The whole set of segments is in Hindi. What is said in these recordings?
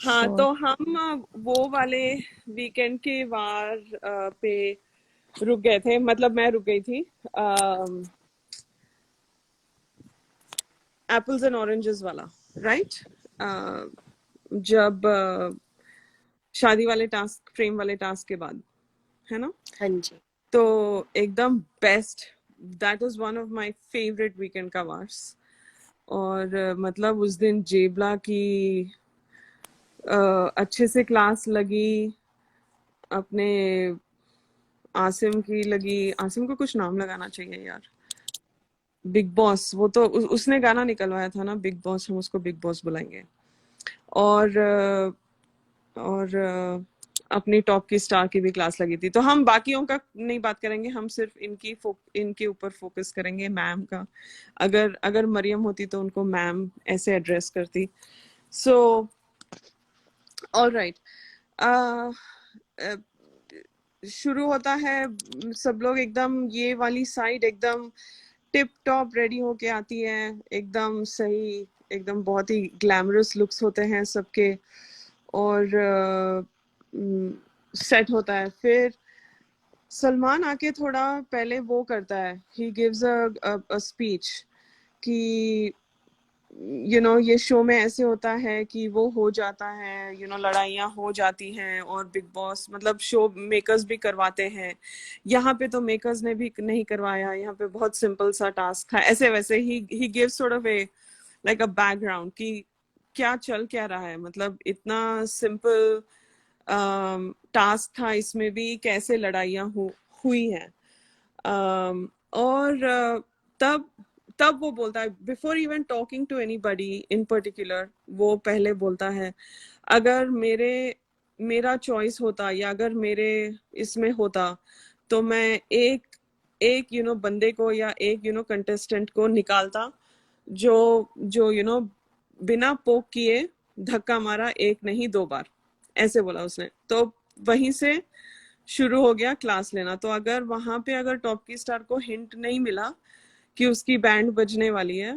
हाँ, So तो हम वो वाले वीकेंड के वार पे रुक गए थे, मतलब मैं रुक गई थी एप्पल्स एंड ऑरेंजेस वाला, राइट। जब शादी वाले टास्क, फ्रेम वाले टास्क के बाद, है ना। हाँ जी। तो एकदम best, that was one of my favourite weekend का वार्स। और मतलब उस दिन जेबला की अच्छे से क्लास लगी, अपने आसिम की लगी। आसिम को कुछ नाम लगाना चाहिए यार। बिग बॉस, वो तो उसने गाना निकलवाया था ना, बिग बॉस, हम उसको बिग बॉस बुलाएंगे। और अपनी टॉप की स्टार की भी क्लास लगी थी। तो हम बाकियों का नहीं बात करेंगे, हम सिर्फ इनके ऊपर फोकस करेंगे, मैम का। अगर अगर मरियम होती तो उनको मैम ऐसे एड्रेस करती। सो ऑल राइट, शुरू होता है। सब लोग एकदम, ये वाली साइड एकदम टिप टॉप रेडी होके आती है, एकदम सही, एकदम बहुत ही ग्लैमरस लुक्स होते हैं सबके। और सेट होता है। फिर सलमान आके थोड़ा पहले वो करता है, ही गिव्स अ स्पीच कि ये शो में ऐसे होता है कि वो हो जाता है, लड़ाइयाँ हो जाती हैं, और बिग बॉस मतलब शो मेकर्स भी करवाते हैं। यहाँ पे तो मेकर्स ने भी नहीं करवाया, यहाँ पे बहुत सिंपल सा टास्क था, ऐसे वैसे he gives sort of A like a background कि क्या चल क्या रहा है, मतलब इतना सिंपल टास्क था, इसमें भी कैसे लड़ाइयाँ हुई हैं। और तब तब वो बोलता है, before even talking to anybody in particular, वो पहले बोलता है, अगर मेरा चॉइस होता, या अगर मेरे इसमें होता, तो मैं एक एक बंदे को, या एक कंटेस्टेंट को निकालता, जो जो बिना पोक किए धक्का मारा, एक नहीं दो बार, ऐसे बोला उसने। तो वहीं से शुरू हो गया क्लास लेना। तो अगर वहां पे अगर टॉप की स्टार को हिंट नहीं मिला कि उसकी बैंड बजने वाली है,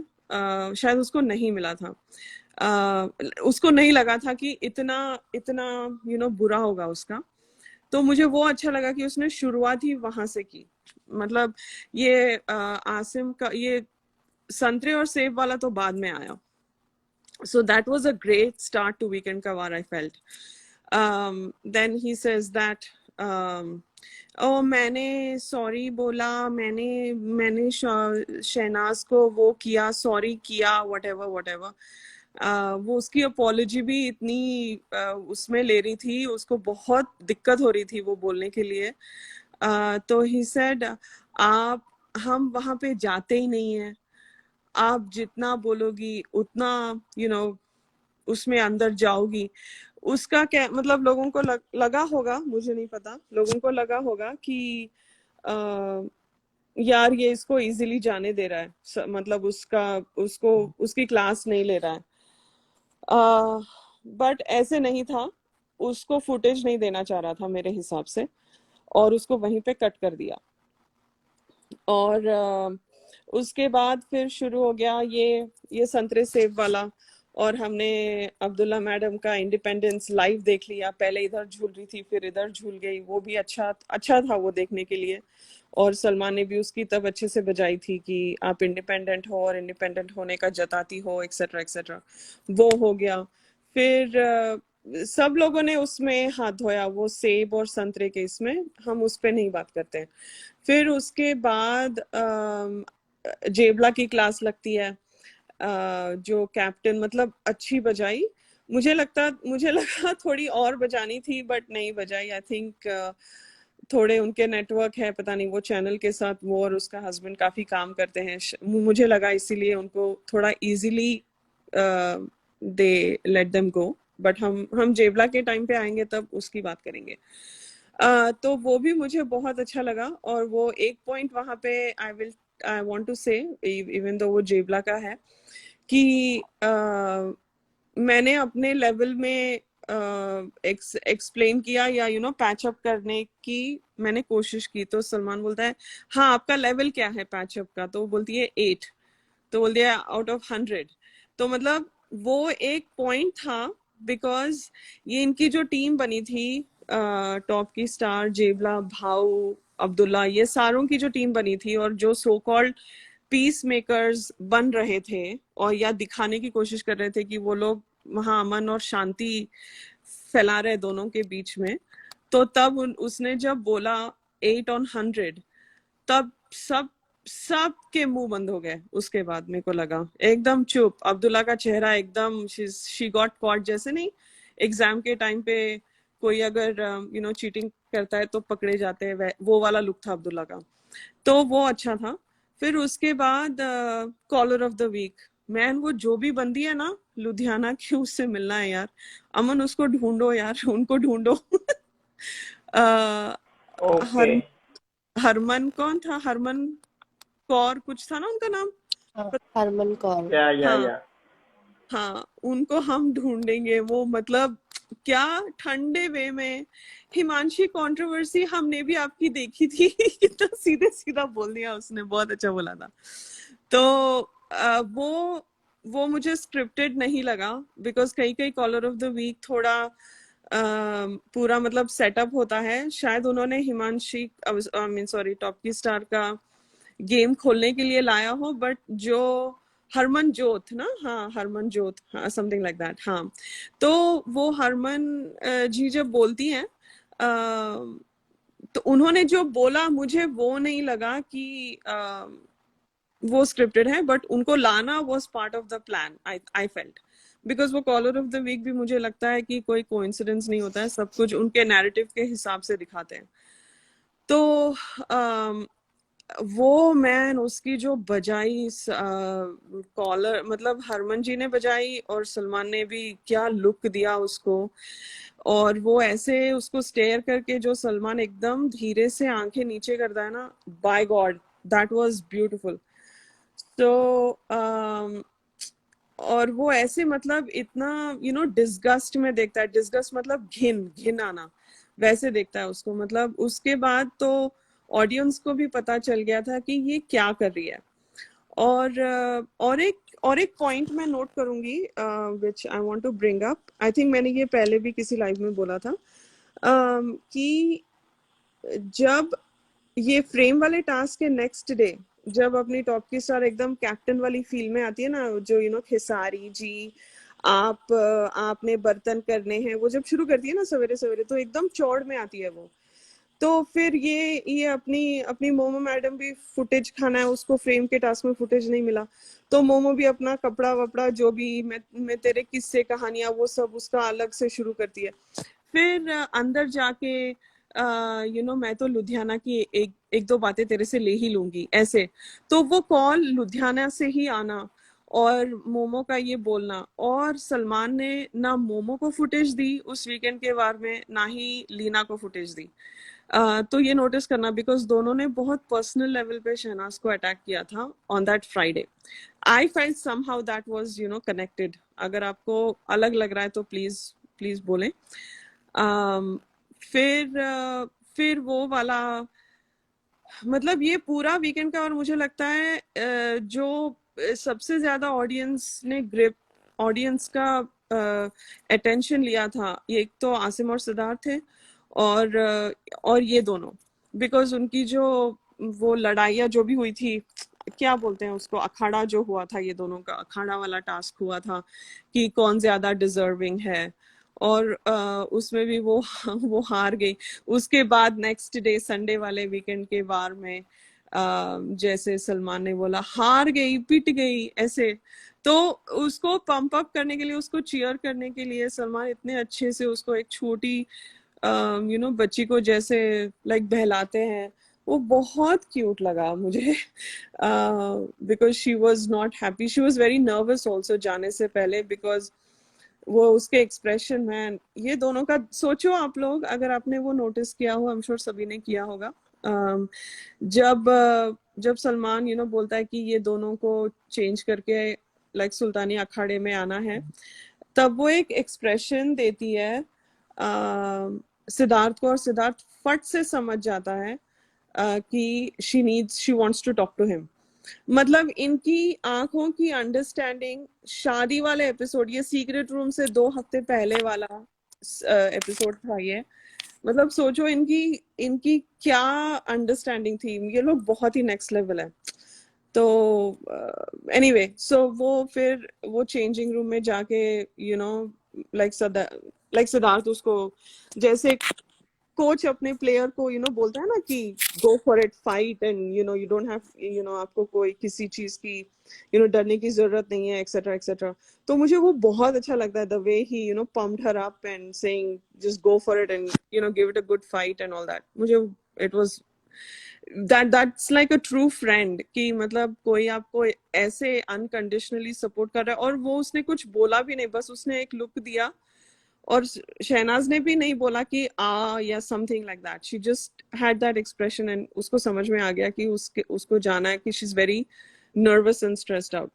शायद उसको नहीं मिला था, उसको नहीं लगा था कि इतना इतना बुरा होगा उसका। तो मुझे वो अच्छा लगा कि उसने शुरुआत ही वहां से की। मतलब ये आसिम का ये संतरे और सेब वाला तो बाद में आया। So that was a great start to Weekend Kawar, I felt. Then he says that, ओ मैंने सॉरी बोला, मैंने शहनाज को वो किया, सॉरी किया, whatever. वो उसकी अपोलॉजी भी इतनी उसमें ले रही थी, उसको बहुत दिक्कत हो रही थी वो बोलने के लिए। तो ही सेड, आप हम वहां पे जाते ही नहीं है, आप जितना बोलोगी उतना उसमें अंदर जाओगी। उसका क्या मतलब, लोगों को लगा होगा, मुझे नहीं पता, लोगों को लगा होगा कि आ, यार ये इसको इजीली जाने दे रहा है, मतलब उसका उसको उसकी क्लास नहीं ले रहा है। बट ऐसे नहीं था, उसको फुटेज नहीं देना चाह रहा था मेरे हिसाब से, और उसको वहीं पे कट कर दिया। और उसके बाद फिर शुरू हो गया ये संतरे सेब वाला। और हमने अब्दुल्ला मैडम का इंडिपेंडेंस लाइव देख लिया, पहले इधर झूल रही थी, फिर इधर झूल गई, वो भी अच्छा अच्छा था वो देखने के लिए। और सलमान ने भी उसकी तब अच्छे से बजाई थी कि आप इंडिपेंडेंट हो, और इंडिपेंडेंट होने का जताती हो, एक्सेट्रा एक्सेट्रा। वो हो गया। फिर सब लोगों ने उसमें हाथ धोया, वो सेब और संतरे के इसमें, हम उस पर नहीं बात करते हैं। फिर उसके बाद जेबला की क्लास लगती है, जो कैप्टन मतलब अच्छी बजाई। मुझे लगा थोड़ी और बजानी थी, बट नहीं बजाई, आई थिंक थोड़े उनके नेटवर्क है, पता नहीं वो चैनल के साथ, वो और उसका हस्बैंड काफी काम करते हैं, मुझे लगा इसीलिए उनको थोड़ा easily they let them go. But हम जेबला के टाइम पे आएंगे तब उसकी बात करेंगे। तो वो भी मुझे बहुत अच्छा लगा। और वो एक पॉइंट वहां पे आई वांट टू से, इवन दो वो जेबला का है, कि मैंने अपने लेवल में एक्सप्लेन किया, या पैच अप करने की मैंने कोशिश की। तो सलमान बोलता है, हाँ आपका लेवल क्या है पैचअप का? तो वो बोलती है 8। तो बोल दिया आउट ऑफ 100। तो मतलब वो एक पॉइंट था बिकॉज ये इनकी जो टीम बनी थी, टॉप की स्टार, जेबला, भाऊ, अब्दुल्ला, ये सारों की जो टीम बनी थी और जो सो कॉल्ड पीस मेकर्स बन रहे थे और या दिखाने की कोशिश कर रहे थे कि वो लोग वहां अमन और शांति फैला रहे दोनों के बीच में, तो तब उसने जब बोला 8 on 100, तब सब सब के मुंह बंद हो गए। उसके बाद मेरे को लगा एकदम चुप, अब्दुल्ला का चेहरा एकदम शी गॉट कॉट, जैसे नहीं एग्जाम के टाइम पे कोई अगर चीटिंग करता है तो पकड़े जाते हैं, वो वाला लुक था अब्दुल्ला का। तो वो अच्छा था। फिर उसके बाद caller of the week, man वो जो भी बंदी है ना लुधियाना की, उससे मिलना है यार। अमन उसको ढूंढो यार, उनको ढूंढो। ओके। हर हरमन कौन था, हरमन कौर कुछ था ना उनका नाम। हाँ, हरमन कौर। या हाँ हाँ, उनको हम ढूंढेंगे। वो मतलब क्या ठंडे वे में, हिमांशी कंट्रोवर्सी हमने भी आपकी देखी थी। कितना सीधे सीधा बोल दिया उसने, बहुत अच्छा बोला था। तो वो मुझे स्क्रिप्टेड नहीं लगा, बिकॉज कई कई कॉलर ऑफ द वीक थोड़ा पूरा मतलब सेटअप होता है। शायद उन्होंने Himanshi I mean sorry top की स्टार का गेम खोलने के लिए लाया हो, बट जो हरमन जोत ना, हाँ हरमन जोत, हाँ समथिंग लाइक दैट, हाँ। तो वो हरमन जी जब बोलती हैं, तो उन्होंने जो बोला मुझे वो नहीं लगा कि वो स्क्रिप्टेड है, बट उनको लाना was part of the plan, I felt. Because वो कॉलर ऑफ द वीक भी मुझे लगता है कि कोई कोइंसिडेंस नहीं होता है, सब कुछ उनके नैरेटिव के हिसाब से दिखाते हैं। तो वो मैन उसकी जो बजाई कॉलर, मतलब हरमन जी ने बजाई और सलमान ने भी क्या लुक दिया उसको। और वो ऐसे उसको स्टेयर करके जो सलमान एकदम धीरे से आंखें नीचे करता है ना, by God that was beautiful. तो और वो ऐसे मतलब इतना डिस्गस्ट में देखता है, डिस्गस्ट मतलब घिन घिन आना, वैसे देखता है उसको। मतलब उसके बाद तो ऑडियंस को भी पता चल गया था कि ये क्या कर रही है। और एक पॉइंट मैं नोट करूंगी, which I want to bring up. I think मैंने ये पहले भी किसी लाइव में बोला था, कि जब ये फ्रेम वाले टास्क के नेक्स्ट डे, जब अपनी टॉप की स्टार एकदम कैप्टन वाली फील में आती है ना, जो खेसारी जी आपने बर्तन करने हैं, वो जब शुरू करती है ना सवेरे सवेरे, तो एकदम चौड़ में आती है वो। तो फिर ये अपनी अपनी मोमो मैडम भी फुटेज खाना है उसको, फ्रेम के टास्क में फुटेज नहीं मिला, तो मोमो भी अपना कपड़ा वपड़ा जो भी मैं तेरे किस्से कहानियां वो सब उसका अलग से शुरू करती है। फिर अंदर जाके मैं तो लुधियाना की एक एक दो बातें तेरे से ले ही लूंगी ऐसे। तो वो कॉल लुधियाना से ही आना और मोमो का ये बोलना, और सलमान ने ना मोमो को फुटेज दी उस वीकेंड के वार में, ना ही लीना को फुटेज दी। तो ये नोटिस करना, बिकॉज दोनों ने बहुत पर्सनल लेवल पे शहनाज को अटैक किया था on that Friday. I felt somehow that was connected. अगर आपको अलग लग रहा है तो प्लीज प्लीज बोलें। फिर वो वाला मतलब ये पूरा वीकेंड का, और मुझे लगता है जो सबसे ज्यादा ऑडियंस ने ग्रिप, ऑडियंस का अटेंशन लिया था, एक तो आसिम और सिद्धार्थ थे, और ये दोनों, बिकॉज उनकी जो वो लड़ाइयाँ जो भी हुई थी, क्या बोलते हैं उसको, अखाड़ा जो हुआ था, ये दोनों का अखाड़ा वाला टास्क हुआ था कि कौन ज्यादा डिजर्विंग है, और उसमें भी वो हार गई। उसके बाद नेक्स्ट डे संडे वाले वीकेंड के वार में जैसे सलमान ने बोला हार गई पिट गई ऐसे, तो उसको पंप अप करने के लिए, उसको चीयर करने के लिए सलमान इतने अच्छे से उसको एक छोटी बच्ची को जैसे लाइक बहलाते हैं, वो बहुत क्यूट लगा मुझे। Because she was not happy, she was very nervous also जाने से पहले, बिकॉज वो उसके एक्सप्रेशन में, ये दोनों का सोचो आप लोग, अगर आपने वो नोटिस किया हो, आई एम श्योर सभी ने किया होगा, जब सलमान बोलता है कि ये दोनों को चेंज करके लाइक सुल्तानी अखाड़े में आना है, तब वो एक एक्सप्रेशन देती है सिद्धार्थ को, और सिद्धार्थ फट से समझ जाता है कि she wants to talk to him. मतलब इनकी आंखों की अंडरस्टैंडिंग शादी वाले एपिसोड, ये सीक्रेट रूम से 2 हफ्ते पहले वाला एपिसोड था ये, मतलब सोचो इनकी इनकी क्या अंडरस्टैंडिंग थी, ये लोग बहुत ही नेक्स्ट लेवल है। तो एनीवे सो वो फिर वो चेंजिंग रूम में जाके यू नो लाइक सिद्धार्थ उसको जैसे कोच अपने प्लेयर को बोलता है ना कि गो for it, fight, and you don't have आपको कोई किसी चीज की डरने की जरूरत नहीं है, एक्सेट्रा एक्सेट्रा। तो मुझे वो बहुत अच्छा लगता है, the way he pumped her up and saying just go for it and give it a good fight and all that. मुझे it was that's like a true friend कि मतलब कोई आपको ऐसे अनकंडीशनली सपोर्ट कर रहा है, और वो उसने कुछ बोला भी नहीं, बस उसने एक लुक दिया, और शहनाज ने भी नहीं बोला कि या something like that, she just had that expression and उसको समझ में आ गया कि उसको जाना है, कि she is very nervous and stressed out.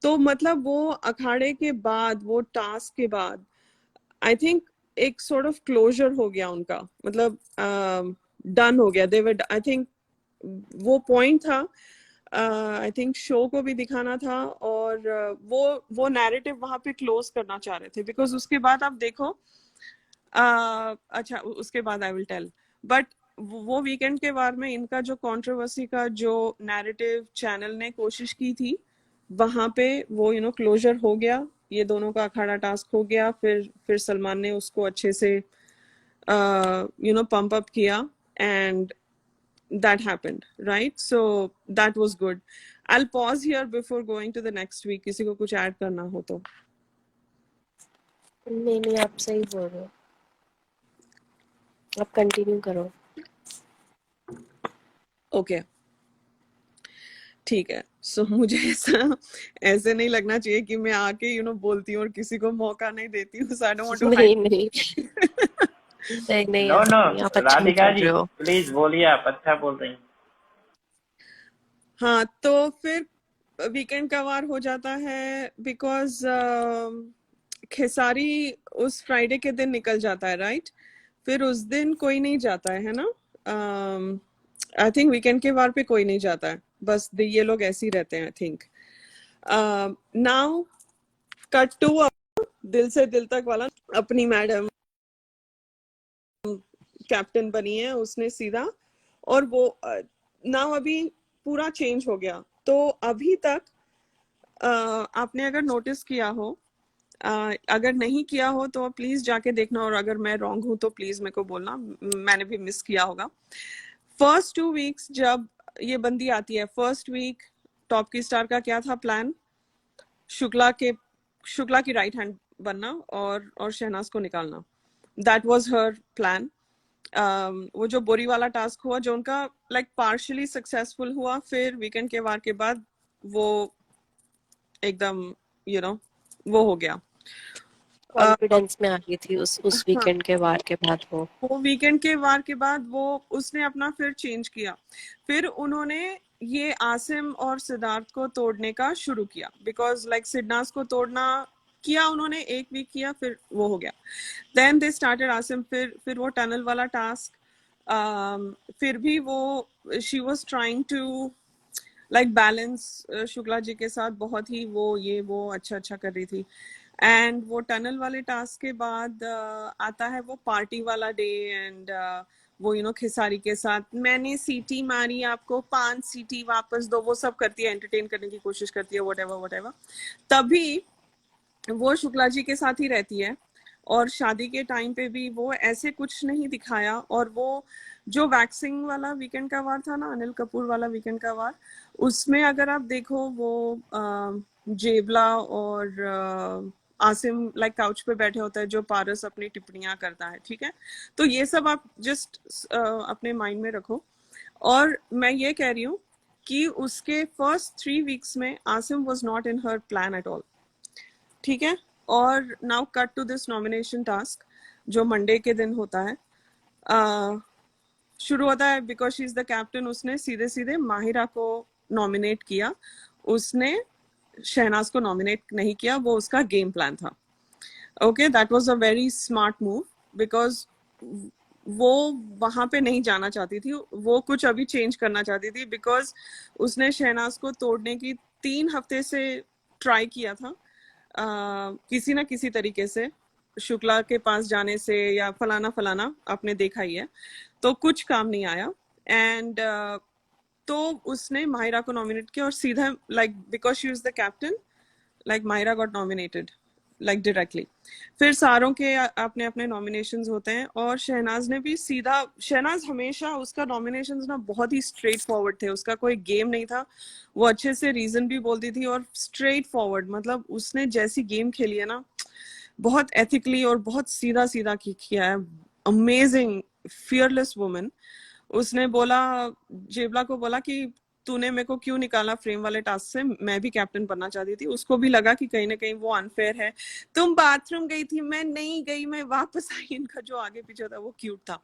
तो मतलब वो अखाड़े के बाद, वो टास्क के बाद आई थिंक एक सॉर्ट ऑफ क्लोजर हो गया उनका, मतलब डन हो गया, दे वर आई थिंक वो पॉइंट था, आई थिंक शो को भी दिखाना था, और वो नैरेटिव वहां पे क्लोज करना चाह रहे थे, बिकॉज उसके बाद आप देखो अच्छा उसके बाद आई विल टेल, बट वो वीकेंड के बारे में इनका जो कंट्रोवर्सी का जो नैरेटिव चैनल ने कोशिश की थी, वहां पे वो क्लोजर हो गया, ये दोनों का अखाड़ा टास्क हो गया, फिर सलमान ने उसको अच्छे से पंप अप किया, and that happened, right? So that was good. I'll pause here before going to the next week. किसी को कुछ ऐड करना हो तो। नहीं आप सही बोल रहे हो, आप कंटिन्यू करो। ओके ठीक है। सो मुझे ऐसे नहीं लगना चाहिए कि मैं आके बोलती हूँ और किसी को मौका नहीं देती हूँ, so I don't want to नहीं hide. नहीं नो नो आप अच्छा राधिका बोल जी रहे हो। प्लीज बोलिए, आप अच्छा बोल रही हैं। हाँ तो फिर वीकेंड का वार हो जाता है, बिकॉज खेसारी उस फ्राइडे के दिन निकल जाता है, राइट? फिर उस दिन कोई नहीं जाता है ना, आई थिंक वीकेंड के वार पे कोई नहीं जाता है, बस ये लोग ऐसे ही रहते हैं I think. Now cut to दिल से दिल तक वाला, अपनी मैडम कैप्टन बनी है उसने सीधा, और वो नाउ अभी पूरा चेंज हो गया। तो अभी तक आपने अगर नोटिस किया हो, अगर नहीं किया हो तो प्लीज जाके देखना, और अगर मैं रॉन्ग हूं तो प्लीज मेरे को बोलना, मैंने भी मिस किया होगा। फर्स्ट 2 वीक्स जब ये बंदी आती है, फर्स्ट वीक टॉप की स्टार का क्या था प्लान? शुक्ला की राइट हैंड बनना और शहनाज को निकालना, दैट वाज हर प्लान। वो जो बोरी वाला टास्क हुआ जो उनका लाइक पार्शियली सक्सेसफुल हुआ, फिर वीकेंड के वार के बाद वो एकदम वो हो गया, कॉन्फिडेंस में आ गई थी उस हाँ, वीकेंड के वार के बाद वो वीकेंड के वार के बाद वो उसने अपना फिर चेंज किया, फिर उन्होंने ये आसिम और सिद्धार्थ को तोड़ने का शुरू किया, बिकॉज लाइक सिडनास को तोड़ना किया उन्होंने, 1 वीक किया, फिर वो हो गया, देन दे स्टार्टेड आसिम, फिर वो टनल वाला टास्क, फिर भी वो she was trying to like balance Shukla ji के साथ, बहुत ही वो अच्छा कर रही थी। एंड वो टनल वाले टास्क के बाद आता है वो पार्टी वाला डे, एंड वो खेसारी के साथ मैंने सीटी मारी आपको 5 सीटी वापस दो, वो सब करती है, एंटरटेन करने की कोशिश करती है, वट एवर। तभी वो शुक्ला जी के साथ ही रहती है, और शादी के टाइम पे भी वो ऐसे कुछ नहीं दिखाया, और वो जो वैक्सिंग वाला वीकेंड का वार था ना, अनिल कपूर वाला वीकेंड का वार, उसमें अगर आप देखो वो जेवला और आसिम लाइक काउच पे बैठे होता है, जो पारस अपनी टिप्पणियां करता है, ठीक है? तो ये सब आप जस्ट अपने माइंड में रखो, और मैं ये कह रही हूँ कि उसके फर्स्ट 3 वीक्स में Asim was not in her plan at all, ठीक है? और now cut to this nomination task जो मंडे के दिन होता है, शुरू होता है because she is the captain, उसने सीधे सीधे माहिरा को नॉमिनेट किया, उसने शहनाज को नॉमिनेट नहीं किया, वो उसका गेम प्लान था। Okay, that was a very smart move, because वो वहां पे नहीं जाना चाहती थी, वो कुछ अभी चेंज करना चाहती थी, बिकॉज उसने शहनाज को तोड़ने की 3 हफ्ते से ट्राई किया था, किसी ना किसी तरीके से, शुक्ला के पास जाने से या फलाना फलाना, आपने देखा ही है, तो कुछ काम नहीं आया। एंड तो उसने माहिरा को नॉमिनेट किया और सीधा, like because she is the captain, like Myra got nominated like directly। फिर सारों के अपने अपने नॉमिनेशंस होते हैं, और शहनाज ने भी सीधा, शहनाज हमेशा उसका नॉमिनेशंस ना बहुत ही स्ट्रेट फॉरवर्ड थे, उसका कोई गेम नहीं था, वो अच्छे से रीजन भी बोलती थी और स्ट्रेट फॉरवर्ड, मतलब उसने जैसी गेम खेली है ना, बहुत एथिकली और बहुत सीधा सीधा किया है, अमेजिंग फियरलेस वुमन। उसने बोला, जेबला को बोला कि तूने मेरे को क्यों निकाला फ्रेम वाले टास्क से, मैं भी कैप्टन बनना चाहती थी। उसको भी लगा कि कहीं ना कहीं वो अनफेयर है, तुम बाथरूम गई थी, मैं नहीं गई, मैं वापस आई। इनका जो आगे पीछे था वो क्यूट था।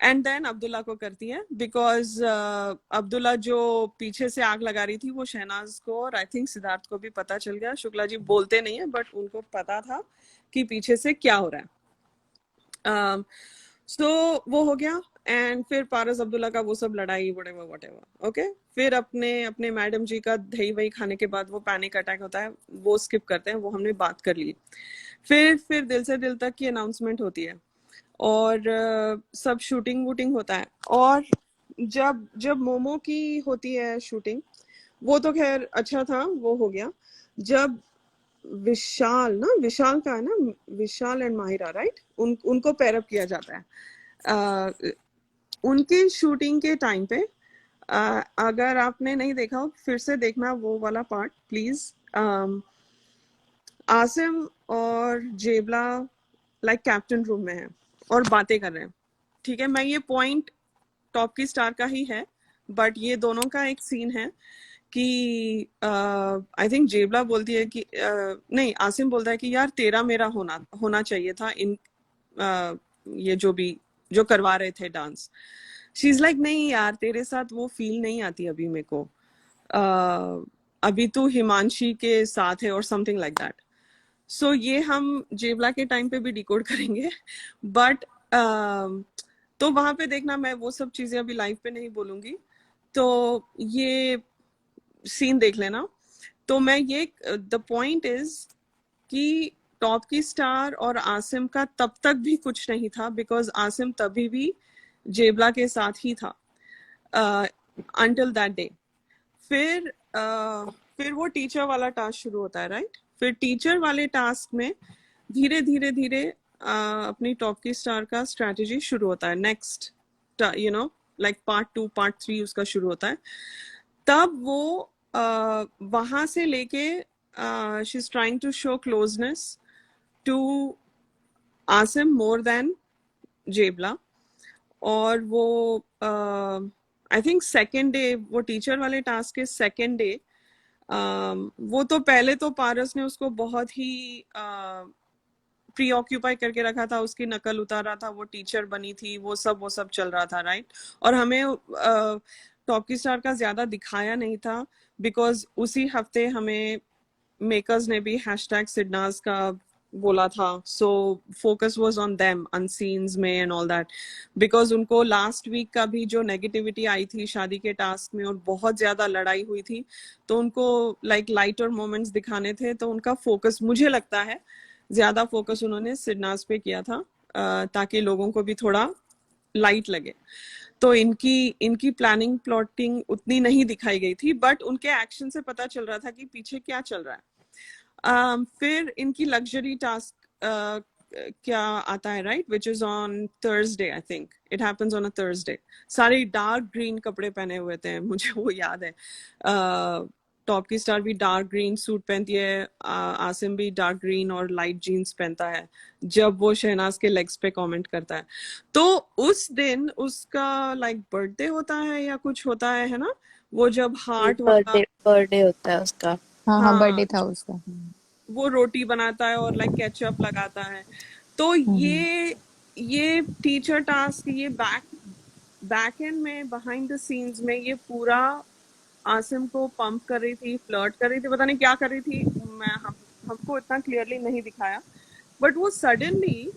एंड देन अब्दुल्ला को करती है, बिकॉज अब्दुल्ला जो पीछे से आग लगा रही थी वो शहनाज को, और आई थिंक सिद्धार्थ को भी पता चल गया। शुक्ला जी बोलते नहीं है, बट उनको पता था कि पीछे से क्या हो रहा है। सो वो हो गया। एंड फिर पारस अब्दुल्ला का वो सब लड़ाई वटेवर ओके। फिर अपने अपने मैडम जी का दही वही खाने के बाद वो पैनिक अटैक होता है, वो स्किप करते हैं, वो हमने बात कर ली। फिर दिल से दिल तक की अनाउंसमेंट होती है, और सब शूटिंग वूटिंग होता है। और जब जब मोमो की होती है शूटिंग, वो तो खैर अच्छा था, वो हो गया। जब विशाल का है ना, विशाल एंड माहिरा, राइट, उनको पैरअप किया जाता है। उनके शूटिंग के टाइम पे, अगर आपने नहीं देखा हो फिर से देखना वो वाला पार्ट प्लीज। आसिम और जेबला लाइक कैप्टन रूम में है और बातें कर रहे हैं, ठीक है। मैं ये पॉइंट टॉप की स्टार का ही है, बट ये दोनों का एक सीन है कि आई थिंक जेबला बोलती है कि नहीं, आसिम बोलता है कि यार तेरा मेरा होना चाहिए था इन ये जो करवा रहे थे डांस। शी इज लाइक नहीं यार, तेरे साथ वो फील नहीं आती अभी मेरे को, अभी तू हिमांशी के साथ है और समथिंग लाइक दैट। सो ये हम जेबला के टाइम पे भी डिकोड करेंगे, बट तो वहां पे देखना, मैं वो सब चीजें अभी लाइव पे नहीं बोलूंगी, तो ये सीन देख लेना। तो मैं ये, द पॉइंट इज कि टॉप की स्टार और आसिम का तब तक भी कुछ नहीं था, बिकॉज आसिम तभी भी जेबला के साथ ही था अंटिल दैट डे। फिर वो टीचर वाला टास्क शुरू होता है, राइट। फिर टीचर वाले टास्क में धीरे धीरे धीरे अपनी टॉप की स्टार का स्ट्रेटेजी शुरू होता है, नेक्स्ट लाइक पार्ट 2 पार्ट 3 उसका शुरू होता है। तब वो वहां से लेके she is trying to show closeness to Asim more than जेबला। और वो आई थिंक सेकेंड डे, वो टीचर वाले टास्क के सेकेंड डे, वो तो पहले तो पारस ने उसको बहुत ही प्री ऑक्यूपाई करके रखा था, उसकी नकल उतारा था, वो टीचर बनी थी, वो सब चल रहा था, राइट। और हमें टॉप की स्टार का ज्यादा दिखाया नहीं था, बिकॉज उसी हफ्ते हमें मेकर्स ने भी हैशटैग सिडनाज का बोला था, so focus was on them unseens में एंड ऑल दैट, बिकॉज उनको लास्ट वीक का भी जो नेगेटिविटी आई थी शादी के टास्क में और बहुत ज्यादा लड़ाई हुई थी, तो उनको लाइक लाइटर मोमेंट्स दिखाने थे, तो उनका फोकस, मुझे लगता है ज्यादा फोकस उन्होंने सिडनाज पे किया था, ताकि लोगों को भी थोड़ा लाइट लगे। तो इनकी प्लानिंग प्लॉटिंग उतनी नहीं दिखाई गई थी, बट उनके एक्शन से पता चल रहा था कि पीछे क्या चल रहा है। फिर इनकी लग्जरी टास्क क्या आता है, right, which is on Thursday, I think it happens on a Thursday. सारे डार्क ग्रीन कपड़े पहने हुए थे, मुझे वो याद है। टॉप की स्टार भी डार्क ग्रीन सूट पहनती है, आसिम भी डार्क ग्रीन और लाइट जीन्स पहनता है जब वो शहनाज के लेग्स पे कमेंट करता है। तो उस दिन उसका लाइक बर्थडे होता है या कुछ होता है ना, वो जब हार्ट वाला, बर्थडे होता है उसका। हाँ हाँ, बर्थडे हाँ, था उसका। वो रोटी बनाता है और लाइक केचप लगाता है। तो ये टीचर टास्क, ये बैक एंड में, बिहाइंड द सीन्स में, ये पूरा आसिम को पंप कर रही थी, फ्लर्ट कर रही थी, पता नहीं क्या कर रही थी, हमको इतना क्लियरली नहीं दिखाया, बट वो सडनली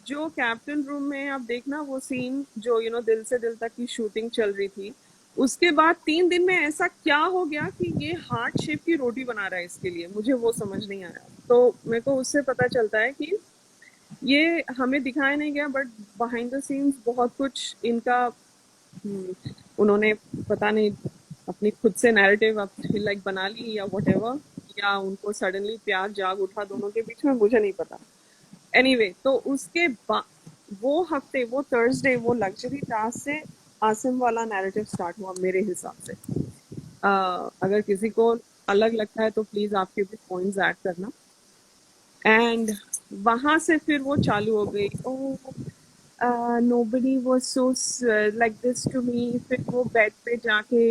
जो कैप्टन रूम में आप देखना वो सीन जो दिल से दिल तक की शूटिंग चल रही थी, उसके बाद 3 दिन में ऐसा क्या हो गया कि ये हार्ट शेप की रोटी बना रहा है इसके लिए, मुझे वो समझ नहीं आया। तो मेरे को उससे पता चलता है कि ये हमें दिखाया नहीं गया, बट बिहाइंड द सीन्स बहुत कुछ इनका उन्होंने पता नहीं अपनी खुद से नैरेटिव अपनी लाइक बना ली या व्हाटएवर, या उनको सडनली प्यार जाग उठा दोनों के बीच में, मुझे नहीं पता। एनीवे तो उसके बाद वो हफ्ते, वो थर्सडे, वो लग्जरी टास्क से आसिम वाला नैरेटिव स्टार्ट हुआ मेरे हिसाब से। अगर किसी को अलग लगता है तो प्लीज आपके भी पॉइंट्स ऐड करना। एंड वहां से फिर वो चालू हो गई, ओ nobody was so like this to me। फिर वो बेड पे जाके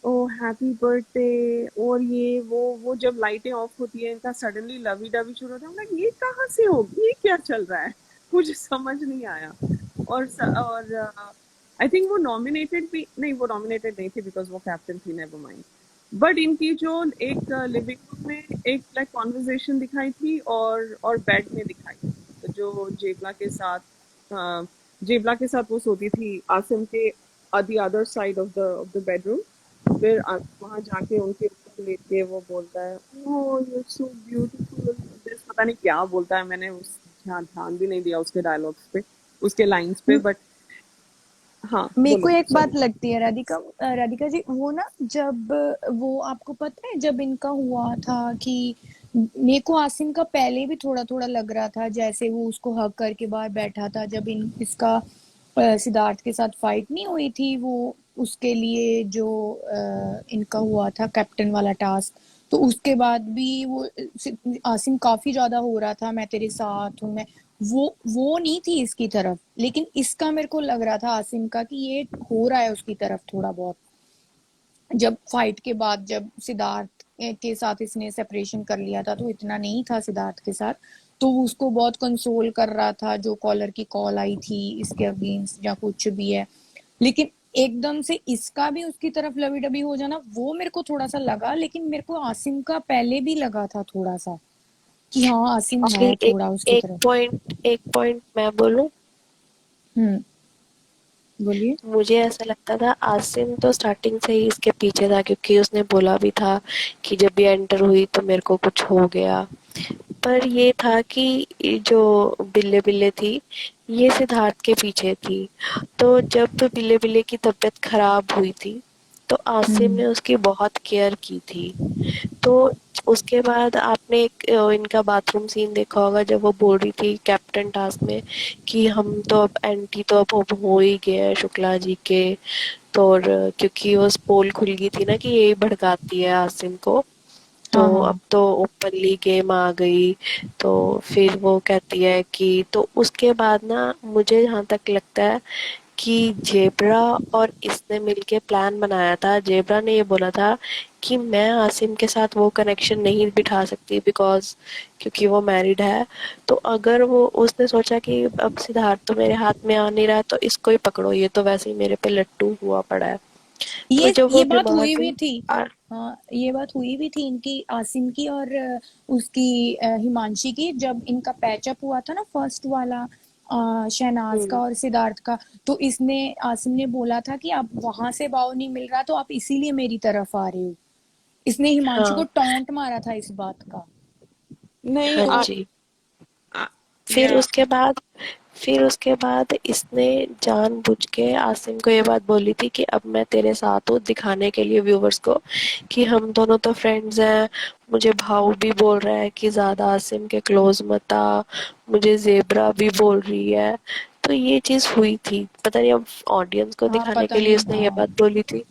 ओ हैप्पी बर्थडे, और ये वो जब लाइटें ऑफ होती है इनका सडनली लवी डवी शुरू होता है, like, ये कहाँ से होगी, ये क्या चल रहा है, मुझे समझ नहीं आया। और आई थिंक वो नॉमिनेटेड भी नहीं, वो नॉमिनेटेड नहीं थी बिकॉज वो कैप्टन थी, नेवर माइंड। बट इनकी जो एक लिविंग रूम में एक लाइक कॉन्वर्जेशन दिखाई थी और बेड में दिखाई थी, तो जो जेबला के साथ वो सोती थी आसिम के the other side of the bedroom. फिर वहां जाके उनके ऊपर लेट के वो बोलता है, ओह यू सो ब्यूटीफुल, पता नहीं क्या बोलता है, मैंने उस ध्यान भी नहीं दिया उसके डायलॉग्स पे, उसके लाइंस पे, बट हाँ मेरे बोलो को एक बात सॉरी। लगती है राधिका, राधिका जी, वो ना जब वो आपको पता है जब इनका हुआ था कि मेरे को आसिम का पहले भी थोड़ा थोड़ा लग रहा था, जैसे वो उसको हक करके बाहर बैठा था जब इसका सिद्धार्थ के साथ फाइट नहीं हुई थी, वो उसके लिए जो इनका हुआ था कैप्टन वाला टास्क, तो उसके बाद भी वो आसिम काफी ज्यादा हो रहा था मैं तेरे साथ हूँ, मैं वो नहीं थी इसकी तरफ, लेकिन इसका मेरे को लग रहा था आसिम का कि ये हो रहा है उसकी तरफ थोड़ा बहुत। जब फाइट के बाद जब सिद्धार्थ के साथ इसने सेपरेशन कर लिया था तो इतना नहीं था सिद्धार्थ के साथ, तो वो उसको बहुत कंसोल कर रहा था, जो कॉलर की कॉल आई थी इसके अगेंस्ट या कुछ भी है, लेकिन एकदम से इसका भी उसकी तरफ लवी डबी हो जाना वो मेरे को थोड़ा सा लगा, लेकिन मेरे को आसिम का पहले भी लगा था थोड़ा सा कि हाँ आसिम एक्चुअली है एक थोड़ा उसकी एक तरफ। पॉइंट मैं बोलूं। बोलिए। मुझे ऐसा लगता था आसिम तो स्टार्टिंग से ही इसके पीछे था, क्योंकि उसने बोला भी था कि जब ये एंटर हुई तो मेरे को कुछ हो गया। पर ये था कि जो बिल्ले बिल्ले थी ये सिद्धार्थ के पीछे थी, तो जब बिल्ले बिल्ले की तबीयत खराब हुई थी तो आसिम ने उसकी बहुत केयर की थी। तो उसके बाद आपने एक इनका बाथरूम सीन देखा होगा जब वो बोल रही थी कैप्टन टास्क में कि हम तो अब एंटी तो अब हो ही गए हैं शुक्ला जी के। तो और क्योंकि वो पोल खुल गई थी ना कि यही भड़काती है आसिम को, तो हाँ अब हाँ। तो ओपनली गेम आ गई। तो फिर वो कहती है कि तो उसके बाद ना मुझे जहाँ तक लगता है कि जेबरा और इसने मिलके प्लान बनाया था। जेबरा ने ये बोला था कि मैं आसिम के साथ वो कनेक्शन नहीं बिठा सकती बिकॉज क्योंकि वो मैरिड है। तो अगर वो उसने सोचा कि अब सिद्धार्थ तो मेरे हाथ में आ नहीं रहा है तो इसको ही पकड़ो, ये तो वैसे ही मेरे पे लट्टू हुआ पड़ा है। तो जब ये वो बात हुई दिमाग भी थी। हाँ ये बात हुई भी थी इनकी आसिम की और उसकी हिमांशी की, जब इनका पैचअप हुआ था ना फर्स्ट वाला शहनाज का और सिद्धार्थ का, तो इसने आसिम ने बोला था कि अब वहां से भाव नहीं मिल रहा तो आप इसीलिए मेरी तरफ आ रहे हो। इसने हिमांशु को हाँ टॉन्ट मारा था इस बात का। नहीं हाँ तो जी। आ, फिर या उसके बाद इसने जानबूझ के आसिम को ये बात बोली थी कि अब मैं तेरे साथ हूँ, दिखाने के लिए व्यूवर्स को कि हम दोनों तो फ्रेंड्स हैं। मुझे भाऊ भी बोल रहा है कि ज्यादा आसिम के क्लोज मत आ, मुझे जेबरा भी बोल रही है। तो ये चीज हुई थी, पता नहीं अब ऑडियंस को हाँ दिखाने पता के लिए नहीं, उसने ये हाँ। बात बोली थी।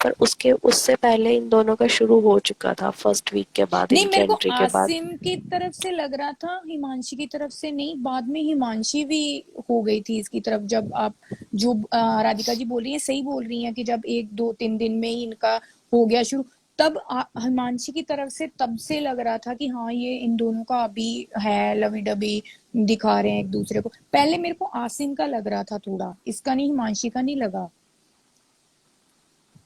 पर उसके उससे पहले इन दोनों का शुरू हो चुका था फर्स्ट वीक के बाद, नहीं इनके मेरे को एंट्री के बाद। आसिम की तरफ से लग रहा था, हिमांशी की तरफ से नहीं, बाद में हिमांशी भी हो गई थी इसकी तरफ। जब आप जो राधिका जी बोल रही हैं सही बोल रही हैं कि जब 1 2 3 दिन में ही इनका हो गया शुरू, तब हिमांशी की तरफ से तब से लग रहा था कि हाँ ये इन दोनों का अभी है लवी डबी, दिखा रहे हैं एक दूसरे को। पहले मेरे को आसिम का लग रहा था थोड़ा, इसका नहीं, हिमांशी का नहीं लगा।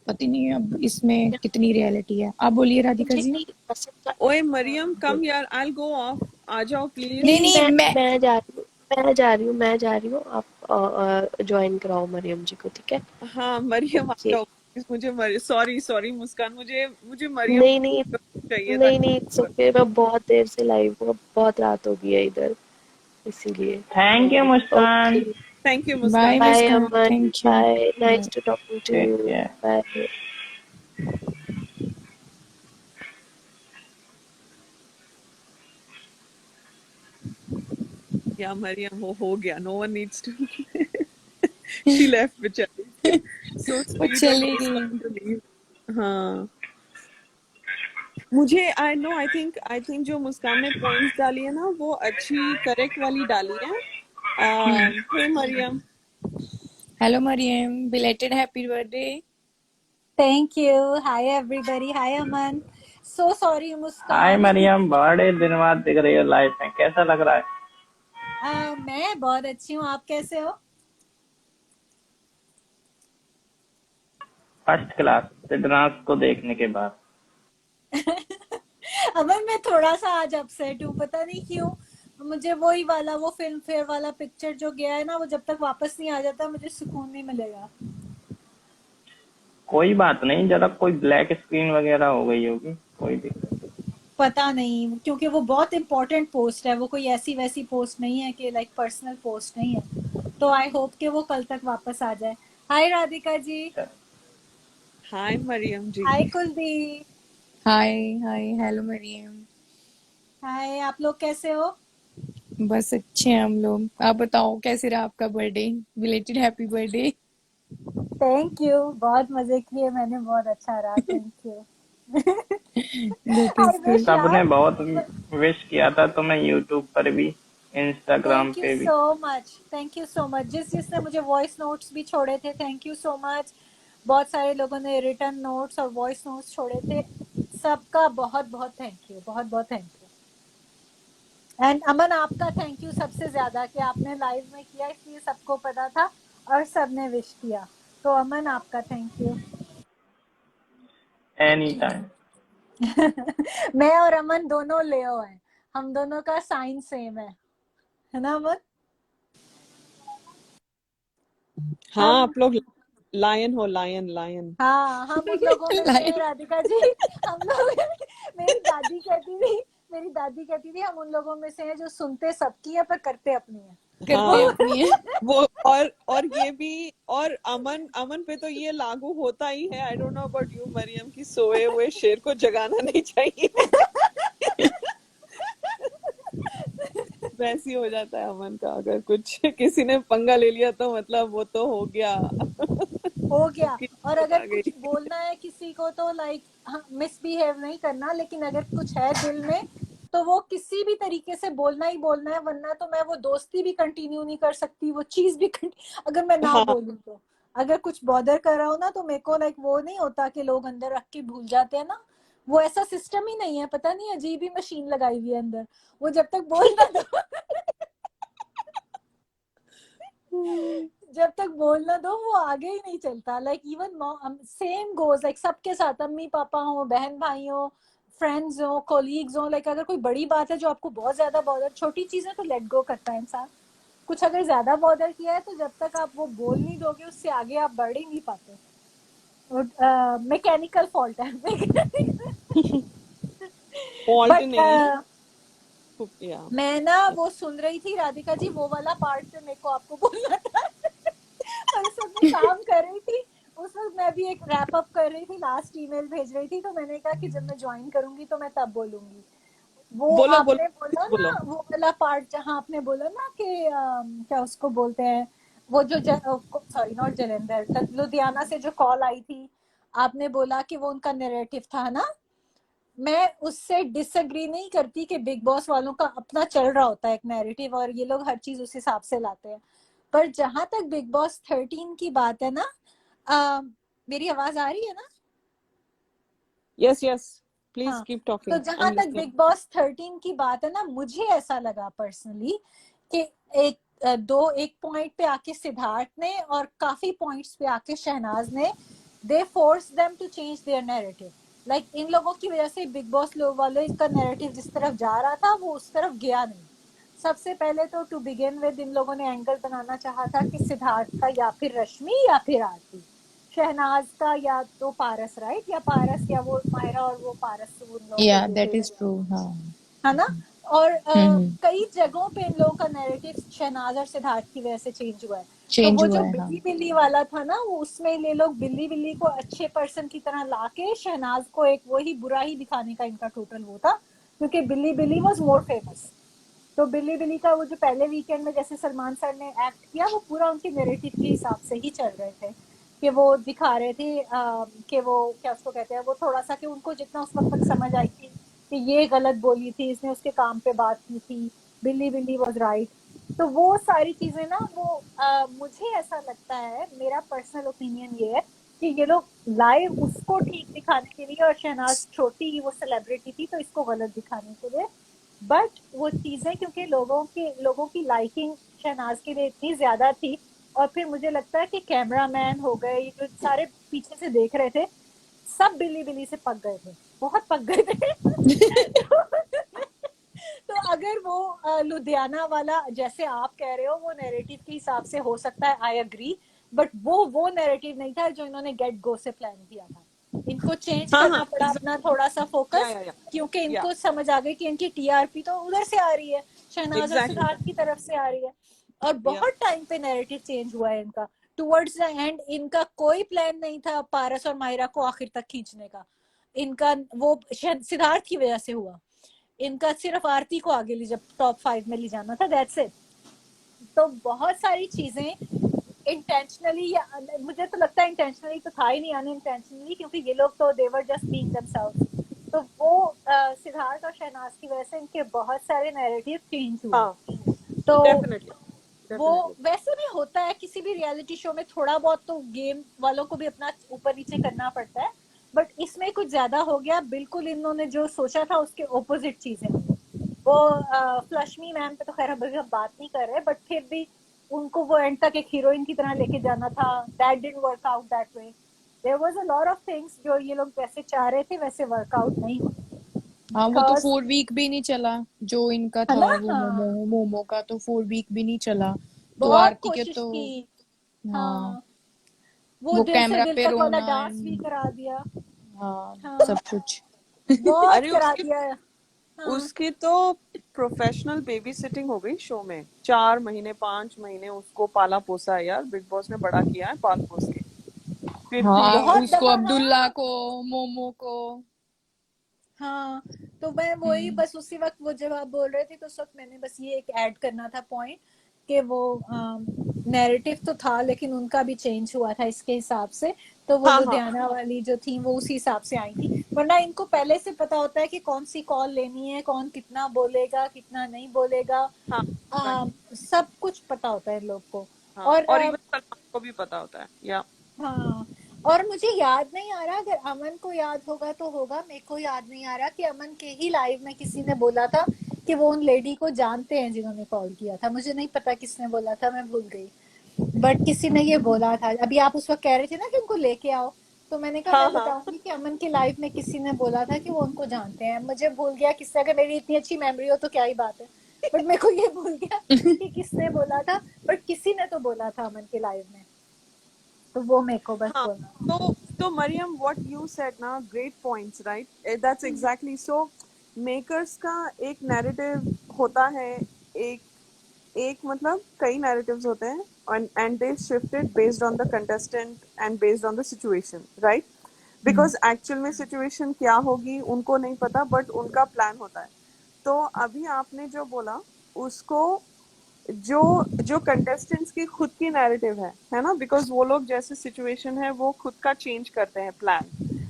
पता नहीं अब इसमें कितनी रियलिटी है। आप बोलिए राधिका मुझे जी। नहीं आसिम का। ओए हाँ मरियम कम बोलिए। यार, आई विल गो ऑफ, आ जाओ प्लीज। नहीं नहीं नहीं मैं मैं मैं जा रही हूँ। मैं जा रही हूँ, आप ज्वाइन कराओ मरियम जी को, ठीक है? हाँ मरियम आ ये जाओ। मुझे सॉरी सॉरी मुस्कान, मुझे मुझे मरियम नहीं नहीं चाहिए था। नहीं नहीं, इट्स ओके, मैं बहुत देर से लाइव हूँ, बहुत रात हो गई है इधर, इसीलिए। Thank you okay, Muskan. Thank you bye Muskan. Bye Muskan, Aman, thank you. Bye, bye. Nice to talking to take you, care. Bye. या मरियम हो गया, no one needs to. She left बेचारी। सो वो स्वीट ऑफ चली गई। Muskan to leave. हाँ मुझे आई थिंक जो मुस्कान ने पॉइंट्स डाली है ना वो अच्छी करेक्ट वाली डाली है। Hey Mariam. Hello Mariam, belated happy birthday. Thank you. Hi everybody. Hi Aman. So sorry hi Muskan. Mariam, बड़े दिन बाद दिख रही हो लाइफ में, कैसा लग रहा है? मैं बहुत अच्छी हूँ, आप कैसे हो? फर्स्ट क्लास, सिद्धनाथ को देखने के बाद। अमन मैं थोड़ा सा आज अपसेट हूँ, पता नहीं क्यों। मुझे वही वाला वो फिल्म फेयर वाला पिक्चर जो गया है ना, वो जब तक वापस नहीं आ जाता मुझे सुकून नहीं मिलेगा। कोई बात नहीं, जरा कोई ब्लैक स्क्रीन वगैरह हो गई होगी, कोई दिक्कत नहीं। पता नहीं, क्योंकि वो बहुत इंपॉर्टेंट पोस्ट है, वो कोई ऐसी वैसी पोस्ट नहीं है कि लाइक पर्सनल पोस्ट नहीं है। तो आई होप कि वो कल तक वापस आ जाए। हाय राधिका जी। हाय मरियम जी। हाय कुलदीप। हाय हाय, हेलो मरियम। हाय, आप लोग कैसे हो? बस अच्छे हैं हम लोग। आप बताओ कैसे रहा आपका birthday? Belated happy birthday. Thank you, बहुत मजे किए मैंने, बहुत अच्छा रहा, thank you. That I is good. Wish सबने यार। बहुत विश किया था तुम्हें, यूट्यूब पर भी, इंस्टाग्राम थैंक यू पे भी। So much, thank you so much. जिसने मुझे वॉइस नोट्स भी छोड़े थे, थैंक यू सो मच। बहुत सारे लोगों ने रिटर्न नोट्स और वॉइस नोट्स छोड़े थे। सबका बहुत बहुत थैंक यू, बहुत बहुत थैंक यू। एंड अमन आपका थैंक यू सबसे ज्यादा, कि आपने लाइव में किया इसलिए सबको पता था और सबने विश किया। तो अमन आपका थैंक यू। Any time. मैं और अमन दोनों लेओ हैं, हम दोनों का साइन सेम है ना अमन? हाँ हम आप लोग लायन हो, लायन लायन। हाँ, हम उन लोगों में से हैं लाइक राधिका जी। हम लोग मेरी दादी कहती थी हम उन लोगों में से हैं जो सुनते सबकी है पर करते अपनी है। करते हाँ अपनी है। वो और ये भी, और अमन अमन पे तो ये लागू होता ही है। I don't know about you Mariam, की सोए हुए शेर को जगाना नहीं चाहिए। वैसी हो जाता है अमन का, अगर कुछ किसी ने पंगा ले लिया तो मतलब वो तो हो गया। हो गया। उसकी और इज्जत अगर आ कुछ गई। बोलना है किसी को तो लाइक मिसबिहेव नहीं करना, लेकिन अगर कुछ है दिल में तो वो किसी भी तरीके से बोलना ही बोलना है, वरना तो मैं वो दोस्ती भी कंटिन्यू नहीं कर सकती, वो चीज भी अगर मैं ना हाँ बोलूं तो। अगर कुछ बॉदर कर रहा हो ना तो मेरे को लाइक वो नहीं होता कि लोग अंदर रख के भूल जाते हैं ना, वो ऐसा सिस्टम ही नहीं है, पता नहीं अजीब ही मशीन लगाई हुई है अंदर। वो जब तक बोलना तो जब तक बोलना दो वो आगे ही नहीं चलता। Like even same goes like सबके साथ, अम्मी पापा हो, बहन भाई हो, फ्रेंड्स हो, कोलीग्स हो। लाइक अगर कोई बड़ी बात है जो आपको बहुत ज्यादा बॉदर, छोटी चीजें तो लेट गो करता है इंसान, कुछ अगर ज्यादा बॉदर किया है तो जब तक आप वो बोल नहीं दोगे उससे आगे आप बढ़ ही नहीं पाते। मैकेनिकल फॉल्ट है। फॉल्ट बट नहीं है। या मैं ना वो सुन रही थी राधिका जी, वो वाला पार्ट पे मेरे को आपको बोलना था। और उस वक्त मैं काम कर रही थी, उस वक्त मैं भी एक रैप अप कर रही थी, लास्ट ईमेल भेज रही थी, तो मैंने कहा कि जब मैं ज्वाइन करूंगी तो मैं तब बोलूंगी। वो बोलो बोलो आपने बोला ना बोलो। वो वाला पार्ट जहाँ आपने बोला ना कि क्या उसको बोलते हैं, वो जो सॉरी नॉट जलंधर, लुधियाना से जो कॉल आई थी, आपने बोला कि वो उनका नैरेटिव था ना। मैं उससे डिसएग्री नहीं करती कि बिग बॉस वालों का अपना चल रहा होता है एक नैरेटिव और ये लोग हर चीज उस हिसाब से लाते हैं। पर जहां तक बिग बॉस 13 की बात है ना, आ, मेरी आवाज आ रही है ना? यस यस, प्लीज हाँ। कीप तो टॉकिंग, आई जहां एम तक लिसनिंग। बिग बॉस 13 की बात है ना, मुझे ऐसा लगा पर्सनली कि एक एक पॉइंट पे आके सिद्धार्थ ने और काफी पॉइंट्स पे आके शहनाज ने, they force them to change their narrative. Like इन लोगों की वजह से बिग बॉस लोग वाले का नैरेटिव जिस तरफ जा रहा था वो उस तरफ गया नहीं। सबसे पहले तो टू बिगिन विद इन लोगों ने एंगल बनाना चाहा था कि सिद्धार्थ का या फिर रश्मि या फिर आरती, शहनाज का या तो पारस, राइट, या पारस या वो मायरा और वो पारस उन लोगों या को दैट देते इज ट्रू। हाँ। है ना। और हम्म। कई जगहों पे इन लोगों का नैरेटिव शहनाज और सिद्धार्थ की वजह से चेंज हुआ है। तो चेंज वो हुआ जो है। हाँ। बिल्ली बिल्ली वाला था ना, वो उसमें ये लोग बिल्ली बिल्ली को अच्छे पर्सन की तरह लाके शहनाज को एक वही बुरा ही दिखाने का इनका टोटल वो था, क्योंकि बिल्ली बिल्ली वॉज मोर फेमस। तो बिल्ली बिल्ली का वो जो पहले वीकेंड में जैसे सलमान सर ने एक्ट किया, वो पूरा उनके नैरेटिव के हिसाब से ही चल रहे थे, कि वो दिखा रहे थे कि वो क्या उसको कहते हैं, वो थोड़ा सा कि उनको जितना उस वक्त तक समझ आई थी कि ये गलत बोली थी, इसने उसके काम पे बात की थी, बिल्ली बिल्ली वॉज राइट। तो वो सारी चीजें ना वो मुझे ऐसा लगता है, मेरा पर्सनल ओपिनियन ये है कि ये लोग लाइव उसको ठीक दिखाने के लिए, और शहनाज छोटी वो सेलिब्रिटी थी तो इसको गलत दिखाने के लिए, बट वो चीजें क्योंकि लोगों की लाइकिंग शहनाज के लिए इतनी ज्यादा थी, और फिर मुझे लगता है कि कैमरामैन हो गए, ये जो सारे पीछे से देख रहे थे, सब बिल्ली बिल्ली से पक गए थे, बहुत पक गए थे। तो अगर वो लुधियाना वाला जैसे आप कह रहे हो वो नैरेटिव के हिसाब से हो सकता है, आई अग्री, बट वो नैरेटिव नहीं था जो इन्होंने गेट गो से प्लान किया था। इनको चेंज हाँ करना हाँ पड़ा अपना थोड़ा सा या फोकस, या या क्योंकि या इनको समझ आ गई कि इनकी टीआरपी तो उधर से आ रही है, शहनाज और एग्जैक्टली सिद्धार्थ की तरफ से आ रही है। और या बहुत टाइम पे नैरेटिव चेंज हुआ है इनका, टुवर्ड्स द एंड इनका कोई प्लान नहीं था पारस और मायरा को आखिर तक खींचने का, इनका वो सिद्धार्थ की वजह से हुआ, इनका सिर्फ आरती को आगे ले जब टॉप 5 में ले जाना था, दैट्स इट। तो बहुत सारी चीजें इंटेंशनली, या मुझे तो लगता है इंटेंशनली तो था ही नहीं, अनइंटेंशनली, क्योंकि ये लोग तो देवर जस्ट बीइंग देमसेल्व्स। तो वो सिद्धार्थ और शहनाज की वजह से इनके बहुत सारे नैरेटिव चेंज हुए। हाँ तो डेफिनेटली वो डेफिनेटली वैसे भी होता है किसी भी रियलिटी शो में, थोड़ा बहुत तो गेम वालों को भी अपना ऊपर नीचे करना पड़ता है, बट इसमें कुछ ज्यादा हो गया, बिल्कुल इन्होंने जो सोचा था उसके ऑपोजिट चीजें हुई। वो फ्लशमी मैम पे तो खैर अभी हम बात नहीं कर रहे, बट फिर भी उनको वो एंड तक एक हीरोइन की तरह लेके जाना था, that didn't work out that way. There was a lot of things जो ये लोग वैसे चाह रहे थे वैसे वर्कआउट नहीं हुए, हाँ, वो तो बिकॉज 4 वीक भी नहीं चला जो इनका है था। ना। वो मोमो हाँ, मोमो का तो 4 वीक भी नहीं चला। तो बहुत आरती के कोशिश तो की। हाँ, हाँ, वो वो दिल से कैमरा दिल पे तक वाला रोना डांस भी एंड करा दिया। हाँ, हाँ, सब कुछ। बहुत अरे करा उसकी दिया। हाँ, उसकी तो प्रोफेशनल बेबी सिटिंग हो गई शो में, 4 महीने 5 महीने उसको पाला पोसा है यार, बिग बॉस ने बड़ा किया है पाल पोस के। फिर हाँ, भी बहुत उसको दफा। अब्दुल्ला हाँ, को, मोमो को। हाँ, तो मैं वही हम्म। बस उसी वक्त वो जब आप बोल रहे थे तो उस वक्त मैंने बस ये एक ऐड करना था पॉइंट, कि वो नैरेटिव तो था लेकिन उनका भी चेंज हुआ था इसके हिसाब से। तो वो हाँ हाँ लुधियाना वाली जो थी वो उसी हिसाब से आई थी, वरना इनको पहले से पता होता है कि कौन सी कॉल लेनी है, कौन कितना बोलेगा कितना नहीं बोलेगा, हाँ right, सब कुछ पता होता है इन लोग को। हाँ और और इवन सलमान को भी पता होता है या हाँ, और मुझे याद नहीं आ रहा, अगर अमन को याद होगा तो होगा, मेरे को याद नहीं आ रहा कि अमन के ही लाइव में किसी ने बोला था कि वो उन लेडी को जानते हैं जिन्होंने कॉल किया था, मुझे नहीं पता किसने बोला था, मैं भूल गई, बट किसी ने ये बोला था। अभी आप उस वक्त कह रहे थे ना कि उनको लेके आओ, तो मैंने कहा हाँ मैं हाँ बताऊंगी कि अमन के लाइव में किसी ने बोला था कि वो उनको जानते हैं, मुझे भूल गया किससे, अगर मेरी इतनी अच्छी मेमोरी हो तो क्या ही बात है, बट मेरे को ये भूल गया कि किसने बोला था, बट किसी ने तो बोला था अमन के लाइव में, तो वो मेरे को बस हाँ बोलना। तो मरियम व्हाट यू सेड ना, great points right, that's exactly so makers का एक नैरेटिव होता है, एक एक मतलब कई नैरेटिव्स होते हैं, and they shifted based on the contestant and based on the situation, right? Because actual में सिचुएशन क्या होगी उनको नहीं पता, बट उनका प्लान होता है। तो अभी आपने जो बोला उसको, जो जो कंटेस्टेंट्स की खुद की नैरेटिव है ना, बिकॉज वो लोग जैसे सिचुएशन है वो खुद का चेंज करते हैं प्लान,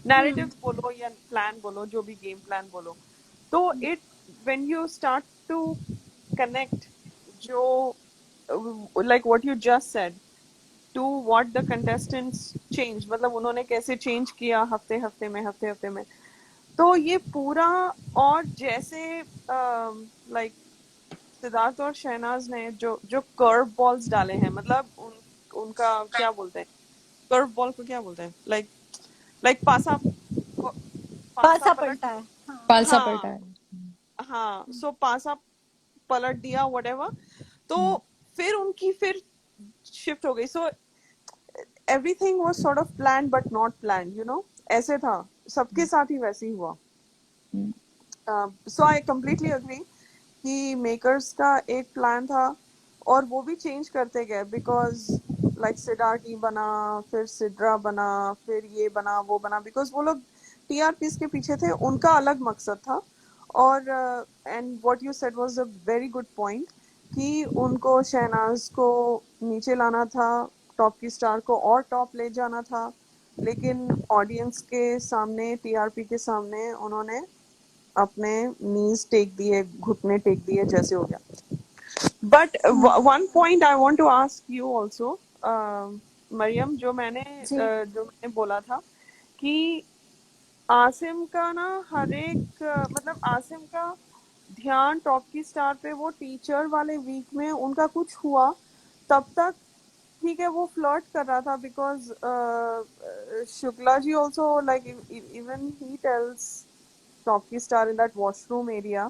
नैरेटिव बोलो या प्लान बोलो, जो भी गेम प्लान बोलो। तो it when you start to connect, जो like what you just said to what the contestants change, मतलब उन्होंने कैसे चेंज किया हफ्ते हफ्ते में, तो ये पूरा, और जैसे लाइक सिद्धार्थ और शहनाज ने जो जो कर्व बॉल्स डाले हैं, मतलब उनका क्या बोलते हैं, कर्व बॉल को क्या बोलते हैं, लाइक लाइक पासा पासा पासा पलट। पलटा है। हाँ, पालसा पलटा हाँ है। हाँ, सो पासा पलट दिया whatever, तो फिर उनकी फिर शिफ्ट हो गई. सो everything was sort of planned but not planned, you know, ऐसे था, सबके साथ ही वैसे ही हुआ. So I completely agree कि मेकर्स का एक प्लान था और वो भी चेंज करते गए बिकॉज लाइक सिडार्टी बना, फिर सिड्रा बना, फिर ये बना वो बना, बिकॉज वो लोग टीआरपीस के पीछे थे, उनका अलग मकसद था. और and what you said was a very good point कि उनको शहनाज को नीचे लाना था, टॉप की स्टार को और टॉप ले जाना था, लेकिन ऑडियंस के सामने, टीआरपी के सामने उन्होंने अपने नीज टेक दिए, घुटने टेक दिए, जैसे हो गया. But one point I want to ask you also Mariam, जो मैंने बोला था कि आसिम का ना हर एक मतलब आसिम का ध्यान टॉप की स्टार पे, वो टीचर वाले वीक में उनका कुछ हुआ तब तक ठीक है, वो फ्लर्ट कर रहा था because Shukla ji also like even he tells top की star in that washroom area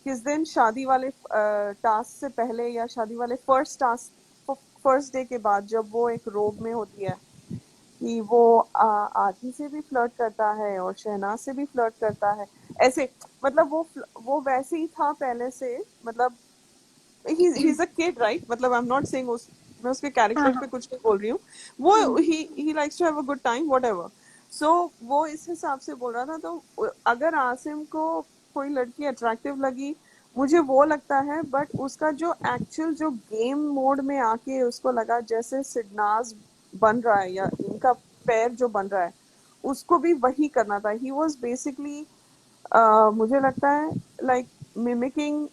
किस दिन शादी वाले टास्क से पहले या शादी वाले फर्स्ट डे के बाद जब वो एक रोब में होती है कि वो आदमी से भी फ्लर्ट करता है और शहनाज से भी फ्लर्ट करता है, ऐसे मतलब वो वैसे ही था पहले से, मतलब he's a kid right, मतलब I'm not saying मैं उसके कैरेक्टर पे कुछ नहीं बोल रही हूँ, वो he likes to have a good time whatever. So वो इस हिसाब से बोल रहा था. तो अगर आसिम को कोई लड़की अट्रैक्टिव लगी, मुझे वो लगता है, बट उसका जो एक्चुअल जो गेम मोड में आके उसको लगा जैसे सिडनाज बन रहा है या इनका पैर जो बन रहा है, उसको भी वही करना था. ही वॉज बेसिकली मुझे लगता है like mimicking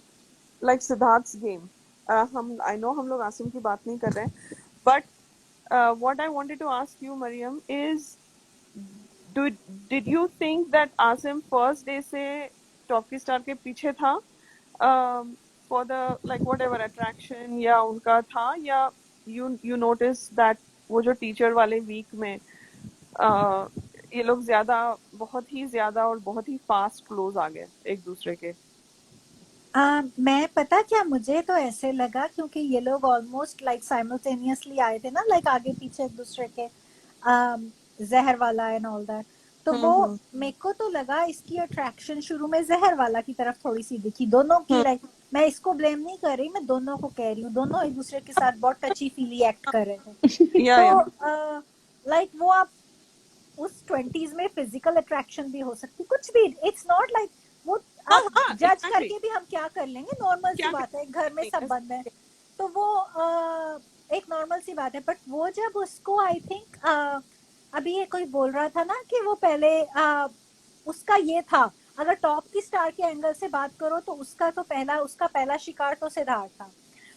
like Siddharth's game. I know हम लोग आसिम की बात नहीं कर रहे हैं, but what I wanted to ask you, Mariam, is did you think that Asim first day से टॉप की स्टार के पीछे था for the like whatever attraction या उनका था, या you noticed that वो जो टीचर वाले वीक में ये लोग बहुत ही ज्यादा और बहुत ही फास्ट क्लोज आ गए एक दूसरे के? मैं पता क्या, मुझे तो ऐसे लगा क्योंकि ये लोग ऑलमोस्ट लाइक साइमल्टेनियसली आए थे ना, लाइक आगे पीछे एक दूसरे के, जहर वाला एंड ऑल दैट. तो वो मेरे को तो लगा इसकी अट्रैक्शन शुरू में जहर वाला की तरफ थोड़ी सी दिखी, दोनों की. लाइक मैं इसको ब्लेम नहीं कर रही, मैं दोनों को कह रही हूँ, दोनों एक दूसरे के साथ बहुत टची फीली एक्ट कर रहे थे. तो लाइक वो आप उस 20s में फिजिकल अट्रैक्शन भी हो सकती, कुछ भी, इट्स नॉट लाइक वो आप जज करके भी हम क्या कर लेंगे, नॉर्मल सी बात है, घर में सब बंद है, तो वो एक नॉर्मल सी बात है. बट वो जब उसको आई थिंक अभी ये कोई बोल रहा था ना कि वो पहले उसका ये था, अगर टॉप की स्टार के एंगल से बात करो तो उसका पहला शिकार तो सिद्धार्थ था.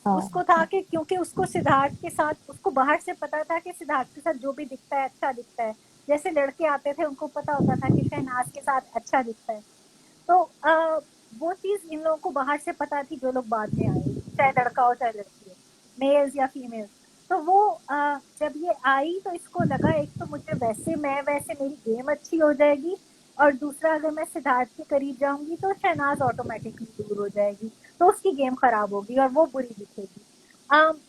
उसको था कि क्योंकि उसको सिद्धार्थ के साथ, उसको बाहर से पता था कि सिद्धार्थ के साथ जो भी दिखता है अच्छा दिखता है, जैसे लड़के आते थे उनको पता होता था कि शहनाज के साथ अच्छा दिखता है. तो वो चीज इन लोगों को बाहर से पता थी, जो लोग बाद में आए, चाहे लड़का हो चाहे लड़की हो, मेल्स या फीमेल्स. तो वो जब ये आई तो इसको लगा, एक तो मुझे वैसे मेरी गेम अच्छी हो जाएगी, और दूसरा अगर मैं सिद्धार्थ के करीब जाऊंगी तो शहनाज ऑटोमेटिकली दूर हो जाएगी, तो उसकी गेम खराब होगी और वो बुरी दिखेगी.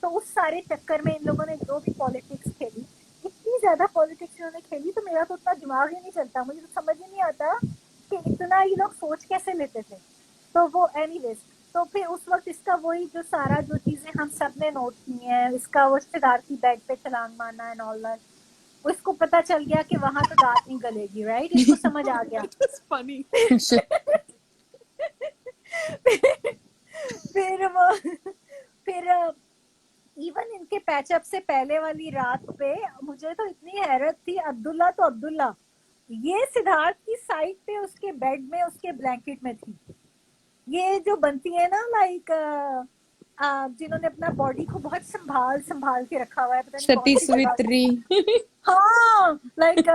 तो उस सारे चक्कर में इन लोगों ने जो भी पॉलिटिक्स खेली, इतनी ज्यादा पॉलिटिक्स इन्होंने खेली, तो मेरा तो उतना दिमाग ही नहीं चलता, मुझे तो समझ ही नहीं आता कि इतना ये लोग सोच कैसे लेते थे. तो वो एनीवेज, तो फिर उस वक्त इसका वही जो सारा जो चीजें हम सब ने नोट की हैं, इसका वो सिद्धार्थ की बेड पे छलांग मारना एंड ऑल दैट, उसको पता चल गया कि वहां तो दांत नहीं गलेगी, राइट, इसको समझ आ गया. फनी. फिर इवन इनके पैचअप से पहले वाली रात पे मुझे तो इतनी हैरत थी, अब्दुल्ला ये सिद्धार्थ की साइड पे उसके बेड में उसके ब्लैंकेट में थी. ये जो बनती है ना लाइक जिन्होंने अपना बॉडी को बहुत संभाल के रखा हुआ है, पता नहीं सती सावित्री. हाँ, लाइक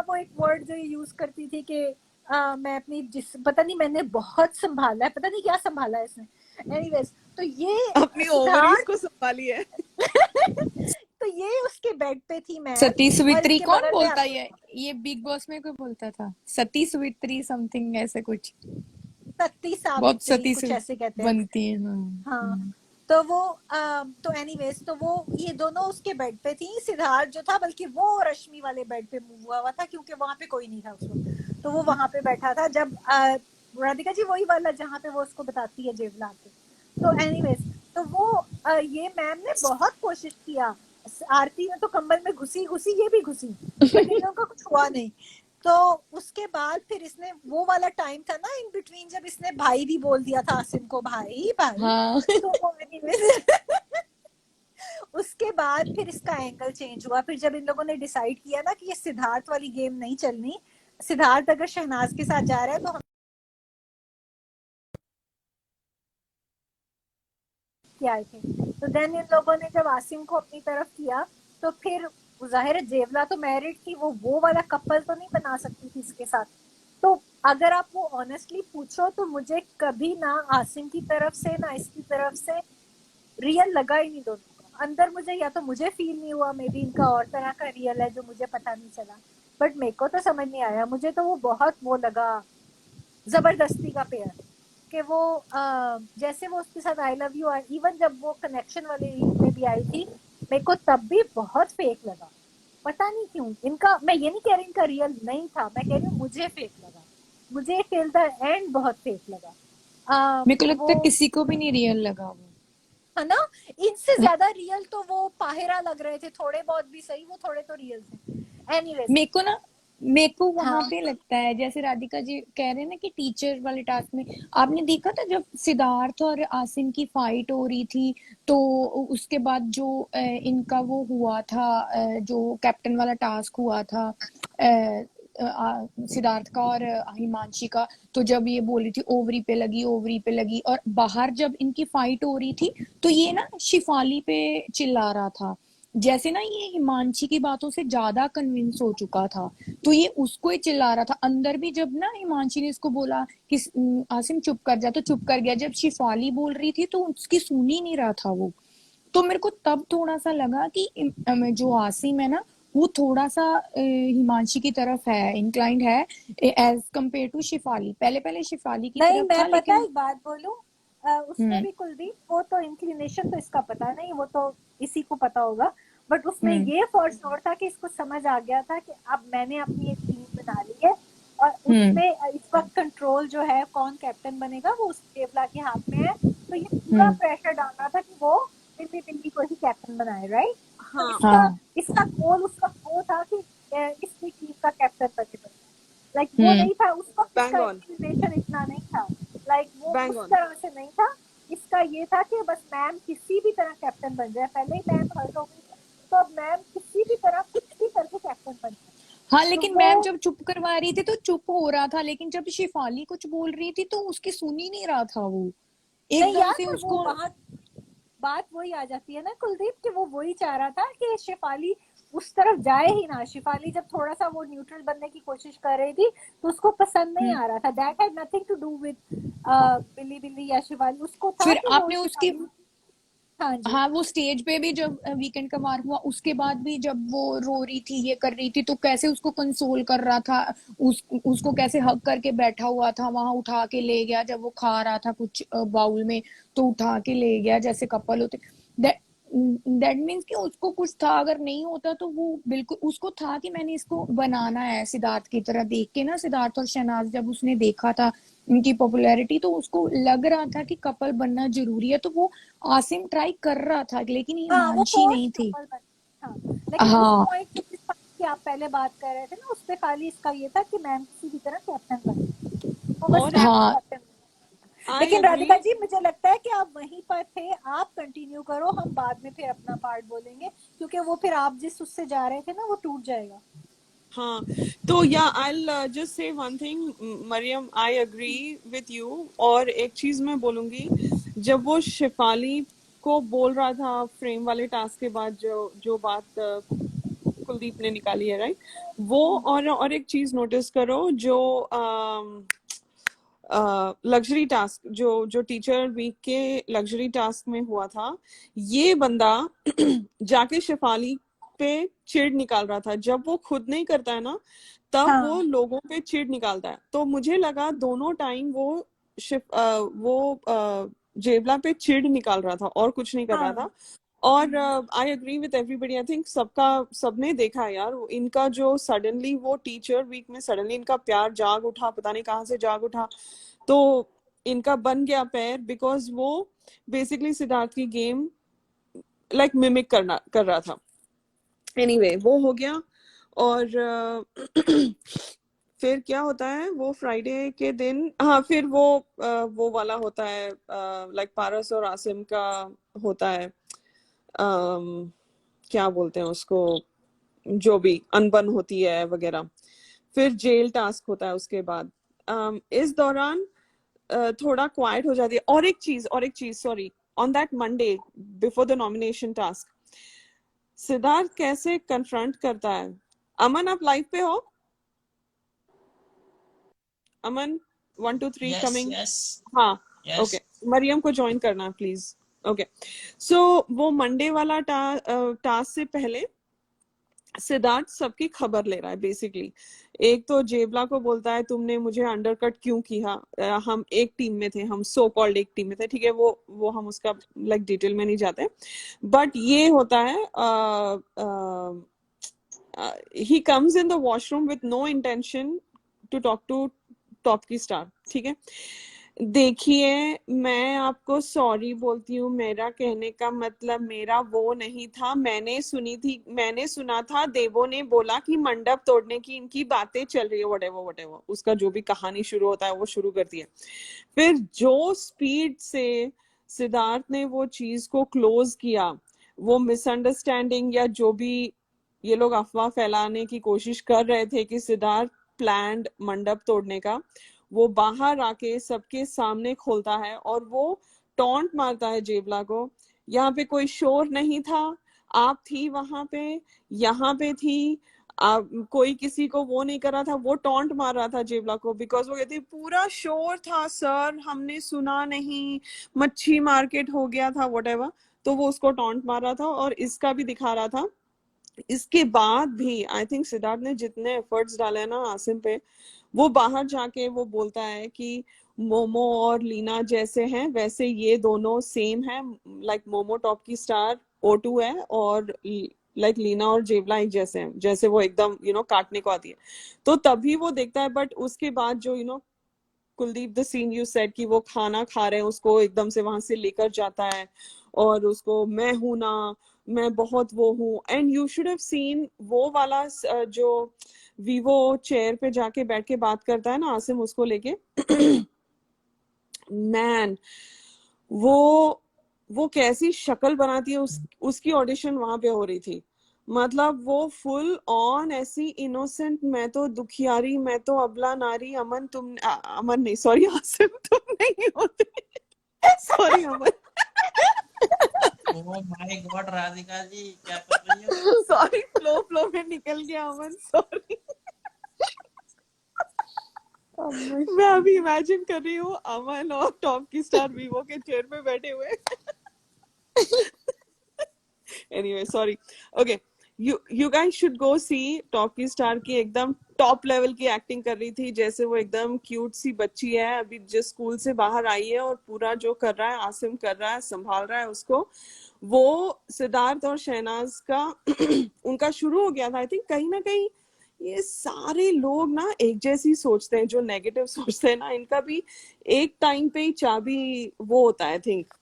वो एक वर्ड जो यूज करती थी कि मैं अपनी पता नहीं मैंने बहुत संभाला है, पता नहीं क्या संभाला है इसने. एनीवेज, तो ये अपनी ओवरीज को संभाली है. तो ये उसके बेड पे थी मैं. सती सावित्री कौन बोलता है? ये बिग बॉस में कोई बोलता था, सती सावित्री समथिंग ऐसे कुछ. सती बहुत सावित्री सती कुछ से ऐसे कहते हैं। बनती है। हाँ। हाँ, तो वो तो एनीवेज तो वो ये दोनों उसके बेड पे थी। सिद्धार्थ जो था, बल्कि वो रश्मि वाले बेड पे मूव हुआ था क्योंकि वहां पे कोई नहीं था उसको, तो वो वहां पे बैठा था। जब राधिका जी वही वाला जहाँ पे वो उसको बताती है जेवला के। तो एनीवेज तो वो ये मैम ने बहुत कोशिश किया, आरती में तो कंबल में घुसी घुसी, ये भी घुसी, बट इन लोगों का कुछ हुआ नहीं। तो उसके बाद फिर इसने वो वाला टाइम था ना इन बिटवीन, जब इसने भाई भी बोल दिया था आसिम को, भाई भाई। हाँ। तो वो anyways, उसके बाद फिर इसका एंगल चेंज हुआ। फिर जब इन लोगों ने डिसाइड किया ना कि ये सिद्धार्थ वाली गेम नहीं चलनी, सिद्धार्थ अगर शहनाज के साथ जा रहा है तो हम क्या आए थे। तो देन इन लोगों ने जब आसिम को अपनी तरफ किया, तो फिर जाहिर है जेवला तो मैरिड थी, वो वाला कपल तो नहीं बना सकती थी इसके साथ। तो अगर आप वो ऑनेस्टली पूछो तो मुझे कभी ना आसिम की तरफ से ना इसकी तरफ से रियल लगा ही नहीं दोनों का। अंदर मुझे, या तो मुझे फील नहीं हुआ, मे बी इनका और तरह का रियल है जो मुझे पता नहीं चला, बट मेरे को तो समझ नहीं आया। मुझे तो वो बहुत वो लगा जबरदस्ती का पेयर, कि वो जैसे वो उसके साथ आई लव यू, इवन जब वो कनेक्शन वाली में भी आई थी, मेरे को तब भी बहुत फेक लगा। पता नहीं क्यों इनका, मैं ये नहीं कह रही इनका रियल नहीं था, मैं कह रही हूँ मुझे फेक लगा, मुझे टिल द एंड बहुत फेक लगा। मेरे को लगता वो है किसी को भी नहीं रियल लगा वो। है ना, इनसे ज्यादा रियल तो वो पाहिरा लग रहे थे, थोड़े बहुत भी सही, वो थोड़े तो रियल थे। एनीवेज मेरे को वहां हाँ पे लगता है जैसे राधिका जी कह रहे हैं ना कि टीचर वाले टास्क में आपने देखा था जब सिद्धार्थ और आसिम की फाइट हो रही थी, तो उसके बाद जो इनका वो हुआ था, जो कैप्टन वाला टास्क हुआ था सिद्धार्थ का और हिमांशी का, तो जब ये बोली थी ओवरी पे लगी, और बाहर जब इनकी फाइट हो रही थी तो ये ना शिफाली पे चिल्ला रहा था, जैसे ना ये हिमांशी की बातों से ज्यादा कन्विंस हो चुका था, तो ये उसको ही चिल्ला रहा था। अंदर भी जब ना हिमांशी ने इसको बोला कि आसिम चुप कर जा, तो चुप कर गया। जब शिफाली बोल रही थी तो उसकी सुन ही नहीं रहा था वो। तो मेरे को तब थोड़ा सा लगा कि जो आसिम है ना, वो थोड़ा सा हिमांशी की तरफ है, इंक्लाइंड है एज कम्पेयर टू शिफाली। पहले पहले शिफाली की नहीं, तरफ था, मैं पता है लेकिन एक बात बोलूं, उसमें हम्म भी कुलदीप, वो तो इंक्लिनेशन तो इसका पता नहीं, वो तो इसी को पता होगा, बट उसमें हम्म ये फॉर श्योर था कि इसको समझ आ गया था कि अब मैंने अपनी एक टीम बना ली है, और हम्म उसपे इस वक्त कंट्रोल जो है कौन कैप्टन बनेगा वो उस देवला के हाथ में है। तो ये पूरा हम्म प्रेशर डालना था कि वो बिल्ली बिल्ली को ही कैप्टन बनाए, राइट। तो हाँ इसका हाँ इसका गोल, उसका वो था कि इसकी टीम का कैप्टन बने। लाइक वो हम्म नहीं था उस वक्त, बैंग इसका ऑन, इंक्लिनेशन इतना नहीं था, लाइक वो बैंग उस ऑन। तरह से नहीं था। इसका ये था कि बस मैम किसी भी तरह कैप्टन बन जाए, पहले ही मैम हर्ट हो गई तो अब मैम किसी भी तरह कुछ भी करके कैप्टन बन जाए। हाँ, तो लेकिन वो मैम जब चुप करवा रही थी तो चुप हो रहा था, लेकिन जब शिफाली कुछ बोल रही थी तो उसकी सुन ही नहीं रहा था वो, नहीं एकदम यार, से पर वो उसको। बात वही आ जाती है ना कुलदीप, कि वो वही चाह रहा था कि शेफाली उस तरफ जाए ही ना। शेफाली जब थोड़ा सा वो न्यूट्रल बनने की कोशिश कर रही थी तो उसको पसंद नहीं हम्म, आ रहा था। That had nothing to do with बिल्ली बिल्ली या शेफाली, उसको था फिर कि वो आपने उसकी, शेफाली। हाँ जी। हाँ, वो स्टेज पे भी जब वीकेंड का वार हुआ उसके बाद भी जब वो रो रही थी, ये कर रही थी, तो कैसे उसको कंसोल कर रहा था, उसको कैसे हक करके बैठा हुआ था वहां, उठा के ले गया जब वो खा रहा था कुछ बाउल में, तो उठा के ले गया जैसे कपल होते। दैट मीन्स कि उसको कुछ था, अगर नहीं होता तो वो बिल्कुल, उसको था कि मैंने इसको बनाना है सिद्धार्थ की तरह। देख के ना सिद्धार्थ और शहनाज जब उसने देखा था उनकी पॉपुलैरिटी, तो उसको लग रहा था कि कपल बनना जरूरी है, तो वो आसिम ट्राई कर रहा था, लेकिन ये हाँ, वो हिमांशी फोर्स नहीं थी। कपल बन। हाँ, लेकिन उस हाँ पॉइंट पे जिस पॉइंट की आप पहले बात कर रहे थे ना, उस पे खाली इसका ये था कि मैम किसी भी तरह कैप्टन बने, वो बस और मैम को हाँ कैप्टन। आई लेकिन एग्री। राधिका जी मुझे लगता है कि आप वहीं पर थे, आप कंटिन्यू करो, हम बाद में फिर अपना पार्ट बोलेंगे, क्योंकि वो फिर आप जिस उससे जा रहे थे ना वो टूट जाएगा। हाँ, तो yeah I just say one thing, Mariam, I agree with you. और एक चीज मैं बोलूंगी, जब वो शिफाली को बोल रहा था फ्रेम वाले टास्क के बाद, जो जो बात कुलदीप ने निकाली है, राइट, वो, और एक चीज नोटिस करो, जो लग्जरी टास्क, जो जो टीचर वीक के लग्जरी टास्क में हुआ था, ये बंदा जाके शिफाली पे चिढ़ निकाल रहा था। जब वो खुद नहीं करता है ना, तब वो हाँ लोगों पे चिढ़ निकालता है। तो मुझे लगा दोनों टाइम वो जेवला पे चिढ़ निकाल रहा था और कुछ नहीं कर रहा था। और I agree with everybody, I think सबने देखा है यार इनका जो सडनली वो टीचर वीक में सडनली इनका प्यार जाग उठा, पता नहीं कहाँ से जाग उठा, तो इनका बन गया पैर, बिकॉज वो बेसिकली सिद्धार्थ की गेम लाइक मिमिक कर रहा था। एनीवे वो हो गया। और फिर क्या होता है वो फ्राइडे के दिन, हाँ फिर वो वाला होता है लाइक पारस और आसिम का होता है, क्या बोलते हैं उसको, जो भी अनबन होती है वगैरह। फिर जेल टास्क होता है उसके बाद। इस दौरान थोड़ा क्वाइट हो जाती है। और एक चीज sorry, on that Monday before the nomination task Siddharth कैसे कन्फ्रंट करता है। अमन आप लाइव पे हो? अमन 1 2 3 कमिंग। हाँ ओके, मरियम को ज्वाइन करना प्लीज। ओके सो वो मंडे वाला टास्क से पहले सिद्धार्थ सबकी खबर ले रहा है बेसिकली। एक तो जेबला को बोलता है तुमने मुझे अंडरकट क्यों किया, हम एक टीम में थे, हम सो कॉल्ड एक टीम में थे, ठीक है वो हम उसका लाइक डिटेल में नहीं जाते। बट ये होता है he comes in the washroom with no intention to talk to top की स्टार, ठीक है। देखिए मैं आपको सॉरी बोलती हूँ, मेरा कहने का मतलब मेरा वो नहीं था, मैंने सुना था देवो ने बोला कि मंडप तोड़ने की इनकी बातें चल रही है, whatever उसका जो भी कहानी शुरू होता है वो शुरू करती है। फिर जो स्पीड से सिद्धार्थ ने वो चीज को क्लोज किया, वो मिसअंडरस्टैंडिंग या जो भी ये लोग अफवाह फैलाने की कोशिश कर रहे थे कि सिद्धार्थ प्लान्ड मंडप तोड़ने का, वो बाहर आके सबके सामने खोलता है और वो टॉन्ट मारता है जेबला को। यहाँ पे कोई शोर नहीं था, आप थी वहां पे, यहाँ पे थी, कोई किसी को वो नहीं कर रहा था, वो टॉन्ट मार रहा था जेबला को, बिकॉज वो कहती पूरा शोर था सर, हमने सुना नहीं, मच्छी मार्केट हो गया था whatever। तो वो उसको टॉन्ट मार रहा था और इसका भी दिखा रहा था। इसके बाद भी आई थिंक सिद्धार्थ ने जितने एफर्ट्स डाले ना आसिम पे, वो बाहर जाके वो बोलता है कि मोमो और लीना जैसे हैं वैसे ये दोनों सेम है, लाइक मोमो टॉप की स्टार O2 है और लाइक लीना और जेवला एक जैसे हैं, जैसे वो एकदम काटने को आती है। तो तभी वो देखता है। बट उसके बाद जो Kuldeep the seen you said कि वो खाना खा रहे हैं, उसको एकदम से वहां से लेकर जाता है और उसको मैं हूं ना, मैं बहुत वो हूँ। And you should have seen वो वाला जो वीवो चेयर पे जाके बैठ के बात करता है ना आसिम उसको लेके मैन वो कैसी शक्ल बनाती है। उसकी ऑडिशन वहां पे हो रही थी, मतलब वो फुल ऑन ऐसी इनोसेंट, मैं तो दुखियारी, मैं तो अबला नारी, अमन नहीं सॉरी आसिम तुम नहीं होते sorry Aman oh my god Radhika ji क्या कर रही हो? सॉरी फ्लो में निकल गया अमन, सॉरी। मैं अभी इमेजिन कर रही हूँ अमन और टॉप की स्टार वीवो के चेयर पे बैठे हुए। Anyway sorry, okay you guys should go see top की स्टार की एकदम टॉप लेवल की एक्टिंग कर रही थी, जैसे वो एकदम क्यूट सी बच्ची है अभी जिस स्कूल से बाहर आई है, और पूरा जो कर रहा है आसिम कर रहा है, संभाल रहा है उसको। वो सिद्धार्थ और शहनाज का उनका शुरू हो गया था। आई थिंक कहीं ना कहीं ये सारे लोग ना एक जैसी सोचते हैं, जो नेगेटिव सोचते हैं ना, इनका भी एक टाइम पे ही चाबी वो होता है। आई थिंक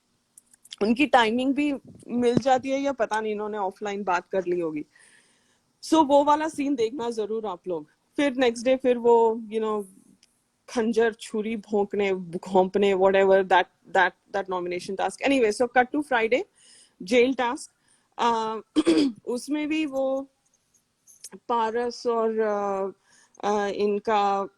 उनकी टाइमिंग भी मिल जाती है, या पता नहीं इन्होंने ऑफलाइन बात कर ली होगी। सो वो वाला सीन देखना जरूर आप लोग। फिर नेक्स्ट डे फिर वो खंजर छुरी भोंकने घोंपने whatever that nomination task। anyway so cut to Friday jail task. उसमें भी वो पारस और इनका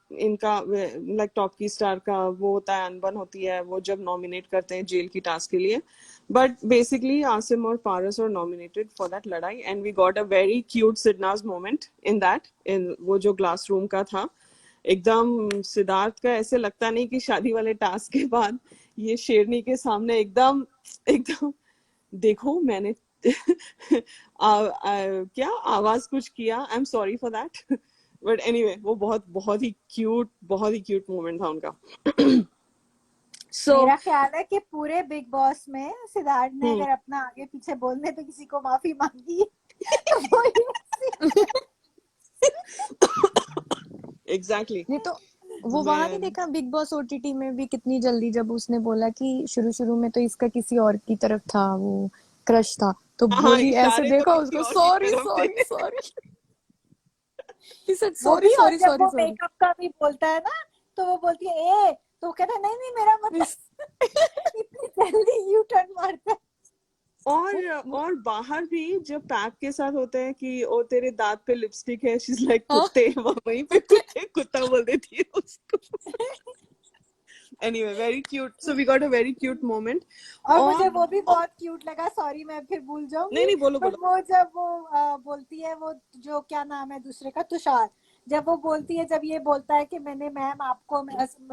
लाइक टॉप की स्टार का वो होता है, अनबन होती है वो जब नॉमिनेट करते हैं जेल की टास्क के लिए। बट बेसिकली आसिम और पारस और नॉमिनेटेड फॉर दैट लड़ाई, and we got a very cute Sidnaaz moment in that, in वो जो ग्लास रूम का था। एकदम सिद्धार्थ का ऐसे लगता नहीं कि शादी वाले टास्क के बाद ये शेरनी के सामने एकदम देखो मैंने क्या आवाज कुछ किया, I am sorry for that. But anyway वो बहुत ही क्यूट मोमेंट था उनका। So मेरा ख्याल है कि पूरे बिग बॉस में सिद्धार्थ ने हम्म अगर अपना आगे पीछे बोलने पे किसी को माफी मांगी तो वो ये एग्जैक्टली नहीं तो वो वहां नहीं मैं देखा बिग बॉस ओटीटी में भी कितनी जल्दी, जब उसने बोला कि शुरू शुरू में तो इसका किसी और की तरफ था वो क्रश था, तो हाँ, बोली ऐसे इशारे तो देखा किसी उसको, और की सॉरी तरफ थे। सॉरी सॉरी, he said वो sorry भी, और sorry जब sorry वो sorry. मेकअप का भी बोलता है ना तो वो बोलती है ए, तो वो कहता है नहीं नहीं मेरा मतलब इतनी जल्दी यू टर्न मारता है। और बाहर भी जब पैप के साथ होते हैं कि ओ तेरे दांत पे लिपस्टिक है, शीज लाइक हाँ कुत्ते, वहीं पे कुत्ते कुत्ता बोल देती है उसको। Anyway, very cute. So we got a very cute moment. और और मुझे वो भी बहुत क्यूट लगा, सॉरी मैं फिर भूल नहीं जाऊंगी, नहीं, बोलो बट बोलो। वो जब वो बोलती है, वो जो क्या नाम है दूसरे का, तुषार, जब वो बोलती है, जब ये बोलता है कि मैंने मैम आपको,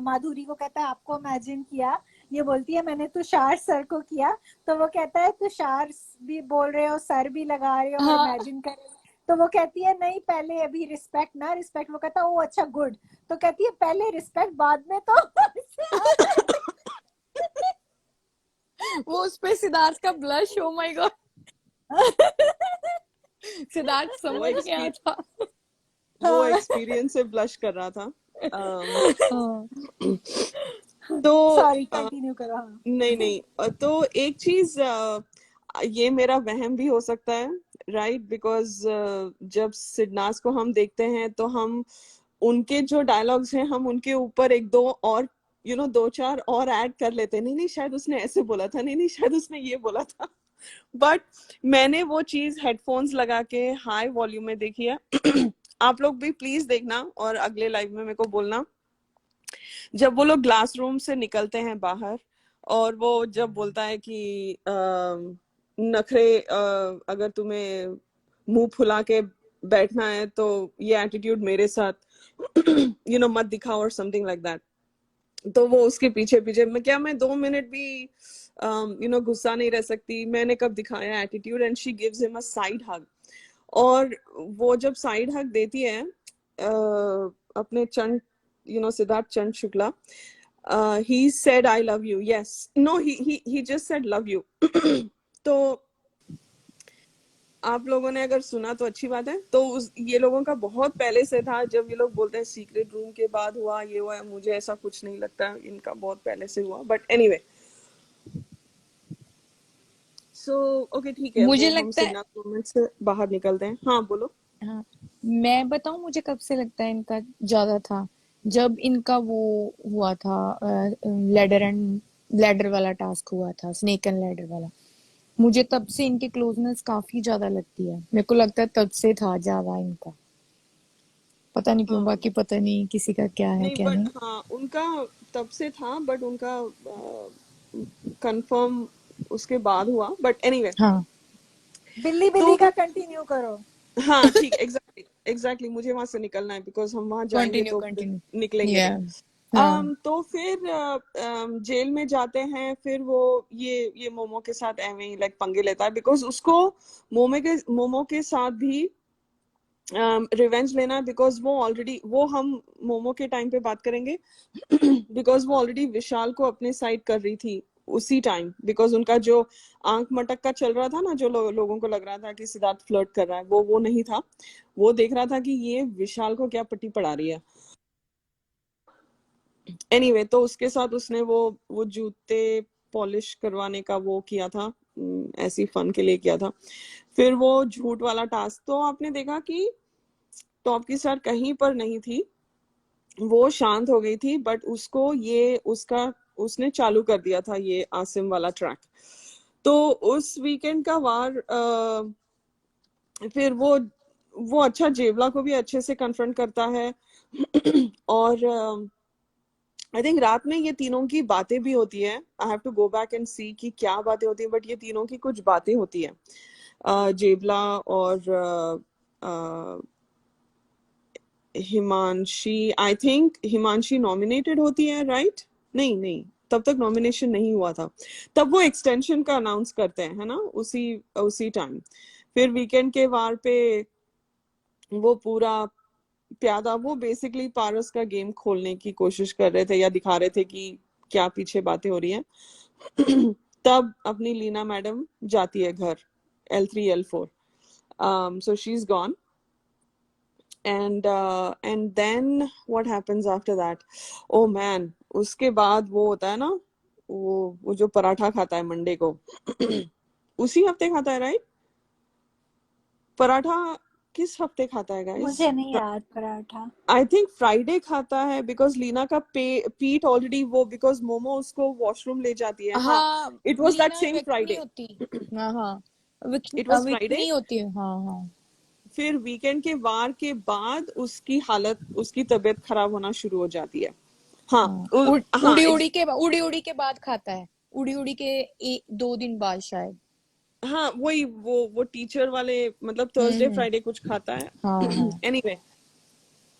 माधुरी को कहता है आपको इमेजिन किया, ये बोलती है मैंने तुषार सर को किया, तो वो कहता है तुषार भी बोल रहे हो, सर भी लगा रहे हो और हाँ इमेजिन कर रहे हो, तो वो कहती है नहीं पहले अभी रिस्पेक्ट ना रिस्पेक्ट, वो कहता है ओ अच्छा गुड, तो कहती है पहले रिस्पेक्ट बाद में तो वो उस पे सिद्धार्थ का blush, oh my God, Siddharth वो समझ गया एक्सपीरियंस था. वो एक्सपीरियंस से ब्लश कर रहा था। हाँ तो सॉरी कंटिन्यू करो। हाँ नहीं नहीं, तो एक चीज, ये मेरा वहम भी हो सकता है, राइट? बिकॉज जब सिडनास को हम देखते हैं तो हम उनके जो डायलॉग्स हैं हम उनके ऊपर एक दो और दो चार और ऐड कर लेते हैं, नहीं नहीं शायद उसने ऐसे बोला था, नहीं नहीं शायद उसने ये बोला था। बट मैंने वो चीज हेडफोन्स लगा के हाई वॉल्यूम में देखी है। आप लोग भी प्लीज देखना और अगले लाइव में मेरे को बोलना, जब वो लोग ग्लास रूम से निकलते हैं बाहर और वो जब बोलता है कि नखरे, अगर तुम्हें मुंह फुला के बैठना है तो ये एटीट्यूड मेरे साथ मत दिखाओ और समथिंग लाइक दैट। तो वो उसके पीछे पीछे, मैं 2 मिनट भी गुस्सा नहीं रह सकती, मैंने कब दिखाया attitude, and she gives him a side hug. और वो जब साइड हग देती है अपने चंद सिद्धार्थ चंद Shukla, he said I love you, yes, no, he just said love you। तो आप लोगों ने अगर सुना तो अच्छी बात है। तो ये लोगों का बहुत पहले से था, जब ये लोग बोलते हैं सीक्रेट रूम के बाद हुआ ये हुआ, मुझे ऐसा कुछ नहीं लगता, इनका बहुत पहले से हुआ। बट एनीवे, सो ओके ठीक है, मुझे वो हम लगता है, सिन्हा मोमेंट से बाहर निकलते हैं। हाँ बोलो। हाँ मैं बताऊं मुझे कब से लगता है इनका ज्यादा था, जब इनका वो हुआ था लैडर वाला टास्क हुआ था, स्नेक एंड लैडर वाला, मुझे तब से इनकी क्लोजनेस काफी ज्यादा लगती है, मेरे को लगता है तब से था ज्यादा इनका, पता नहीं क्यों, हाँ बाकी पता नहीं किसी का क्या है नहीं, क्या बट नहीं. हाँ उनका तब से था, बट उनका कंफर्म उसके बाद हुआ। बट एनीवे, हाँ बिल्ली तो बिल्ली का कंटिन्यू करो। हाँ ठीक, एग्जैक्टली मुझे वहां से निकलना है, बिकॉज हम वहां जाएंगे कंटिन्यू तो फिर कंटिन्यू. निकलेंगे या नहीं। हाँ तो फिर जेल में जाते हैं, फिर वो ये मोमो के साथ एवे ही लाइक पंगे लेता है, बिकॉज उसको मोमो के साथ भी रिवेंज लेना है, बिकॉज वो हम मोमो के टाइम पे बात करेंगे, बिकॉज वो ऑलरेडी विशाल को अपने साइड कर रही थी उसी टाइम, बिकॉज उनका जो आंख मटक का चल रहा था ना, जो लोगों को लग रहा था कि सिद्धार्थ फ्लर्ट कर रहा है, वो नहीं था। वो देख रहा था कि ये विशाल को क्या पट्टी पड़ा रही है। एनीवे, तो उसके साथ उसने वो जूते पॉलिश करवाने का वो किया था, ऐसी फन के लिए किया था। फिर वो झूठ वाला टास्क, तो आपने देखा कि टॉप की स्टार कहीं पर नहीं थी, वो शांत हो गई थी, बट उसने चालू कर दिया था ये आसिम वाला ट्रैक। तो उस वीकेंड का वार, फिर वो अच्छा जेवला को भी अच्छे से कन्फ्रंट करता है। और आई थिंक रात में ये तीनों की बातें भी होती है, I have to go back and see कि क्या बातें होती है, बट ये तीनों की कुछ बातें होती है, जेवला और Himanshi. I think Himanshi nominated होती है, राइट? नहीं नहीं, तब तक नॉमिनेशन नहीं हुआ था, तब वो एक्सटेंशन का अनाउंस करते हैं, है ना, उसी टाइम। फिर वीकेंड के वार पे वो पूरा प्यादा, वो बेसिकली पारस का गेम खोलने की कोशिश कर रहे थे, या दिखा रहे थे कि क्या पीछे बातें हो रही हैं। तब अपनी लीना मैडम जाती है घर, L3 L4, so she's gone. And then what happens after that? Oh man, उसके बाद वो होता है ना, वो जो पराठा खाता है मंडे को, उसी हफ्ते खाता है, राइट? पराठा किस हफ्ते खाता है गाइस? मुझे नहीं याद पराठा। आई थिंक फ्राइडे खाता है, बिकॉज लीना का पीठ ऑलरेडी वो, बिकॉज मोमो उसको वॉशरूम ले जाती है। हाँ, हाँ, it was that Leena same week नहीं फ्राइडे। होती। हाँ, इट वॉज विक फ्राइडे। नहीं होती है। हाँ। फिर वीकेंड के वार के बाद उसकी हालत, उसकी तबीयत खराब होना शुरू हो जाती है। हाँ, हाँ, उड़ी उड़ी के बाद खाता है, उड़ी उड़ी के 2 दिन बाद शायद। हाँ, वही वो टीचर वाले, मतलब थर्सडे फ्राइडे कुछ खाता है। हाँ। एनीवे,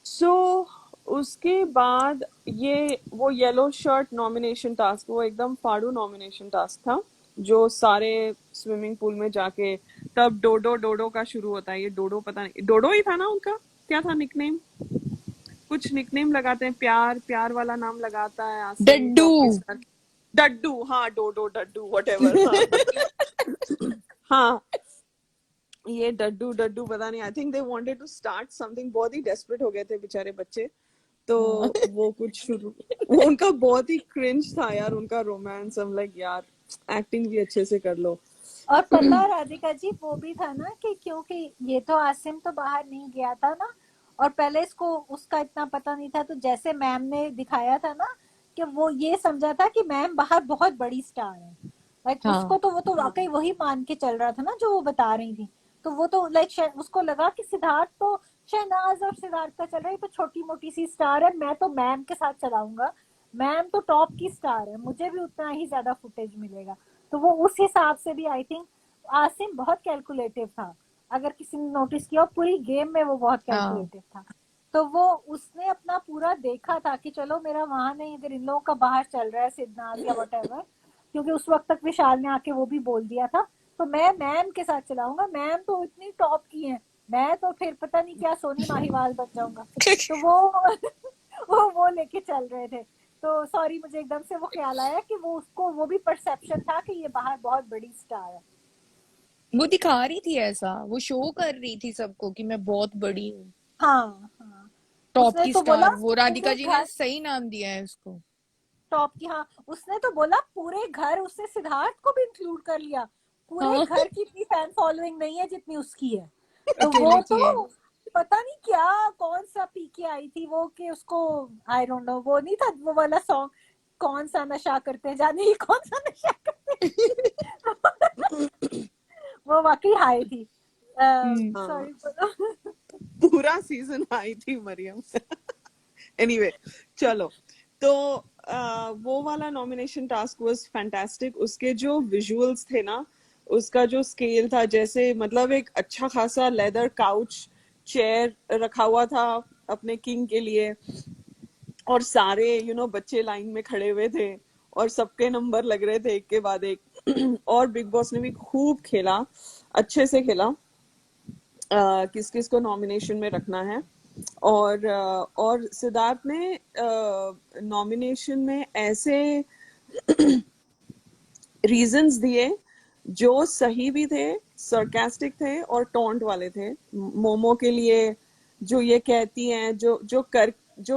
सो उसके बाद ये वो येलो शर्ट नॉमिनेशन टास्क, वो एकदम फाड़ू नॉमिनेशन टास्क था, जो सारे स्विमिंग पूल में जाके, तब डोडो डोडो का शुरू होता है। ये डोडो, पता नहीं डोडो ही था ना उनका, क्या था निकनेम? कुछ निकनेम लगाते हैं, प्यार प्यार वाला नाम लगाता है आसिम डड्डू। टॉप के साथ। डड्डू, हाँ, डोडो डड्डू व्हाटएवर। हाँ। हाँ, ये डड्डू डड्डू पता नहीं, I think they wanted to start something, बहुत ही डेस्परेट हो गए थे बेचारे बच्चे, तो वो कुछ शुरू, वो उनका बहुत ही क्रिंज था यार, उनका रोमांस। हम लाइक यार, एक्टिंग भी अच्छे से कर लो। और पता है राधिका जी, वो भी था ना कि क्योंकि ये तो आसिम तो बाहर नहीं गया था ना, और पहले इसको उसका इतना पता नहीं था, तो जैसे मैम ने दिखाया था ना कि वो ये समझा था कि मैम बाहर बहुत बड़ी स्टार है, लाइक उसको तो वो तो वाकई वही मान के चल रहा था ना जो वो बता रही थी। तो वो तो लाइक उसको लगा कि सिद्धार्थ तो, शहनाज और सिद्धार्थ का चल रहा है, तो छोटी मोटी सी स्टार है, मैं तो मैम के साथ चलाऊंगा, मैम तो टॉप की स्टार है, मुझे भी उतना ही ज्यादा फुटेज मिलेगा। तो वो उस हिसाब से भी आई थिंक आसिम बहुत कैलकुलेटिव था, अगर किसी ने नोटिस किया, पूरी गेम में वो बहुत कैलकुलेटिव था। तो वो उसने अपना पूरा देखा था कि चलो मेरा वहां नहीं, अगर इन लोगों का बाहर चल रहा है सिद्धनाथ या वटेवर, क्योंकि उस वक्त तक विशाल ने आके वो भी बोल दिया था, तो मैं मैम के साथ चलाऊंगा, मैम तो इतनी टॉप की है, मैं तो फिर पता नहीं क्या सोनी माहीवाल बन जाऊंगा। तो वो लेके चल रहे थे। तो सॉरी, मुझे एकदम से वो ख्याल आया कि वो उसको वो भी परसेप्शन था कि ये बाहर बहुत बड़ी स्टार है। वो दिखा रही थी ऐसा, वो शो कर रही थी सबको कि मैं बहुत बड़ी हूँ, हाँ हाँ, टॉप उसने की तो बोला स्टार। वो राधिका पूरे जी ने घर सही नाम दिया है उसको। टॉप की, हाँ उसने तो बोला पूरे घर, उसने सिद्धार्थ को भी इंक्लूड कर लिया, पूरे हाँ, घर की इतनी फैन फॉलोइंग नहीं है जितनी उसकी है। तो वो अकेले की है। तो पता नहीं क्या कौन सा पी के आई थी वो, कि उसको आई डोंट नो, वो नहीं था वो वाला सॉन्ग, कौन सा नशा करते हैं जाने ही कौन सा नशा करते हैं। वो वाकई हाई थी। हाँ, सॉरी बोलो। पूरा सीजन आई थी मरियम। एनीवे, चलो, तो वो वाला नॉमिनेशन टास्क वाज फैंटास्टिक। उसके जो विजुअल्स थे ना, उसका जो स्केल था, जैसे मतलब एक अच्छा खासा लेदर काउच चेयर रखा हुआ था अपने किंग के लिए, और सारे बच्चे लाइन में खड़े हुए थे, और सबके नंबर लग रहे थे एक के बाद एक। और बिग बॉस ने भी खूब खेला, अच्छे से खेला, किस किस को नॉमिनेशन में रखना है। और सिद्धार्थ ने नॉमिनेशन में ऐसे रीजंस दिए जो सही भी थे, सरकास्टिक थे, और टॉन्ट वाले थे। मोमो के लिए, जो ये कहती हैं, जो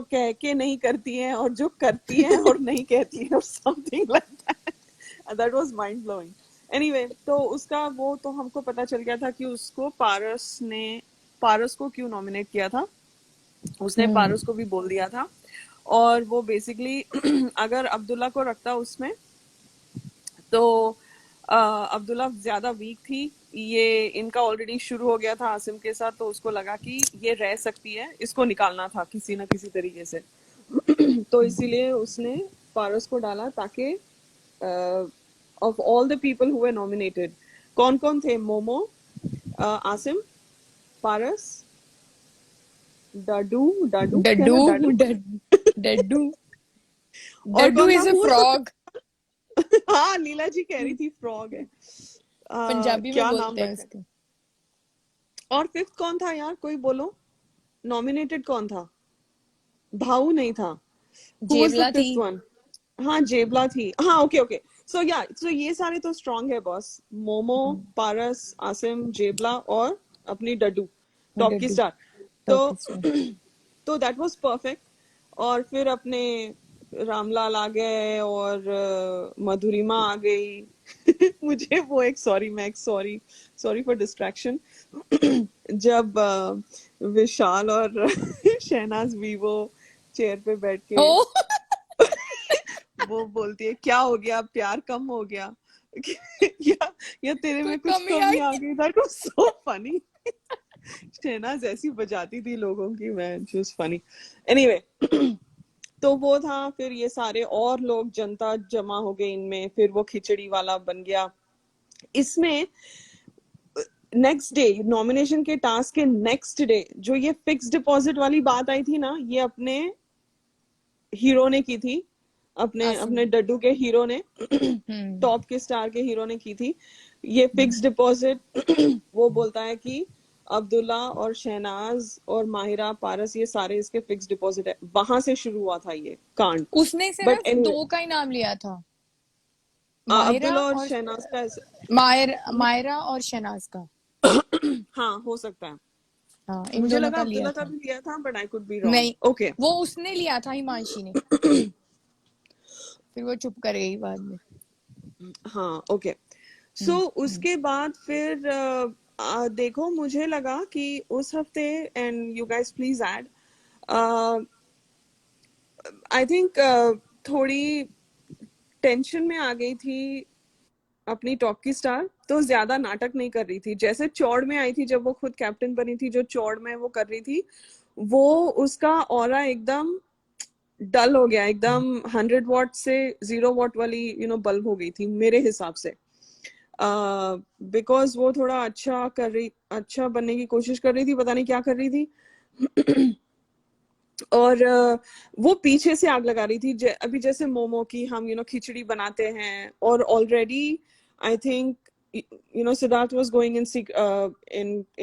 कह के नहीं करती हैं, और जो करती हैं और नहीं कहती हैं, और something like that, that was mind blowing. Anyway, तो उसका वो तो हमको पता चल गया था कि उसको पारस को क्यों नॉमिनेट किया था। उसने पारस को भी बोल दिया था, और वो बेसिकली अगर अब्दुल्ला को रखता उसमें, तो अब्दुल्ला ज्यादा वीक थी। ये इनका ऑलरेडी शुरू हो गया था आसिम के साथ, तो उसको लगा कि ये रह सकती है, इसको निकालना था किसी ना किसी तरीके से। तो इसीलिए उसने पारस को डाला, ताकि of all the people who were nominated, कौन कौन थे? मोमो, आसिम, पारस, डडू डडू क्या डड्डू। था? डडू। डड्डू। और डड्डू कौन था इज अ फोर्थ? फ्रॉग। हाँ, लीला जी कह रही थी फ्रॉग है। पंजाबी में क्या नाम बोलते हैं रखा है? उसको। और फिफ्थ कौन था यार, कोई बोलो, नॉमिनेटेड कौन था? भाऊ नहीं था। हु वाज द जेवला थी। Fifth one? हाँ जेबला थी, हाँ ओके ओके। सो या सो ये सारे तो स्ट्रांग है बॉस, मोमो, पारस, आसिम, जेबला और अपनी डड्डू, टॉप की डड्डू स्टार। तो टॉकी स्टार। तो दैट वाज परफेक्ट। और फिर अपने रामलाल आ गए और मधुरिमा आ गई। मुझे वो एक सॉरी सॉरी फॉर डिस्ट्रैक्शन। जब विशाल और शहनाज वीवो चेयर पे बैठ के ओ वो बोलती है क्या हो गया, प्यार कम हो गया या तेरे कोई में कुछ कमी कमी आई। आ गई। That was so funny. Shehnaaz ऐसी बजाती थी लोगों की, man she was funny. Anyway तो वो था, फिर ये सारे और लोग जनता जमा हो गई इनमें, फिर वो खिचड़ी वाला बन गया इसमें। नेक्स्ट डे नॉमिनेशन के टास्क के नेक्स्ट डे जो ये फिक्स डिपॉजिट वाली बात आई थी ना, ये अपने हीरो ने की थी, अपने आसिम। अपने डड्डू के हीरो ने, टॉप के स्टार के हीरो ने की थी ये फिक्स डिपॉजिट। वो बोलता है कि अब्दुल्ला और शहनाज और माहिरा पारस ये सारे इसके फिक्स डिपॉजिट है। वहां से शुरू हुआ था ये कांड। उसने बट सिर्फ एनीवे दो का ही नाम लिया था, माहिरा अब्दुल्ला और और शहनाज का मायरा और शहनाज का। हाँ हो सकता है, हाँ इन मुझे दोनों लगा का लिया अब्दुल्ला का था। भी लिया था, but I could be wrong. नहीं, ओके वो उसने लिया था हिमांशी ने, फिर वो चुप कर गई बाद में। हाँ ओके। सो उसके बाद फिर देखो मुझे लगा कि उस हफ्ते, and you guys please add, I think थोड़ी टेंशन में आ गई थी अपनी टॉप की स्टार, तो ज्यादा नाटक नहीं कर रही थी जैसे चौड़ में आई थी जब वो खुद कैप्टन बनी थी। जो चौड़ में वो कर रही थी, वो उसका ऑरा एकदम डल हो गया, एकदम 100 वॉट से 0 वॉट वाली बल्ब हो गई थी मेरे हिसाब से। बिकॉज वो थोड़ा अच्छा बनने की कोशिश कर रही थी, पता नहीं क्या कर रही थी। और वो पीछे से आग लगा रही थी। अभी जैसे मोमो की हम खिचड़ी बनाते हैं, और already I think Siddharth was going in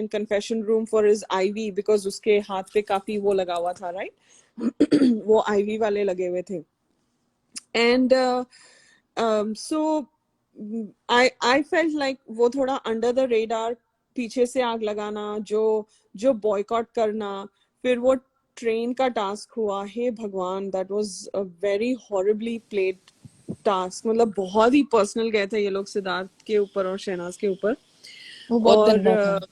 confession room for his IV because उसके हाथ पे काफी वो लगा हुआ था, राइट? वो IV वाले लगे हुए थे। And so I felt like वो थोड़ा अंडर द रेडार पीछे से आग लगाना, जो बॉयकॉट करना, फिर वो ट्रेन का टास्क हुआ, हे भगवान, that was a very horribly played task. मतलब बहुत ही पर्सनल गए थे ये लोग सिद्धार्थ के ऊपर और शहनाज के ऊपर। वो बहुत और गंदा था,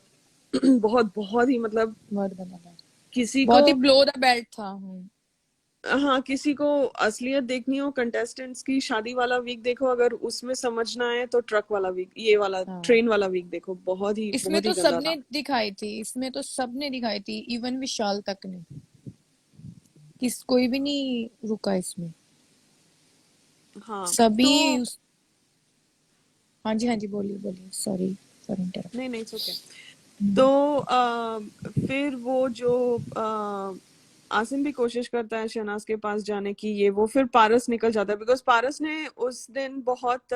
बहुत ही मतलब बहुत गंदा था, किसी को, बहुत ही बिलो द बेल्ट था। हाँ किसी को असलियत देखनी हो कंटेस्टेंट्स की, शादी वाला वीक देखो, अगर उसमें समझना है तो ट्रक वाला वीक, ये वाला हाँ ट्रेन वाला वीक देखो, इसमें बहुत ही तो गंदा सबने था। दिखाई थी, इसमें तो सबने दिखाई थी, इवन विशाल तक ने, कोई भी नहीं रुका इसमें, हाँ सभी तो हाँ जी हाँ जी, बोलिए बोलिए, सॉरी फॉर इंटरप्ट। नहीं नहीं इट्स ओके। तो फिर वो जो आसिम भी कोशिश करता है शहनाज के पास जाने की, ये वो, फिर पारस निकल जाता है बिकॉज पारस ने उस दिन बहुत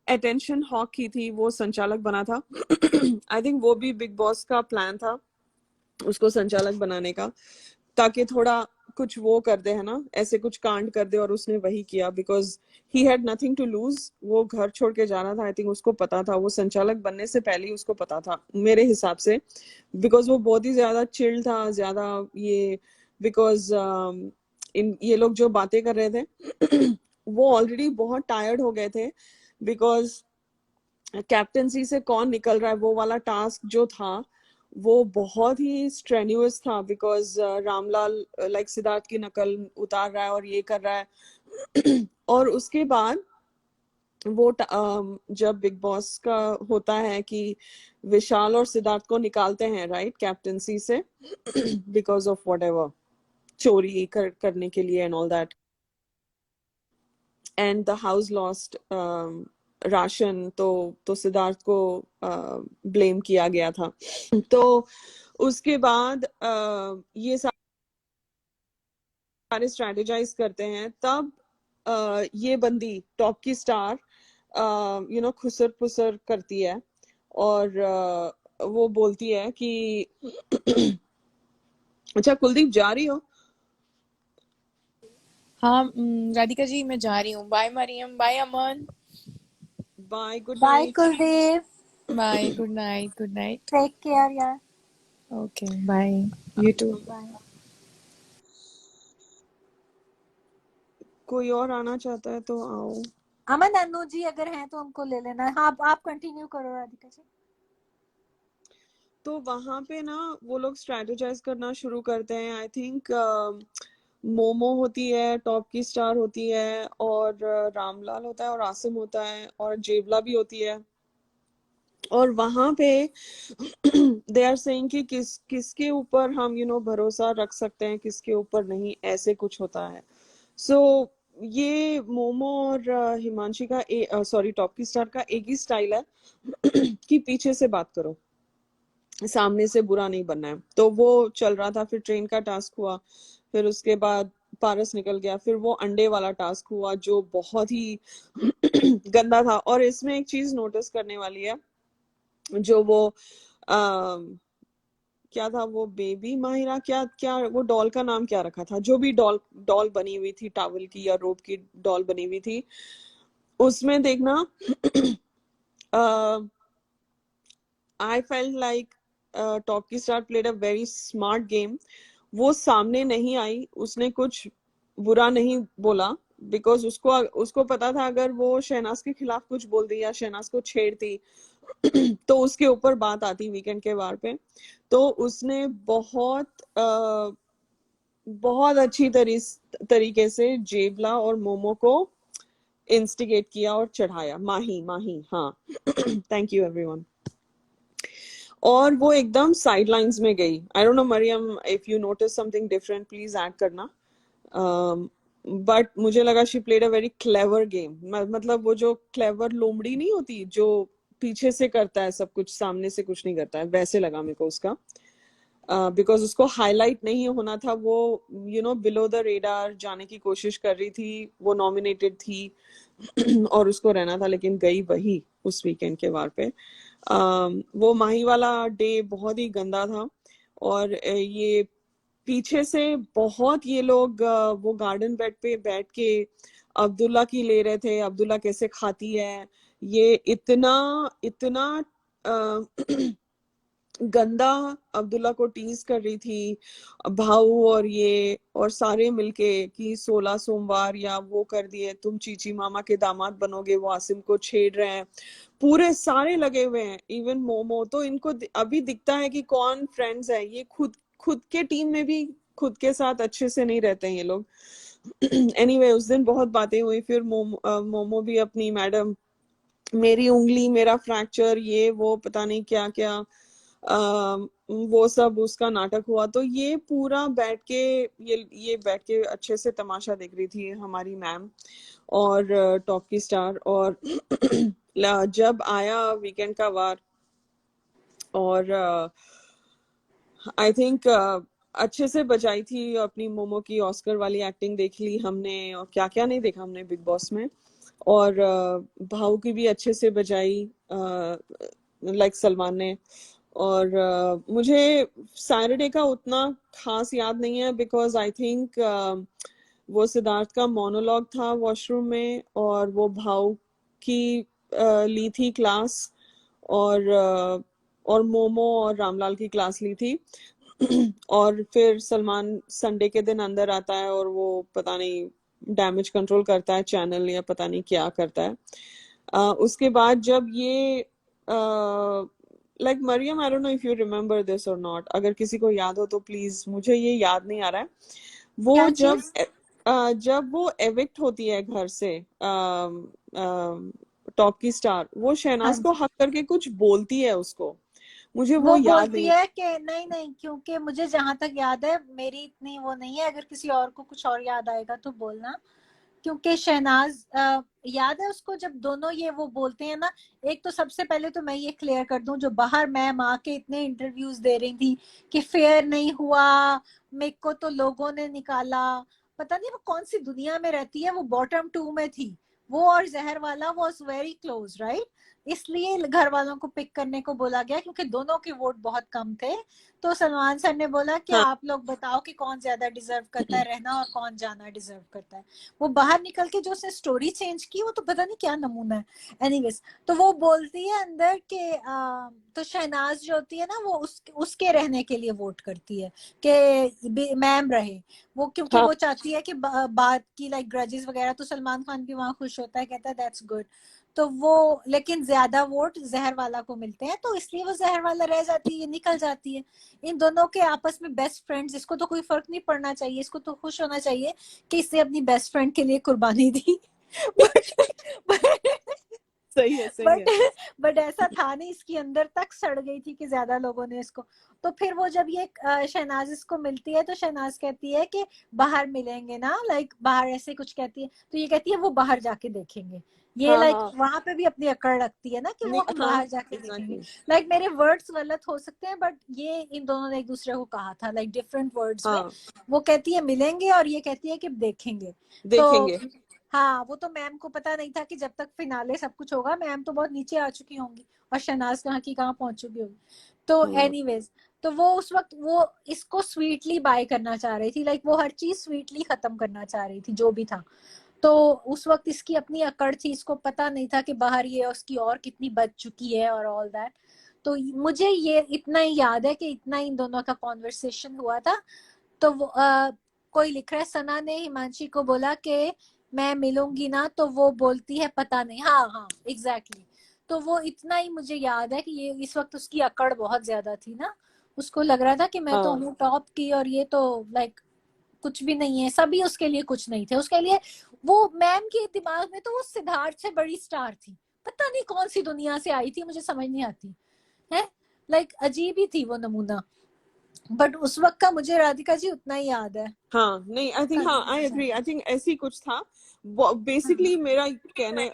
अटेंशन हॉक की थी, वो संचालक बना था। आई थिंक वो भी बिग बॉस का प्लान था उसको संचालक बनाने का, ताकि थोड़ा कुछ वो कर दे, है ना, ऐसे कुछ कांड कर दे। और उसने वही किया because he had nothing to lose. वो घर छोड़ के जाना था, आई थिंक उसको पता था, वो संचालक बनने से पहले ही उसको पता था मेरे हिसाब से, बिकॉज वो बहुत ही ज्यादा चिल था, ज्यादा ये, बिकॉज ये लोग जो बातें कर रहे थे वो ऑलरेडी बहुत टायर्ड हो गए थे, बिकॉज कैप्टनसी से कौन निकल रहा है वो वाला टास्क जो था वो बहुत ही स्ट्रेन्यूअस था, बिकॉज रामलाल लाइक सिद्धार्थ की नकल उतार रहा है और ये कर रहा है। और उसके बाद वो जब बिग बॉस का होता है कि विशाल और सिद्धार्थ को निकालते हैं, राइट, कैप्टनसी से, बिकॉज ऑफ वट एवर, चोरी करने के लिए and all that, and the house lost ration, तो सिद्धार्थ को ब्लेम किया गया था। तो उसके बाद ये सारे स्ट्रेटेजाइज करते हैं, तब ये बंदी टॉप की स्टार खुसर पुसर करती है, और वो बोलती है कि अच्छा कुलदीप जा रही हो? हाँ राधिका जी मैं जा रही हूँ। Bye Mariam, bye Aman, bye, good bye night. Kuldeep, bye, good night, good night. Take care यार। Okay bye, you too. Bye. कोई और आना चाहता है तो आओ। अमन अनु जी अगर हैं तो हमको ले लेना। हाँ आप कंटिन्यू करो राधिका जी। तो वहां पे ना वो लोग स्ट्रेटेजाइज करना शुरू करते हैं। आई थिंक मोमो होती है, टॉप की स्टार होती है, और रामलाल होता है, और आसिम होता है, और जेवला भी होती है। और वहां पे दे आर सेइंग कि किसके ऊपर हम भरोसा रख सकते हैं, किसके ऊपर नहीं, ऐसे कुछ होता है। सो ये मोमो और हिमांशी का सॉरी टॉप की स्टार का एक ही स्टाइल है कि पीछे से बात करो, सामने से बुरा नहीं बनना है। तो वो चल रहा था, फिर ट्रेन का टास्क हुआ, फिर उसके बाद पारस निकल गया, फिर वो अंडे वाला टास्क हुआ जो बहुत ही गंदा था। और इसमें एक चीज नोटिस करने वाली है, जो वो क्या था वो बेबी माहिरा, क्या क्या वो डॉल का नाम क्या रखा था, जो भी डॉल डॉल बनी हुई थी, टावल की या रोप की डॉल बनी हुई थी, उसमें देखना आई फेल्ट लाइक टॉप की star played a very smart game. वो सामने नहीं आई, उसने कुछ बुरा नहीं बोला, बिकॉज उसको उसको पता था अगर वो शहनाज के खिलाफ कुछ बोल दी या शहनाज को छेड़ती तो उसके ऊपर बात आती वीकेंड के वार पे। तो उसने बहुत अच्छी तरीके से जेवला और मोमो को इंस्टिगेट किया और चढ़ाया। माही माही, हाँ। Thank you everyone. और वो एकदम साइडलाइंस में गई। I don't know Mariam, if you notice something different please add करना। बट मुझे लगा she played a very clever game. मतलब वो जो क्लेवर लोमड़ी नहीं होती जो पीछे से करता है सब कुछ, सामने से कुछ नहीं करता है, वैसे लगा मेरे को उसका। बिकॉज उसको हाईलाइट नहीं होना था, वो बिलो द रेडार जाने की कोशिश कर रही थी, वो नॉमिनेटेड थी और उसको रहना था, लेकिन गई वही उस वीकेंड के वार पे। वो माही वाला डे बहुत ही गंदा था। और ये पीछे से बहुत ये लोग वो गार्डन बेड पे बैठ के अब्दुल्ला की ले रहे थे, अब्दुल्ला कैसे खाती है, ये इतना इतना गंदा अब्दुल्ला को टीज कर रही थी भाऊ और ये और सारे मिलके कि 16 सोमवार या वो कर दिए, तुम चीची मामा के दामाद बनोगे, वो आसिम को छेड़ रहे हैं, पूरे सारे लगे हुए हैं। इवन मोमो तो इनको अभी दिखता है कि कौन फ्रेंड्स है, ये खुद खुद के टीम में भी खुद के साथ अच्छे से नहीं रहते हैं ये लोग। एनीवे उस दिन बहुत बातें हुई, फिर मोमो भी अपनी मैडम मेरी उंगली मेरा फ्रैक्चर, ये वो पता नहीं क्या क्या वो सब उसका नाटक हुआ। तो ये पूरा बैठ के ये बैठ के अच्छे से तमाशा देख रही थी हमारी मैम और टॉप की स्टार। और जब आया वीकेंड का वार और आई थिंक अच्छे से बजाई थी अपनी मोमो की ऑस्कर वाली एक्टिंग देख ली हमने, और क्या क्या नहीं देखा हमने बिग बॉस में। और भाव की भी अच्छे से बजाई लाइक सलमान ने। और मुझे सैटरडे का उतना खास याद नहीं है, बिकॉज आई थिंक वो सिद्धार्थ का मोनोलॉग था वॉशरूम में, और वो भाव की ली थी क्लास, और मोमो और रामलाल की क्लास ली थी। और फिर सलमान संडे के दिन अंदर आता है और वो पता नहीं डैमेज कंट्रोल करता है चैनल या पता नहीं क्या करता है। उसके बाद जब ये like Mariam, I don't know if you remember this और नॉट, अगर किसी को याद हो तो प्लीज, मुझे ये याद नहीं आ रहा है। वो क्या जब चीज? जब वो एविक्ट होती है घर से टॉप की स्टार, वो हाँ शहनाज को जी। हक करके कुछ बोलती है उसको, मुझे वो वो याद बोलती नहीं। है कि नहीं नहीं, क्योंकि मुझे जहां तक याद है, मेरी इतनी वो नहीं है, अगर किसी और को कुछ और याद आएगा तो बोलना। क्योंकि शहनाज याद है उसको जब दोनों ये वो बोलते हैं ना। एक तो सबसे पहले तो मैं ये क्लियर कर दूं, जो बाहर मैम आके इतने इंटरव्यूज दे रही थी कि फेयर नहीं हुआ, मेरे को तो लोगों ने निकाला, पता नहीं वो कौन सी दुनिया में रहती है, वो बॉटम 2 में थी वो, और जहर वाला वॉज वेरी क्लोज राइट। इसलिए घर वालों को पिक करने को बोला गया क्योंकि दोनों के वोट बहुत कम थे। तो सलमान सर ने बोला कि हाँ आप लोग बताओ कि कौन ज्यादा डिजर्व करता है रहना और कौन जाना डिजर्व करता है। वो बाहर निकल के जो उसने स्टोरी चेंज की वो तो पता नहीं क्या नमूना है। एनीवेज, तो वो बोलती है अंदर के तो शहनाज जो होती है ना वो उसके रहने के लिए वोट करती है कि मैम रहे वो, क्योंकि हाँ वो चाहती है कि बात की लाइक ग्रजेस वगैरह। तो सलमान खान भी वहां खुश होता है, कहता है दैट्स गुड। तो वो लेकिन ज्यादा वोट जहर वाला को मिलते हैं तो इसलिए वो जहर वाला रह जाती है, निकल जाती है। इन दोनों के आपस में बेस्ट फ्रेंड्स, इसको तो कोई फर्क नहीं पड़ना चाहिए, इसको तो खुश होना चाहिए कि इसने अपनी बेस्ट फ्रेंड के लिए कुर्बानी दी। सही है सही बट है। बट ऐसा था नहीं, इसकी अंदर तक सड़ गई थी कि ज्यादा लोगों ने इसको। तो फिर वो जब ये शहनाज इसको मिलती है तो शहनाज कहती है कि बाहर मिलेंगे ना, लाइक बाहर ऐसे कुछ कहती है। तो ये कहती है वो बाहर जाके देखेंगे। ये हाँ लाइक हाँ वहां पे भी अपनी अकड़ रखती है ना कि वो नहीं हम हाँ बाहर जाके देखेंगे। एग्जैक्टली लाइक मेरे वर्ड्स गलत हो सकते हैं बट ये इन दोनों ने एक दूसरे को कहा था लाइक डिफरेंट वर्ड्स में। हाँ वो कहती है मिलेंगे और ये कहती है कि देखेंगे। तो देखेंगे। हाँ, वो तो मैम को पता नहीं था कि जब तक फिनाले सब कुछ होगा मैम तो बहुत नीचे आ चुकी होंगी और शहनाज कहाँ की कहाँ पहुंच चुकी होगी। तो हम्म एनीवेज, तो वो उस वक्त वो इसको स्वीटली बाय करना चाह रही थी, लाइक वो हर चीज स्वीटली खत्म करना चाह रही थी जो भी था। तो उस वक्त इसकी अपनी अकड़ थी, इसको पता नहीं था कि बाहर ये उसकी और कितनी बच चुकी है और ऑल दैट। तो मुझे ये इतना ही याद है कि इतना इन दोनों का कॉन्वर्सेशन हुआ था। तो वो कोई लिख रहा है, सना ने हिमांशी को बोला कि मैं मिलूंगी ना, तो वो बोलती है पता नहीं। हाँ हाँ एग्जैक्टली। तो वो इतना ही मुझे याद है कि ये इस वक्त उसकी अकड़ बहुत ज्यादा थी ना। उसको लग रहा था कि मैं तो हाँ हूँ टॉप की और ये तो लाइक कुछ भी नहीं है, सभी उसके लिए कुछ नहीं थे उसके लिए। वो मैम के दिमाग में तो वो सिद्धार्थ से बड़ी स्टार थी, पता नहीं कौन सी दुनिया से आई थी, मुझे समझ नहीं आती है। लाइक अजीब ही थी वो नमूना। बट उस वक्त का मुझे राधिका जी उतना ही याद है। हाँ नहीं आई थिंक हाँ आई एग्री आई थिंक ऐसी कुछ था। बेसिकली मेरा कहने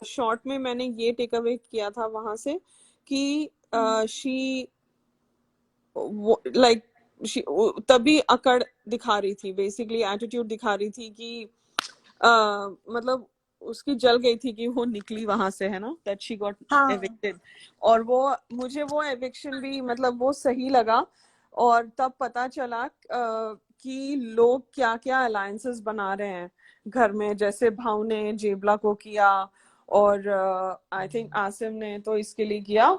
शॉर्ट में मैंने ये टेक अवे किया था वहां से कि शी लाइक तभी अकड़ दिखा रही थी, बेसिकली एटीट्यूड दिखा रही थी कि मतलब उसकी जल गई थी कि वो निकली वहां से, है ना, दैट शी गॉट हाँ एविक्टेड। और वो मुझे वो एविक्शन भी मतलब वो सही लगा। और तब पता चला कि लोग क्या क्या अलायंसेस बना रहे हैं घर में, जैसे भाव ने जेबला को किया और आई थिंक आसिम ने तो इसके लिए किया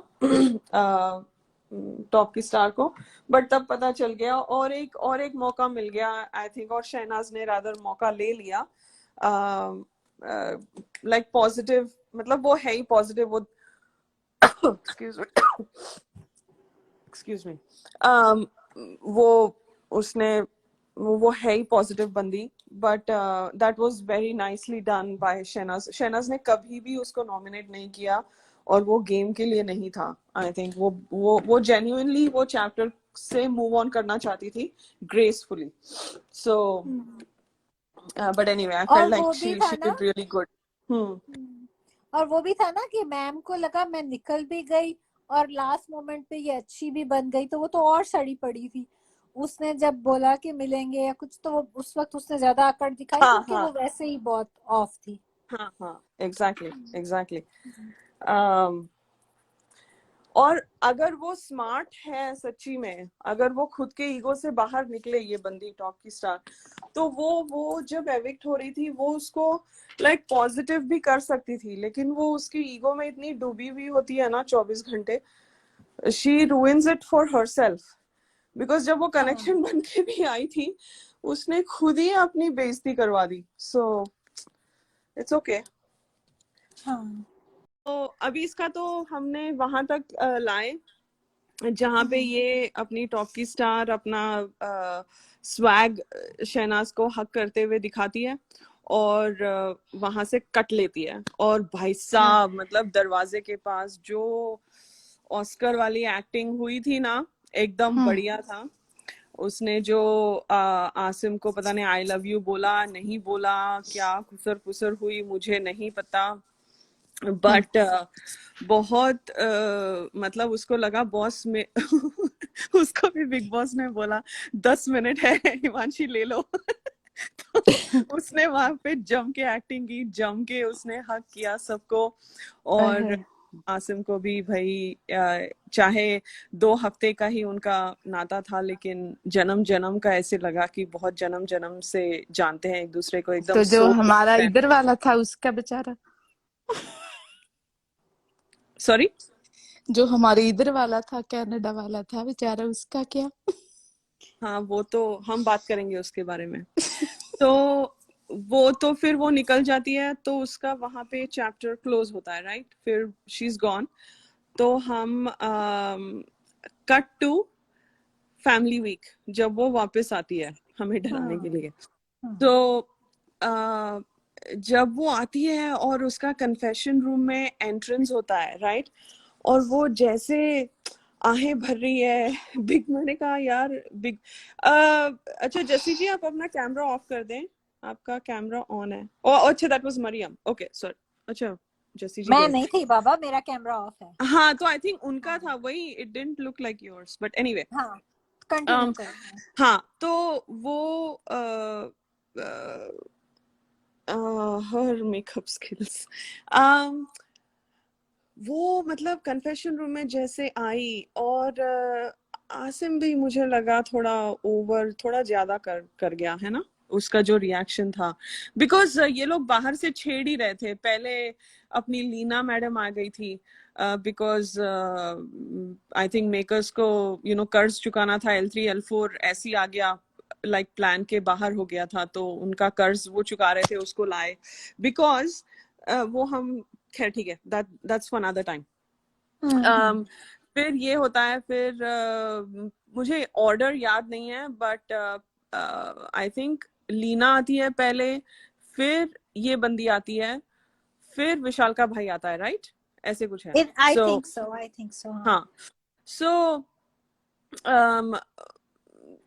टॉप की स्टार को। बट तब पता चल गया और एक मौका मिल गया आई थिंक, और शहनाज ने रादर मौका ले लिया लाइक पॉजिटिव, मतलब वो है ही पॉजिटिव वो एक्सक्यूज मी वो उसने वो है ही पॉजिटिव बंदी। But that was very nicely done by Shehnaaz. Shehnaaz ने कभी भी उसको नॉमिनेट नहीं किया और वो गेम के लिए नहीं था। आई थिंक वो जेन्युइनली वो चैप्टर से मूव ऑन करना चाहती थी gracefully. So but anyway I और फेल्ट वो लाइक भी शी था शी ना। Did really good. और वो भी था ना कि मैम को लगा मैं निकल भी गई और लास्ट मोमेंट पे ये अच्छी भी बन गई, तो वो तो और सड़ी पड़ी थी। उसने जब बोला कि मिलेंगे या कुछ, तो वो उस वक्त उसने ज्यादा अकड़ दिखाई हाँ क्योंकि हाँ वो वैसे ही बहुत ऑफ थी। हाँ हाँ एग्जैक्टली एग्जैक्टली। और अगर वो स्मार्ट है सच्ची में, अगर वो खुद के ईगो से बाहर निकले ये बंदी टॉप की स्टार, तो वो जब एविक्ट हो रही थी वो उसको लाइक पॉजिटिव भी कर सकती थी, लेकिन वो उसकी ईगो में इतनी डूबी हुई होती है ना 24 घंटे, she ruins it for herself। Because जब वो कनेक्शन बन के भी आई थी उसने खुद ही अपनी बेइज्जती करवा दी। So it's okay. हाँ तो अभी इसका तो हमने वहां तक लाए जहाँ पे ये अपनी टॉप की स्टार अपना स्वैग शहनाज को हक करते हुए दिखाती है और वहां से कट लेती है। और भाई साहब मतलब दरवाजे के पास जो ऑस्कर वाली एक्टिंग हुई थी ना, एकदम बढ़िया था। उसने जो आसिम को पता नहीं आई लव यू बोला नहीं बोला, क्या खुसर पुसर हुई मुझे नहीं पता, बट बहुत मतलब उसको लगा बॉस में उसको भी बिग बॉस ने बोला 10 मिनट है हिमांशी ले लो। तो उसने वहां पे जम के एक्टिंग की, जम के उसने हक किया सबको। और आसिम को भी भाई चाहे 2 हफ्ते का ही उनका नाता था, लेकिन जन्म जन्म का ऐसे लगा कि बहुत जन्म जन्म से जानते हैं एक दूसरे को, एकदम तो जो so हमारा close है। इधर वाला था उसका बेचारा, सॉरी, जो हमारे इधर वाला था, कनाडा वाला था बेचारा, उसका क्या? हाँ वो तो हम बात करेंगे उसके बारे में। तो वो तो फिर वो निकल जाती है, तो उसका वहां पे चैप्टर क्लोज होता है, राइट? फिर शी इज गॉन। तो हम कट टू फैमिली वीक, जब वो वापस आती है हमें डराने के लिए। तो जब वो आती है और उसका कन्फेशन रूम में एंट्रेंस होता है, राइट? और वो जैसे आहें भर रही है, बिग, मैंने कहा यार बिग, अच्छा जसी जी आप अपना कैमरा ऑफ कर दें, आपका कैमरा ऑन है। ओ अच्छा, that was Mariam, okay sorry. अच्छा जसी जी मैं गए। नहीं थी बाबा, मेरा कैमरा ऑफ है। हाँ तो आई थिंक उनका था वही, it didn't look like yours, but anyway. हाँ कंटिन्यू करो। हाँ तो वो हर मेकअप स्किल्स, वो मतलब कन्फेशन रूम में जैसे आई, और आसिम भी मुझे लगा थोड़ा ओवर, थोड़ा ज्यादा कर गया है ना उसका जो रिएक्शन था, बिकॉज ये लोग बाहर से छेड़ ही रहे थे। पहले अपनी लीना मैडम आ गई थी, बिकॉज आई थिंक मेकर्स को कर्ज चुकाना था, L3 L4 ऐसी आ गया, लाइक प्लान के बाहर हो गया था, तो उनका कर्ज वो चुका रहे थे, उसको लाए बिकॉज वो हम, खैर ठीक है, that's for another time। फिर ये होता है, फिर मुझे ऑर्डर याद नहीं है, बट आई थिंक लीना आती है पहले, फिर ये बंदी आती है, फिर विशाल का भाई आता है, राइट? ऐसे कुछ है। I think so. हाँ सो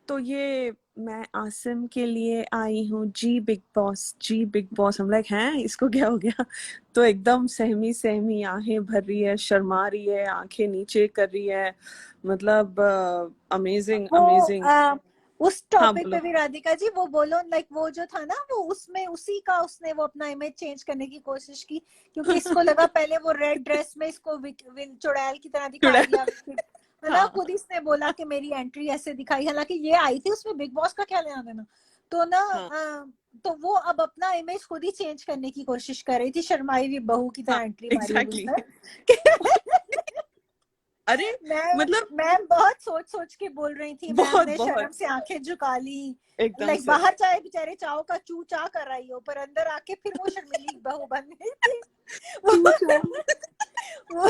तो ये मैं आसिम के लिए आई हूँ, जी बिग बॉस, जी बिग बॉस। हम लाइक हैं, इसको क्या हो गया? तो एकदम सहमी सहमी आहें भर रही है, शर्मा रही है, आंखें नीचे कर रही है, मतलब अमेजिंग अमेजिंग। उस हाँ टॉपिक बोलो। पे भी राधिका जी वो बोलो, लाइक वो जो था ना, वो उसमें उसी का उसने वो अपना इमेज चेंज करने की कोशिश की, क्योंकि इसको लगा पहले वो रेड ड्रेस में इसको चुड़ैल की तरह दिखा दिया, है ना? खुद इसने बोला कि मेरी एंट्री ऐसे दिखाई, हालांकि ये आई थी, उसमें बिग बॉस का क्या लेना देना। तो ना तो वो अब अपना इमेज खुद ही चेंज करने की कोशिश कर रही थी, शर्माई हुई बहू की तरह एंट्री मारी एग्जैक्टली। अरे मतलब मैं बहुत सोच के बोल रही थी, मैम ने शर्म से आंखें झुका ली, लाइक बाहर चाहे बेचारे चाव का चू चा कर रही हो, पर अंदर आके फिर वो शर्मीली बहू बन गई थी। वो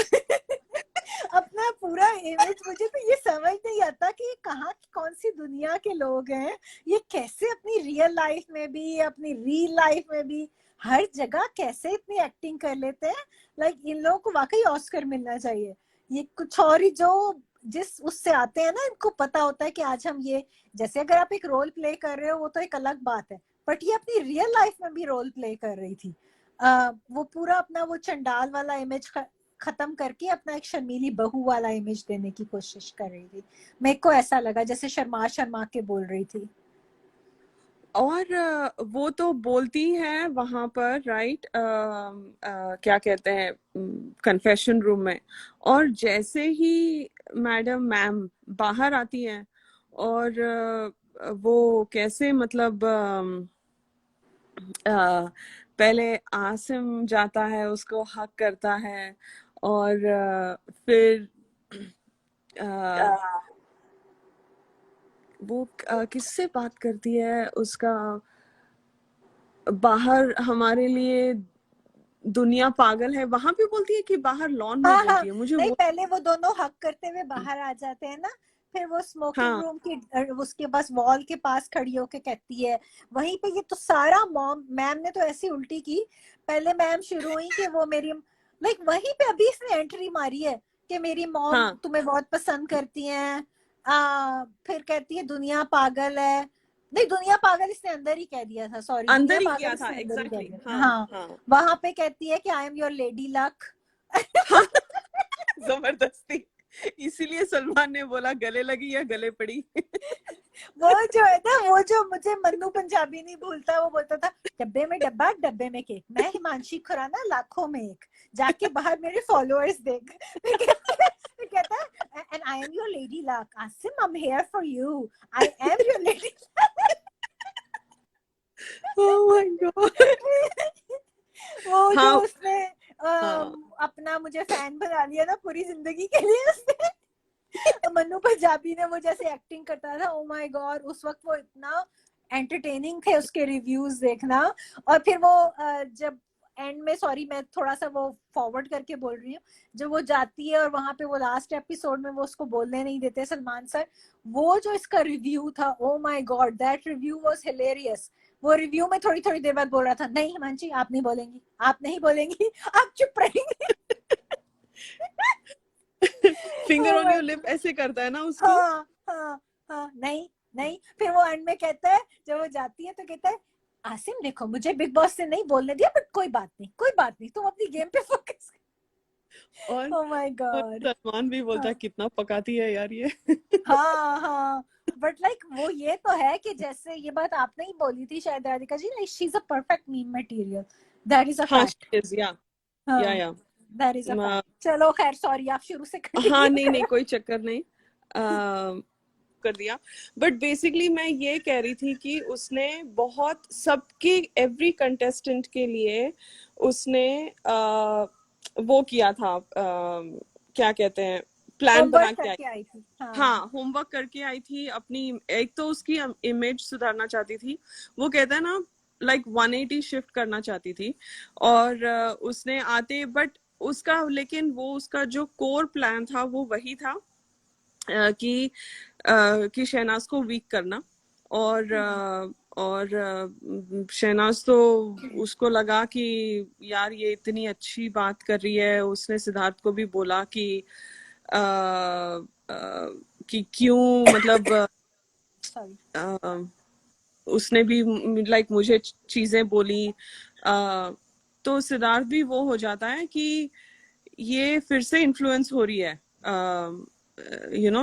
अपना पूरा इमेज, मुझे तो ये समझ नहीं आता कि कहाँ कौन सी दुनिया के लोग हैं, ये कैसे अपनी रियल लाइफ में भी, अपनी रील लाइफ में भी, हर जगह कैसे इतनी एक्टिंग कर लेते हैं। लाइक इन लोगों को वाकई ऑस्कर मिलना चाहिए। ये कुछ और ही, जो जिस उससे आते हैं ना, इनको पता होता है कि आज हम ये, जैसे अगर आप एक रोल प्ले कर रहे हो वो तो एक अलग बात है, बट ये अपनी रियल लाइफ में भी रोल प्ले कर रही थी। वो पूरा अपना वो चंडाल वाला इमेज खत्म करके अपना एक शर्मीली बहू वाला इमेज देने की कोशिश कर रही थी। मेरे को ऐसा लगा जैसे शर्मा के बोल रही थी। और वो तो बोलती है वहां पर, राइट? क्या कहते हैं, कन्फेशन रूम में, और जैसे ही मैम बाहर आती हैं, और वो कैसे, मतलब पहले आसिम जाता है, उसको हक करता है, और फिर वो किससे बात करती है, उसका बाहर हमारे लिए दुनिया पागल है, वहां पे बोलती है कि बाहर लॉन में बोलती है, मुझे नहीं, वो पहले वो दोनों हक करते हुए बाहर आ जाते हैं ना, फिर वो स्मोकिंग रूम की उसके पास वॉल के पास खड़ी होके कहती है वहीं पे, ये तो सारा मैम ने तो ऐसी उल्टी की। पहले मैम शुरू हुई कि वो मेरी, लाइक वहीं पे अभी इसने एंट्री मारी है कि मेरी मॉम तुम्हें बहुत पसंद करती हैं, फिर कहती है दुनिया पागल है। नहीं, दुनिया पागल इसने अंदर ही कह दिया था, सॉरी, अंदर ही किया था, एग्जैक्टली। हाँ, वहां पे कहती है कि I am your lady luck. जबरदस्ती, इसीलिए सलमान ने बोला गले लगी या गले पड़ी। वो जो है ना, वो जो मुझे मन्नू पंजाबी नहीं भूलता, वो बोलता था डब्बे में डब्बा डब्बे में केक, मैं हिमांशी खुराना लाखों में एक, जाके बाहर मेरे फॉलोअर्स देख। फिर कहता है and I am your lady luck Asim, I am here for you, I am your lady. Oh my God. वो जो हाँ उसने हाँ अपना मुझे फैन बना लिया ना पूरी जिंदगी के लिए उसने। मन्नू पंजाबी ने वो जैसे एक्टिंग करता था, ओ माय गॉड, उस वक्त वो इतना एंटरटेनिंग थे उसके रिव्यूज देखना। और फिर वो जब एंड में, सॉरी मैं थोड़ा सा वो फॉरवर्ड करके बोल रही हूँ, जब वो जाती है और वहां पे वो लास्ट एपिसोड में वो उसको बोलने नहीं देते सलमान सर, वो जो इसका रिव्यू था, oh my God, that review was hilarious. वो रिव्यू में थोड़ी थोड़ी देर बाद बोल रहा था, नहीं हिमांशी आप नहीं बोलेंगी, आप नहीं बोलेंगी, आप चुप रहेंगी। Finger Oh on my your lip ऐसे करता है ना उसको। हाँ हाँ हाँ, नहीं नहीं। फिर वो एंड में कहता है, जब वो जाती है तो कहता है, आसिम देखो मुझे बिग बॉस से नहीं बोलने दिया, बट कोई बात नहीं, कोई बात नहीं, तुम अपनी गेम पे फोकस। और ओ माय और गॉड। सलमान भी बोलता है हाँ कितना पकाती है यार ये। हाँ हाँ, बट लाइक वो ये तो है कि जैसे ये बात आपने ही बोली थी शायद Radhika ji, like she is a perfect meme material, that is a हाँ फैक्ट। she is, या हाँ, या दैट इज अ फैक्ट। चलो खैर, सॉरी, आप शुरू से हाँ कंटिन्यू नहीं नहीं करें। कोई चक्कर नहीं। कर दिया। बट बेसिकली मैं ये कह रही थी कि उसने बहुत सबके एवरी कंटेस्टेंट के लिए उसने वो किया था, क्या कहते हैं, प्लान बना होमवर्क के आई। करके आई थी। हाँ हाँ होमवर्क करके आई थी अपनी। एक तो उसकी इमेज सुधारना चाहती थी, वो कहता है ना लाइक 180 शिफ्ट करना चाहती थी। और उसने आते बट उसका, लेकिन वो उसका जो कोर प्लान था वो वही था, कि शहनाज को वीक करना। और शहनाज तो उसको लगा कि यार ये इतनी अच्छी बात कर रही है। उसने सिद्धार्थ को भी बोला कि अ, कि क्यों मतलब सॉरी। अ, उसने भी लाइक मुझे चीजें बोली। तो सिद्धार्थ भी वो हो जाता है कि ये फिर से इन्फ्लुएंस हो रही है,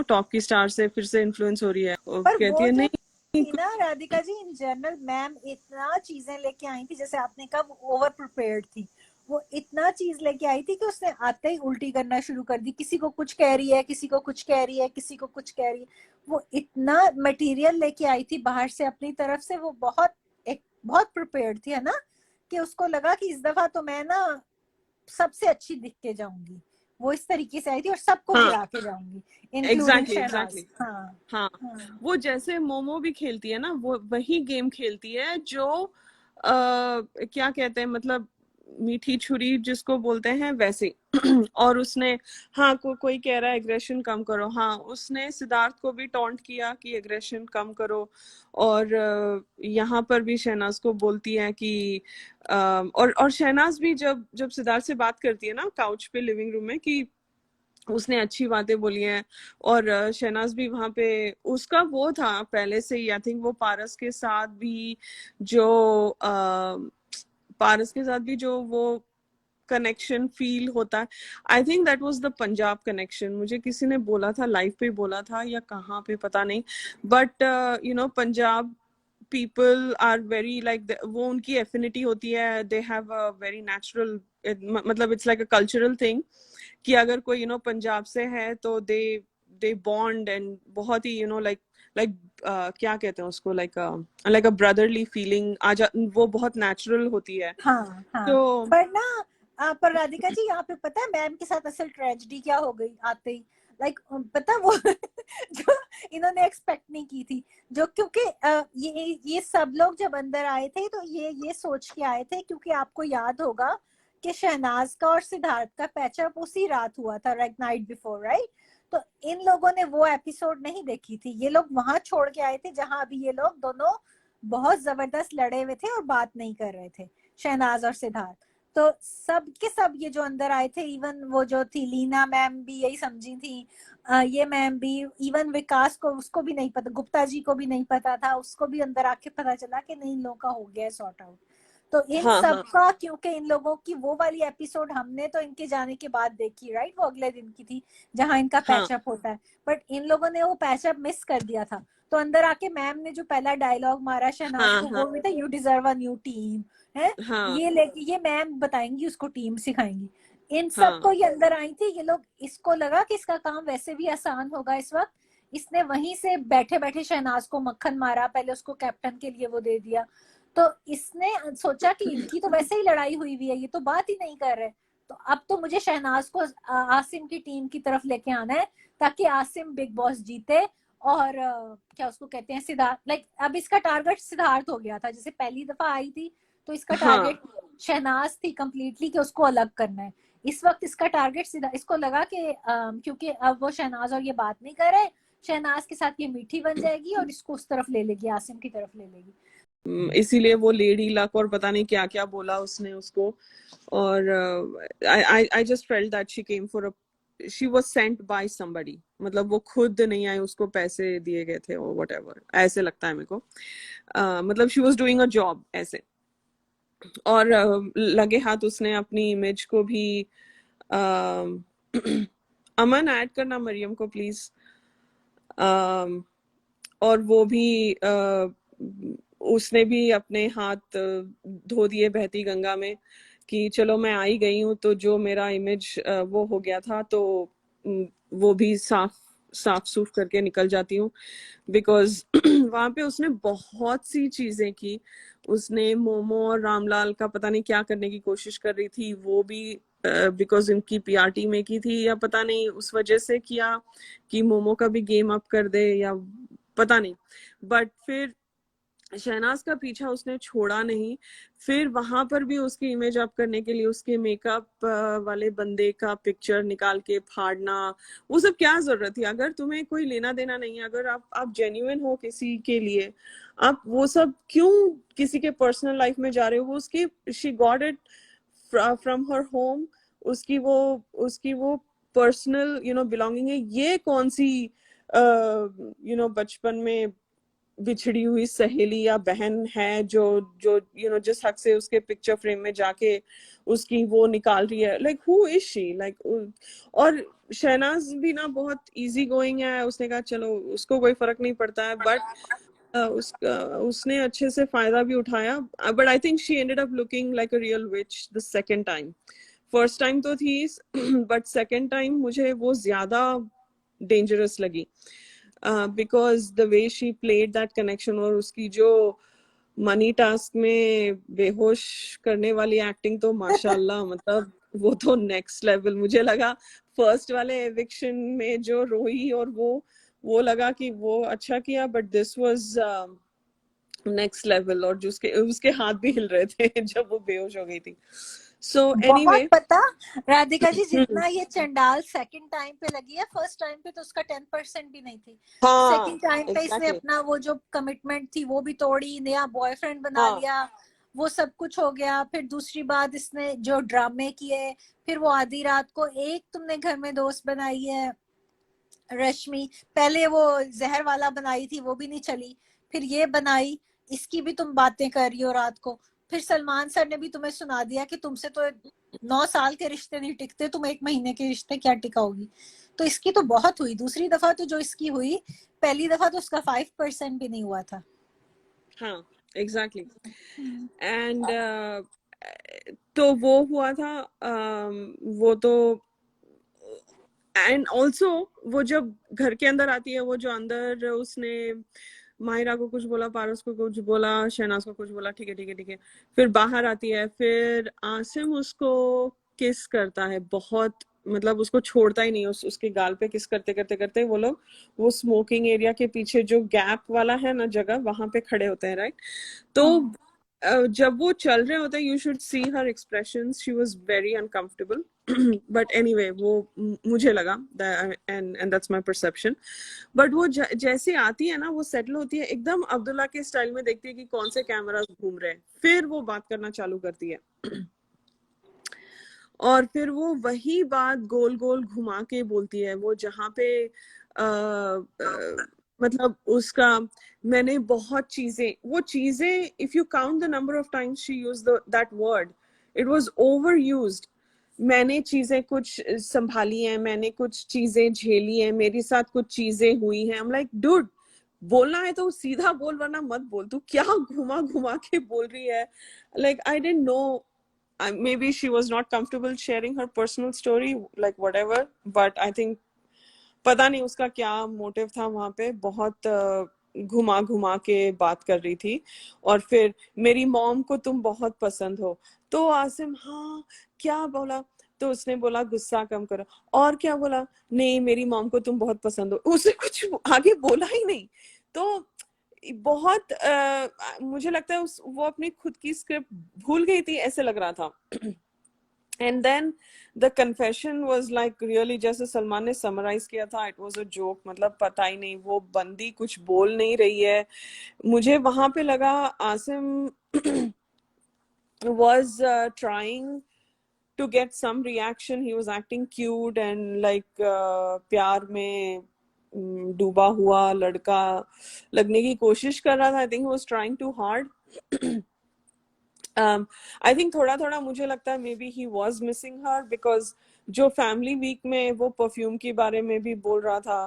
टॉप की स्टार से फिर से इन्फ्लुएंस हो रही है, और पर कहती वो है जो नहीं। थी ना Radhika ji, in general ma'am इतना चीजें लेके आई थी, जैसे आपने कहा वो ओवर प्रिपेयर्ड थी। वो इतना चीज लेके आई थी कि उसने आते ही उल्टी करना शुरू कर दी, किसी को कुछ कह रही है, किसी को कुछ कह रही है, किसी को कुछ कह रही है। वो इतना मटेरियल लेके आई थी बाहर से अपनी तरफ से, वो बहुत प्रिपेयर्ड थी, है ना, कि उसको लगा कि इस दफा तो मैं ना सबसे अच्छी दिख के जाऊंगी। वो इस तरीके से आई थी और सबको हाँ गिरा के जाऊंगी, इंक्लूडिंग एग्जैक्टली शहनाज। एग्जैक्टली। हाँ हाँ हाँ वो जैसे मोमो भी खेलती है ना, वो वही गेम खेलती है जो क्या कहते हैं, मतलब मीठी छुरी जिसको बोलते हैं वैसे। और उसने, हाँ कोई कह रहा है एग्रेशन कम करो, हाँ उसने सिद्धार्थ को भी टॉन्ट किया कि एग्रेशन कम करो। और यहाँ पर भी शहनाज को बोलती है कि और शहनाज भी जब जब सिद्धार्थ से बात करती है ना काउच पे लिविंग रूम में, कि उसने अच्छी बातें बोली हैं। और शहनाज भी वहां पे, उसका वो था पहले से ही, आई थिंक वो पारस के साथ भी जो पारस के साथ भी जो वो कनेक्शन फील होता है। I think that was the Punjab connection. मुझे किसी ने बोला था, लाइव पे बोला था या कहाँ पे पता नहीं, but Punjab people are very like, वो उनकी एफिनिटी होती है, they have a very natural, मतलब it's like a cultural thing, कि अगर कोई पंजाब से है तो दे दे बॉन्ड, एंड बहुत ही लाइक लाइक क्या कहते हैं उसको, लाइक अ ब्रदरली फीलिंग आ जा, वो बहुत नेचुरल होती है। हाँ हाँ। तो पर ना पर राधिका जी, यहाँ पे पता है मैम के साथ असल ट्रेजेडी क्या हो गई आते ही, लाइक पता है वो जो इन्होंने एक्सपेक्ट नहीं की थी, जो क्योंकि ये सब लोग जब अंदर आए थे तो ये सोच के आए थे, क्योंकि आपको याद होगा कि शहनाज का और सिद्धार्थ का पैचअप उसी रात हुआ था, लाइक नाइट बिफोर, राइट। तो इन लोगों ने वो एपिसोड नहीं देखी थी, ये लोग वहां छोड़ के आए थे जहां अभी ये लोग दोनों बहुत जबरदस्त लड़े हुए थे और बात नहीं कर रहे थे, शहनाज और सिद्धार्थ। तो सब के सब ये जो अंदर आए थे, इवन वो जो थी लीना मैम भी यही समझी थी, ये मैम भी, इवन विकास को, उसको भी नहीं पता, गुप्ता जी को भी नहीं पता था, उसको भी अंदर आके पता चला कि नहीं, इन लोगों का हो गया सॉर्ट आउट। तो इन हाँ सब हाँ का, क्योंकि इन लोगों की वो वाली एपिसोड हमने तो इनके जाने के बाद देखी, राइट, वो अगले दिन की थी जहां इनका हाँ पैचअप होता है, बट इन लोगों ने वो पैचअप मिस कर दिया था। तो अंदर आके मैम ने जो पहला डायलॉग मारा शहनाज हाँ को, हाँ वो भी था, you deserve a new team है, हाँ ये लेके ये मैम बताएंगी उसको, टीम सिखाएंगी। इन हाँ सबको ये अंदर आई थी, ये लोग, इसको लगा कि इसका काम वैसे भी आसान होगा इस वक्त, इसने वहीं से बैठे बैठे शहनाज को मक्खन मारा, पहले उसको कैप्टन के लिए वो दे दिया। तो इसने सोचा कि इनकी तो वैसे ही लड़ाई हुई हुई है, ये तो बात ही नहीं कर रहे, तो अब तो मुझे शहनाज को आसिम की टीम की तरफ लेके आना है, ताकि आसिम बिग बॉस जीते। और क्या उसको कहते हैं, सिद्धार्थ, लाइक अब इसका टारगेट सिद्धार्थ हो गया था, जैसे पहली दफा आई थी तो इसका हाँ टारगेट शहनाज थी कंप्लीटली कि उसको अलग करना है। इस वक्त इसका टारगेट सीधा, इसको लगा कि क्योंकि अब वो शहनाज और ये बात नहीं कर रहे, शहनाज के साथ ये मीठी बन जाएगी और इसको उस तरफ ले लेगी, आसिम की तरफ ले लेगी। इसीलिए वो लेडी लक और पता नहीं क्या क्या बोला उसने उसको। और I just felt that she came for a, she was sent by somebody, मतलब वो खुद नहीं आई, उसको पैसे दिए गए थे और व्हाटएवर, ऐसे लगता है मेरे को। मतलब she was doing a job ऐसे। और लगे हाथ उसने अपनी इमेज को भी अमन ऐड करना मरियम को प्लीज। और वो भी उसने भी अपने हाथ धो दिए बहती गंगा में कि चलो मैं आई गई हूँ, तो जो मेरा इमेज वो हो गया था तो वो भी साफ सूफ करके निकल जाती हूँ। बिकॉज वहां पे उसने बहुत सी चीजें की। उसने मोमो और रामलाल का पता नहीं क्या करने की कोशिश कर रही थी, वो भी बिकॉज इनकी पीआरटी में की थी, या पता नहीं उस वजह से किया कि मोमो का भी गेम अप कर दे, या पता नहीं। बट फिर शहनाज का पीछा उसने छोड़ा नहीं। फिर वहां पर भी उसकी इमेज अप करने के लिए उसके मेकअप वाले बंदे का पिक्चर निकाल के फाड़ना, वो सब क्या जरूरत थी? अगर तुम्हें कोई लेना देना नहीं है, अगर आप जेन्युइन हो किसी के लिए, आप वो सब क्यों किसी के पर्सनल लाइफ में जा रहे हो? वो उसकी, she got it from her home, उसकी वो पर्सनल बिलोंगिंग है। ये कौन सी बचपन में बिछड़ी हुई सहेली या बहन है जो जो जिस हक से उसके पिक्चर फ्रेम में जाके उसकी वो निकाल रही है? Like who is she like. और शहनाज भी ना बहुत इजी गोइंग है, उसने कहा चलो उसको कोई फर्क नहीं पड़ता है, बट उसने अच्छे से फायदा भी उठाया। But I think she ended up looking like a real which the second time. First time तो थी बट सेकेंड टाइम मुझे वो ज्यादा डेंजरस लगी, because the way she played that connection. और उसकी जो मनी टास्क में बेहोश करने वाली एक्टिंग तो माशाल्लाह, मतलब वो तो नेक्स्ट लेवल। मुझे लगा फर्स्ट वाले एविक्शन में जो रोई और वो लगा कि वो अच्छा किया, but this was next level. और जो उसके उसके हाथ भी हिल रहे थे जब वो बेहोश हो गई थी। सो बहुत एनीवे पता राधिका जी, जितना ये चंडाल सेकंड टाइम पे लगी है, फर्स्ट टाइम पे तो उसका 10% भी नहीं थी। हाँ सेकंड टाइम पे इसने एग्जैक्टली अपना वो जो कमिटमेंट थी वो भी तोड़ी, नया बॉयफ्रेंड बना हाँ लिया, वो सब कुछ हो गया। फिर दूसरी बात, इसने जो ड्रामे किए, फिर वो आधी रात को, एक तुमने घर में दोस्त बनाई है रश्मि, पहले वो जहर वाला बनाई थी वो भी नहीं चली, फिर ये बनाई, इसकी भी तुम बातें कर रही हो रात को। फिर सलमान सर ने भी तुम्हें सुना दिया कि तुमसे तो 9 साल के रिश्ते नहीं टिकते, तुम 1 महीने के रिश्ते क्या टिकाओगी। तो इसकी तो बहुत हुई। दूसरी दफा तो जो इसकी हुई, पहली दफा तो उसका 5% भी नहीं हुआ था। हाँ एग्जैक्टली। एंड तो वो हुआ था, वो तो। एंड ऑल्सो वो जब घर के अंदर आती है, वो जो अंदर उसने माहिरा को कुछ बोला, पारस को कुछ बोला, शहनाज को कुछ बोला, ठीक है ठीक है ठीक है। फिर बाहर आती है, फिर आसिम उसको किस करता है बहुत, मतलब उसको छोड़ता ही नहीं। उसके गाल पे किस करते करते करते वो लोग वो स्मोकिंग एरिया के पीछे जो गैप वाला है ना जगह, वहां पे खड़े होते हैं, राइट? तो जब वो चल रहे होते हैं, you should see her expressions, she was very uncomfortable. But anyway वो मुझे लगा, and that's my perception. But वो जैसे आती है ना, वो सेटल होती है एकदम अब्दुल्ला के स्टाइल में, देखती है कि कौन से कैमरास घूम रहे हैं, फिर वो बात करना चालू करती है। और फिर वो वही बात गोल गोल घुमा के बोलती है, वो जहाँ पे मतलब उसका मैंने बहुत चीजें, वो चीजें, if you count the number of times she use that word, it was over used. मैंने चीजें कुछ संभाली हैं, मैंने कुछ चीजें झेली हैं, मेरे साथ कुछ चीजें हुई हैं। आई एम लाइक डूड, बोलना है तो सीधा बोल, वरना मत बोल, तू क्या घुमा घुमा के बोल रही है। Like I didn't know, maybe she was not comfortable sharing her personal story, like whatever, but I think पता नहीं उसका क्या मोटिव था वहां पे। बहुत घुमा घुमा के बात कर रही थी। और फिर मेरी मॉम को तुम बहुत पसंद हो, तो आसिम हाँ क्या बोला, तो उसने बोला गुस्सा कम करो, और क्या बोला, नहीं मेरी मॉम को तुम बहुत पसंद हो, उसने कुछ आगे बोला ही नहीं। तो बहुत मुझे लगता है वो अपनी खुद की स्क्रिप्ट भूल गई थी, ऐसे लग रहा था। And then the confession was like really, जैसे सलमान ने समराइज किया था, इट वाज अ जोक। मतलब पता ही नहीं, वो बंदी कुछ बोल नहीं रही है। मुझे वहां पे लगा Asim was trying to get some reaction. He was acting cute and like प्यार में डूबा हुआ लड़का लगने की कोशिश कर रहा था। I think he was trying too hard. I think थोड़ा थोड़ा मुझे लगता है maybe he was missing her, because जो फैमिली वीक में वो परफ्यूम के बारे में भी बोल रहा था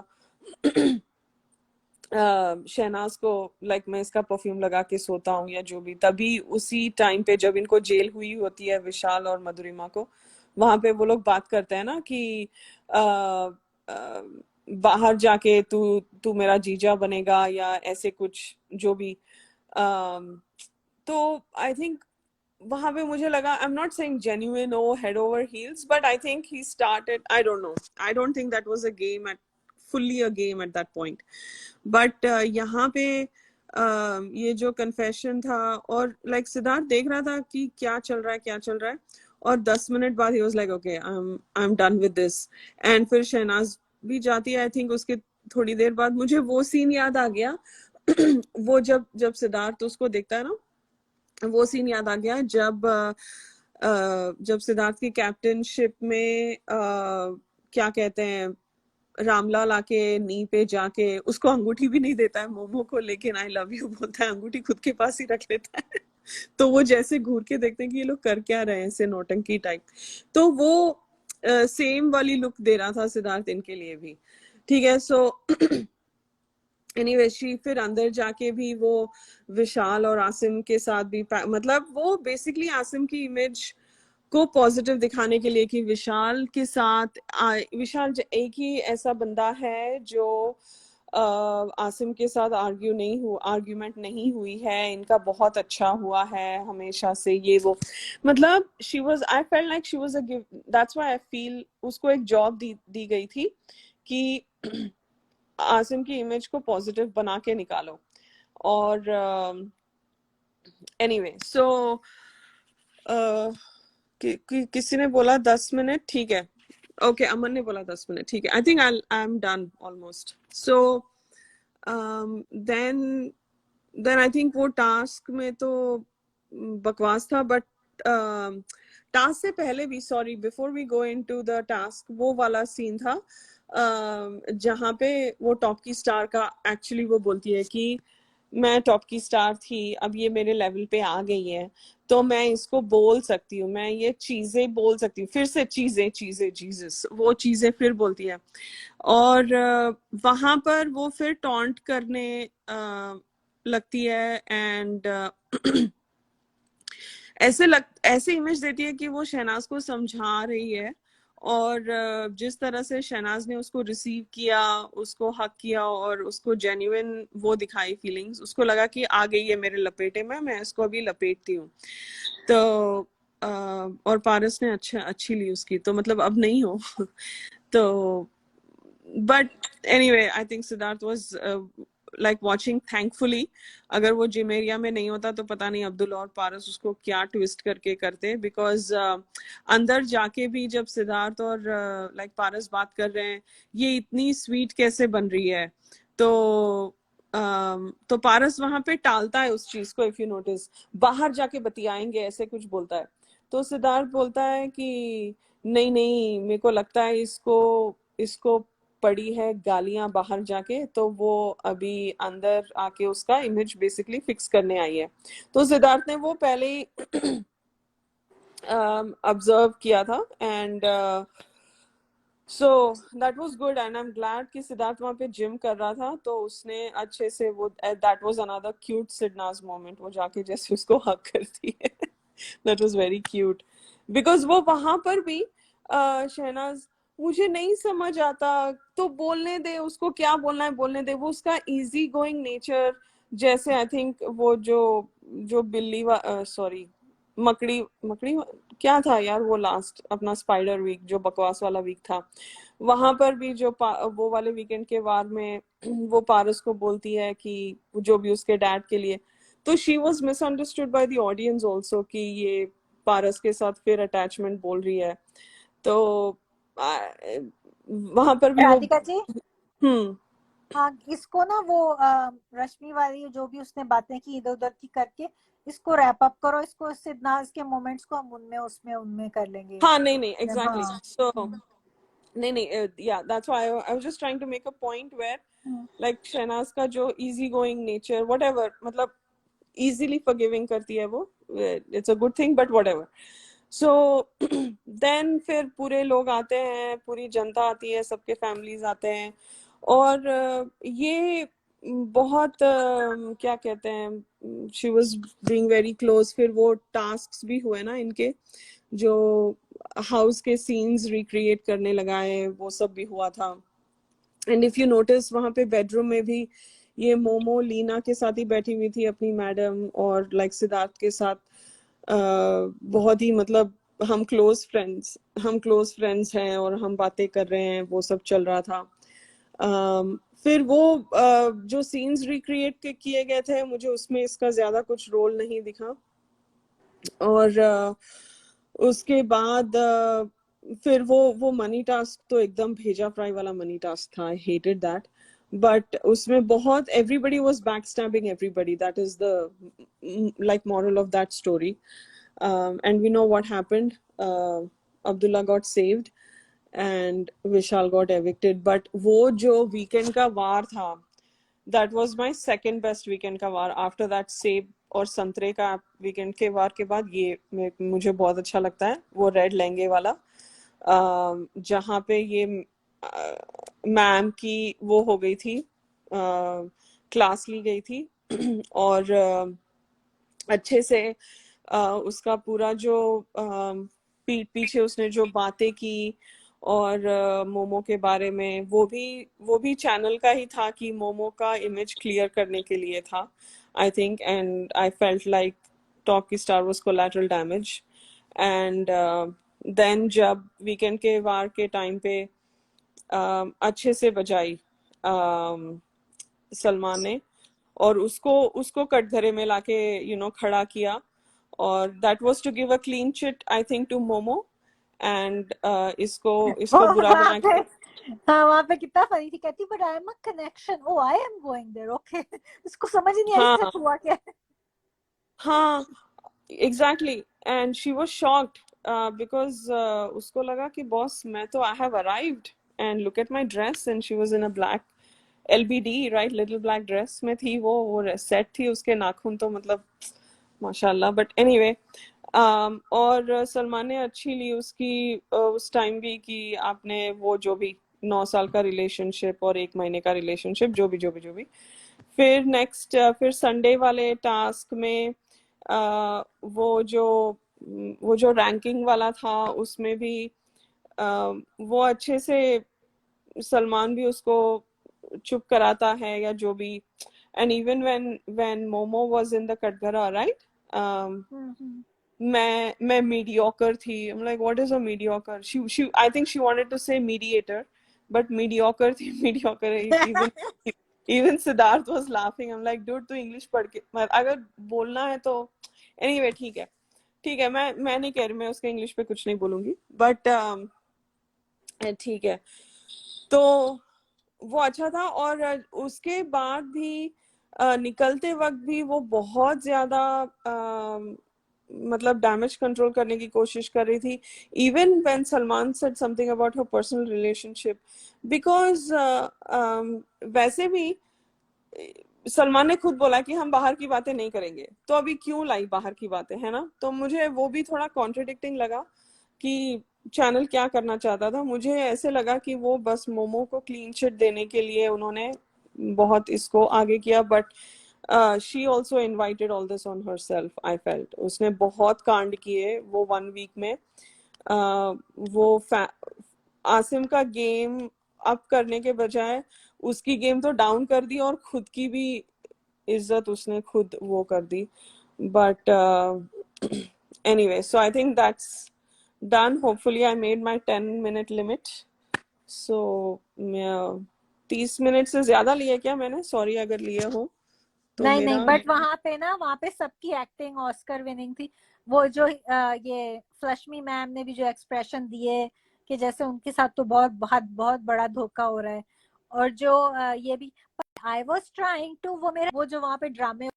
शहनाज को, लाइक मैं इसका परफ्यूम लगा के सोता हूँ या जो भी, तभी उसी टाइम पे जब इनको जेल हुई होती है विशाल और मधुरिमा को, वहां पे वो लोग बात करते हैं ना कि बाहर जाके तू तू मेरा जीजा बनेगा या ऐसे कुछ जो भी। तो आई थिंक वहां पे मुझे लगा, I am not saying genuine oh head over heels, but I think he started, I don't know, I don't think that was a game at fully a game at that point. But यहाँ पे ये जो confession था, और like सिद्धार्थ देख रहा था कि क्या चल रहा है क्या चल रहा है, और 10 मिनट बाद he was like okay I'm done with this. And फिर शहनाज भी जाती है। I think उसके थोड़ी देर बाद मुझे वो सीन याद आ गया वो जब सिद्धार्थ उसको देखता है ना, वो सीन याद आ गया जब सिद्धार्थ की कैप्टनशिप में क्या कहते हैं, रामलाल आके नी पे जाके उसको अंगूठी भी नहीं देता है मोमो को, लेकिन आई लव यू बोलता है, अंगूठी खुद के पास ही रख लेता है। तो वो जैसे घूर के देखते हैं कि ये लोग कर क्या रहे हैं, ऐसे नौटंकी टाइप। तो वो सेम वाली लुक दे रहा था सिद्धार्थ इनके लिए भी। ठीक है, सो एनीवे शी फिर अंदर जाके भी वो विशाल और आसिम के साथ भी, मतलब वो बेसिकली आसिम की इमेज को पॉजिटिव दिखाने के लिए कि विशाल के साथ विशाल एक ही ऐसा बंदा है जो आसिम के साथ आर्ग्यूमेंट नहीं हुई है, इनका बहुत अच्छा हुआ है हमेशा से, ये वो। मतलब she was, I felt like she was a give, that's why I feel उसको एक जॉब दी गई थी कि आसिम की इमेज को पॉजिटिव बना के निकालो। और एनीवे सो किसी ने बोला 10 मिनट, ठीक है, ओके अमन ने बोला 10 मिनट, ठीक है, I think I am done almost. So then I think वो टास्क में तो बकवास था, बट टास्क से पहले भी, sorry before we go into the task, वो वाला सीन था जहाँ पे वो टॉप की स्टार का एक्चुअली वो बोलती है कि मैं टॉप की स्टार थी, अब ये मेरे लेवल पे आ गई है, तो मैं इसको बोल सकती हूँ, मैं ये चीजें बोल सकती हूँ, फिर से चीजें जीसस वो चीजें फिर बोलती है। और वहां पर वो फिर टॉन्ट करने लगती है, एंड ऐसे इमेज देती है कि वो शहनाज को समझा रही है, और जिस तरह से शहनाज ने उसको रिसीव किया, उसको हक किया और उसको जेन्युइन वो दिखाई फीलिंग्स, उसको लगा कि आ गई है मेरे लपेटे में, मैं इसको अभी लपेटती हूँ। तो और पारस ने अच्छी ली उसकी, तो मतलब अब नहीं हो तो but anyway I think Siddharth was like watching thankfully. अगर वो जिम एरिया में नहीं होता तो पता नहीं अब्दुल और पारस उसको क्या ट्विस्ट करके करते, बिकॉज अंदर जाके भी जब सिद्धार्थ और लाइक पारस बात कर रहे हैं, ये इतनी स्वीट कैसे बन रही है, तो पारस वहां पे टालता है उस चीज को, इफ यू नोटिस, बाहर जाके बतियाएंगे ऐसे कुछ बोलता है। तो सिद्धार्थ बोलता है कि नहीं मेरे को लगता है इसको पड़ी है गालियां बाहर जाके, तो वो अभी अंदर आके उसका इमेज बेसिकली फिक्स करने आई है। तो सिद्धार्थ ने वो पहले ही ऑब्जर्व किया था, and so that was good, and I am glad कि सिद्धार्थ वहां पे जिम कर रहा था, तो उसने अच्छे से वो, that was another cute Sidnaaz moment, वो जाके जैसे उसको हक करती है that was very cute, because वो वहां पर भी शहनाज, मुझे नहीं समझ आता, तो बोलने दे उसको, क्या बोलना है बोलने दे, वो उसका इजी गोइंग नेचर, जैसे आई थिंक वो जो जो बिल्ली सॉरी मकड़ी मकड़ी क्या था यार वो लास्ट अपना स्पाइडर वीक जो बकवास वाला वीक था, वहां पर भी जो वो वाले वीकेंड के वार में वो पारस को बोलती है कि जो भी उसके डैड के लिए, तो she was misunderstood by the audience also कि ये पारस के साथ फिर अटैचमेंट बोल रही है, तो वहां पर भी वो राधिका जी, हम्म हाँ इसको ना वो रश्मि वाली जो भी उसने बातें की इधर उधर की करके, इसको रैप अप करो, इसको सिद्धनाज के मोमेंट्स को हम उनमें उसमें उनमें कर लेंगे। हाँ नहीं नहीं एग्जैक्टली, हाँ सो नहीं नहीं yeah, that's why I was just trying to make a point where like Shehnaaz का जो easy going nature whatever, मतलब easily forgiving करती है वो, it's a good thing but whatever, so then फिर पूरे लोग आते हैं, पूरी जनता आती है, सबके फैमिलीज आते हैं, और ये बहुत क्या कहते हैं, she was being very close, फिर वो टास्क भी हुए ना इनके, जो हाउस के सीन्स रिक्रिएट करने लगाए, वो सब भी हुआ था, एंड इफ यू नोटिस वहां पे बेडरूम में भी ये मोमो लीना के साथ ही बैठी हुई थी अपनी मैडम, और लाइक सिद्धार्थ के साथ बहुत ही मतलब हम क्लोज फ्रेंड्स हैं और हम बातें कर रहे हैं, वो सब चल रहा था। फिर वो जो सीन्स रिक्रिएट किए गए थे, मुझे उसमें इसका ज्यादा कुछ रोल नहीं दिखा, और उसके बाद फिर वो मनी टास्क तो एकदम भेजा फ्राई वाला मनी टास्क था, आई हेटेड दैट, बट उसमें बहुत everybody was backstabbing everybody, that is the like moral of that story, and we know what happened, Abdullah got saved and Vishal got evicted, but वो जो वीकेंड का वार था, that was my second best weekend का वार, आफ्टर दैट सेब और संतरे का वीकेंड के वार के बाद ये मुझे बहुत अच्छा लगता है, वो रेड लहंगे वाला, जहाँ पे ये मैम की वो हो गई थी, क्लास ली गई थी और अच्छे से उसका पूरा जो पीठ पीछे उसने जो बातें की, और मोमो के बारे में, वो भी चैनल का ही था कि मोमो का इमेज क्लियर करने के लिए था, I think, and I felt like top की star was collateral damage, and then जब वीकेंड के वार के टाइम पे अच्छे से बजाई सलमान ने, और उसको कटघरे में लाके खड़ा किया, और that was to give a clean chit I think to Momo, and इसको बुरा वहां बना पे, के, हाँ वहां पे कितना फनी थी, कहती but I am a connection, oh I am going there, okay उसको समझ ही नहीं आई हाँ सच हुआ क्या है। हाँ exactly, and she was shocked because उसको लगा कि बॉस मैं तो I have arrived, and look at my dress, and she was in a black LBD right, little black dress में थी वो सेट थी, उसके नाखून तो मतलब माशाल्लाह, बट एनीवे, और सलमान ने अच्छी ली उसकी उस टाइम भी कि आपने वो जो भी 9 साल का रिलेशनशिप और 1 महीने का रिलेशनशिप, जो भी फिर नेक्स्ट फिर संडे वाले टास्क में वो जो रैंकिंग वाला था, उसमें भी वो अच्छे से सलमान भी उसको चुप कराता है या जो भी, and even when Momo was in the कटघरा राइट, मैं मीडियोकर थी, I'm like what is a mediocre, she I think she wanted to say mediator, but mediocre थी mediocre, even Siddharth was laughing, I'm like dude तू इंग्लिश पढ़ के अगर बोलना है तो anyway ठीक है मैं नहीं कह रही, मैं उसके इंग्लिश पे कुछ नहीं बोलूंगी, बट ठीक है, तो वो अच्छा था, और उसके बाद भी निकलते वक्त भी वो बहुत ज्यादा मतलब डैमेज कंट्रोल करने की कोशिश कर रही थी, even when Salman said something about her personal relationship, because वैसे भी सलमान ने खुद बोला कि हम बाहर की बातें नहीं करेंगे, तो अभी क्यों लाई बाहर की बातें, है ना? तो मुझे वो भी थोड़ा कॉन्ट्रडिक्टिंग लगा कि चैनल क्या करना चाहता था। मुझे ऐसे लगा कि वो बस मोमो को क्लीन चिट देने के लिए उन्होंने बहुत इसको आगे किया, but she also invited all this on her self. I felt उसने बहुत कांड किए वो 1 वीक में। वो आसिम का गेम अप करने के बजाय उसकी गेम तो डाउन कर दी, और खुद की भी इज्जत उसने खुद वो कर दी। But anyway, so I think that's done. Hopefully I made my 10-minute limit. So 30 minute से ज्यादा लिए क्या मैंने? सॉरी अगर लिए हो तो नहीं मेरा नहीं, बट वहां पे सबकी एक्टिंग ऑस्कर विनिंग थी। वो जो ये फ्लशमी मैम ने भी जो एक्सप्रेशन दिए कि जैसे उनके साथ तो बहुत बहुत बहुत बड़ा धोखा हो रहा है, और जो ये भी आई वॉज ट्राइंग टू, वो जो वहां पे ड्रामे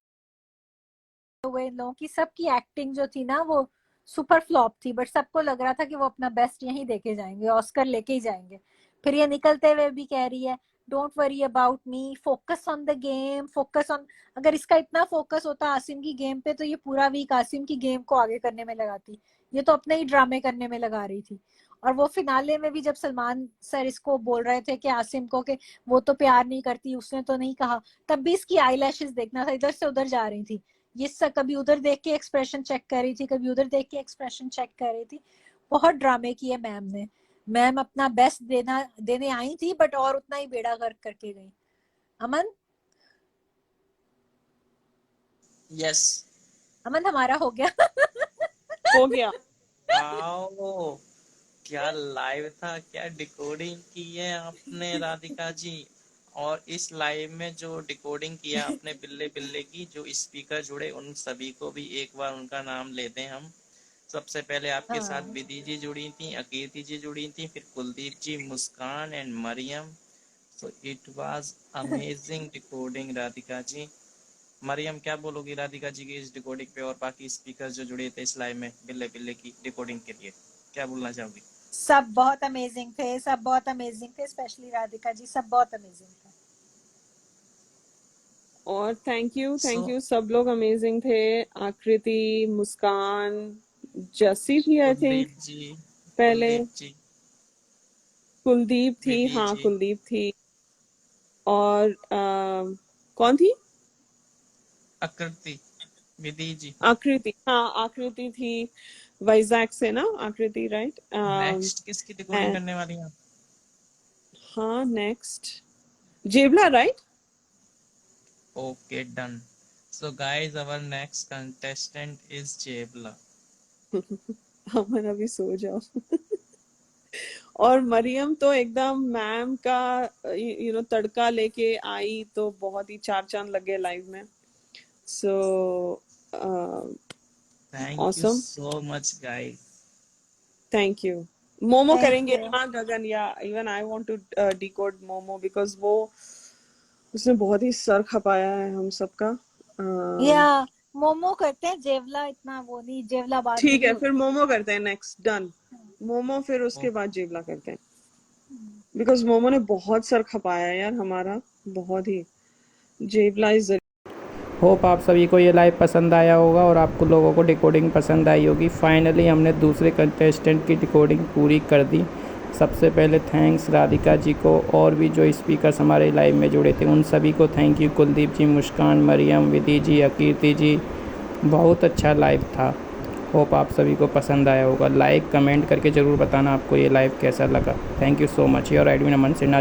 हुए इन लोगों की सबकी एक्टिंग जो थी ना वो सुपर फ्लॉप थी, बट सबको लग रहा था कि वो अपना बेस्ट यहीं देके जाएंगे, ऑस्कर लेके ही जाएंगे। फिर ये निकलते हुए भी कह रही है don't worry about me, focus on the game, focus on. अगर इसका इतना फोकस होता आसिम की गेम पे तो ये पूरा वीक आसिम की गेम को आगे करने में लगाती, ये तो अपने ही ड्रामे करने में लगा रही थी। और वो फिनाले में भी जब सलमान सर इसको बोल रहे थे कि आसिम को कि वो तो प्यार नहीं करती, उसने तो नहीं कहा, तब भी इसकी आई लैशेस देखना था, इधर से उधर जा रही थी ये सब, कभी उधर देख के एक्सप्रेशन चेक कर रही थी, कभी उधर देख के एक्सप्रेशन चेक कर रही थी। बहुत ड्रामे किए मैम ने। मैम अपना बेस्ट देने आई थी, बट और उतना ही बेड़ा गर्क करके गई। अमन यस अमन हमारा हो गया। हो गया। आओ, क्या लाइव था, क्या डिकोडिंग की है आपने राधिका जी। और इस लाइव में जो डिकोडिंग किया आपने बिल्ले बिल्ले की, जो स्पीकर जुड़े उन सभी को भी एक बार उनका नाम लेते हैं हम। सबसे पहले आपके साथ विधि जी जुड़ी थी, अकीर्ति जी जुड़ी थी, फिर Kuldeep ji, Muskan and Mariam. So it was amazing decoding Radhika ji. Mariam क्या बोलोगी राधिका जी की इस डिकोडिंग पे, और बाकी स्पीकर जो जुड़े थे इस लाइव में बिल्ले बिल्ले की डिकोडिंग के लिए, क्या बोलना चाहोगी? सब बहुत अमेजिंग थे, सब बहुत अमेजिंग थे, स्पेशली राधिका जी, सब बहुत अमेजिंग थे। और थैंक यू सब लोग अमेजिंग थे। आकृति, मुस्कान, जसी थी आई थिंक कुलदीप जी, पहले, कुलदीप जी, कुलदीप थी, विधि हाँ जी, कुलदीप थी, और कौन थी? आकृति, विधि जी। आकृति, हाँ आकृति थी वाइजैक से ना, आकृति राइट। नेक्स्ट किसकी डिकोडिंग करने वाली हैं? हाँ next Jebla right. Okay, done. So guys, our next contestant is Jebla. Aman अभी सो जाओ। और मरियम तो एकदम मैम का तड़का लेके आई, तो बहुत ही चार चांद लगे लाइव में। So Thank you awesome. so much, guys. Thank you. Momo Thank करेंगे you. हाँ Gagan, yeah even I want to decode Momo, because वो उसने बहुत ही सर खपाया है हम सबका। या मोमो करते हैं, जेवला इतना वो नहीं, जेवला बाद में ठीक भी है, होता फिर मोमो करते हैं नेक्स्ट, डन। मोमो फिर उसके बाद जेबला करते हैं, बिकॉज मोमो ने बहुत सर खपाया है यार हमारा, बहुत ही। जेबला इज होप आप सभी को ये लाइव पसंद आया होगा और आपको लोगों को डिकोडिंग पसंद आई होगी। फाइनली हमने दूसरे कंटेस्टेंट की डिकोडिंग पूरी कर दी। सबसे पहले थैंक्स राधिका जी को, और भी जो स्पीकर्स हमारे लाइव में जुड़े थे उन सभी को थैंक यू। कुलदीप जी, मुस्कान, मरियम, विधि जी, अकीर्ति जी, बहुत अच्छा लाइव था। होप आप सभी को पसंद आया होगा। लाइक कमेंट करके ज़रूर बताना आपको ये लाइव कैसा लगा। Thank you so much. Your admin Aman Sinha.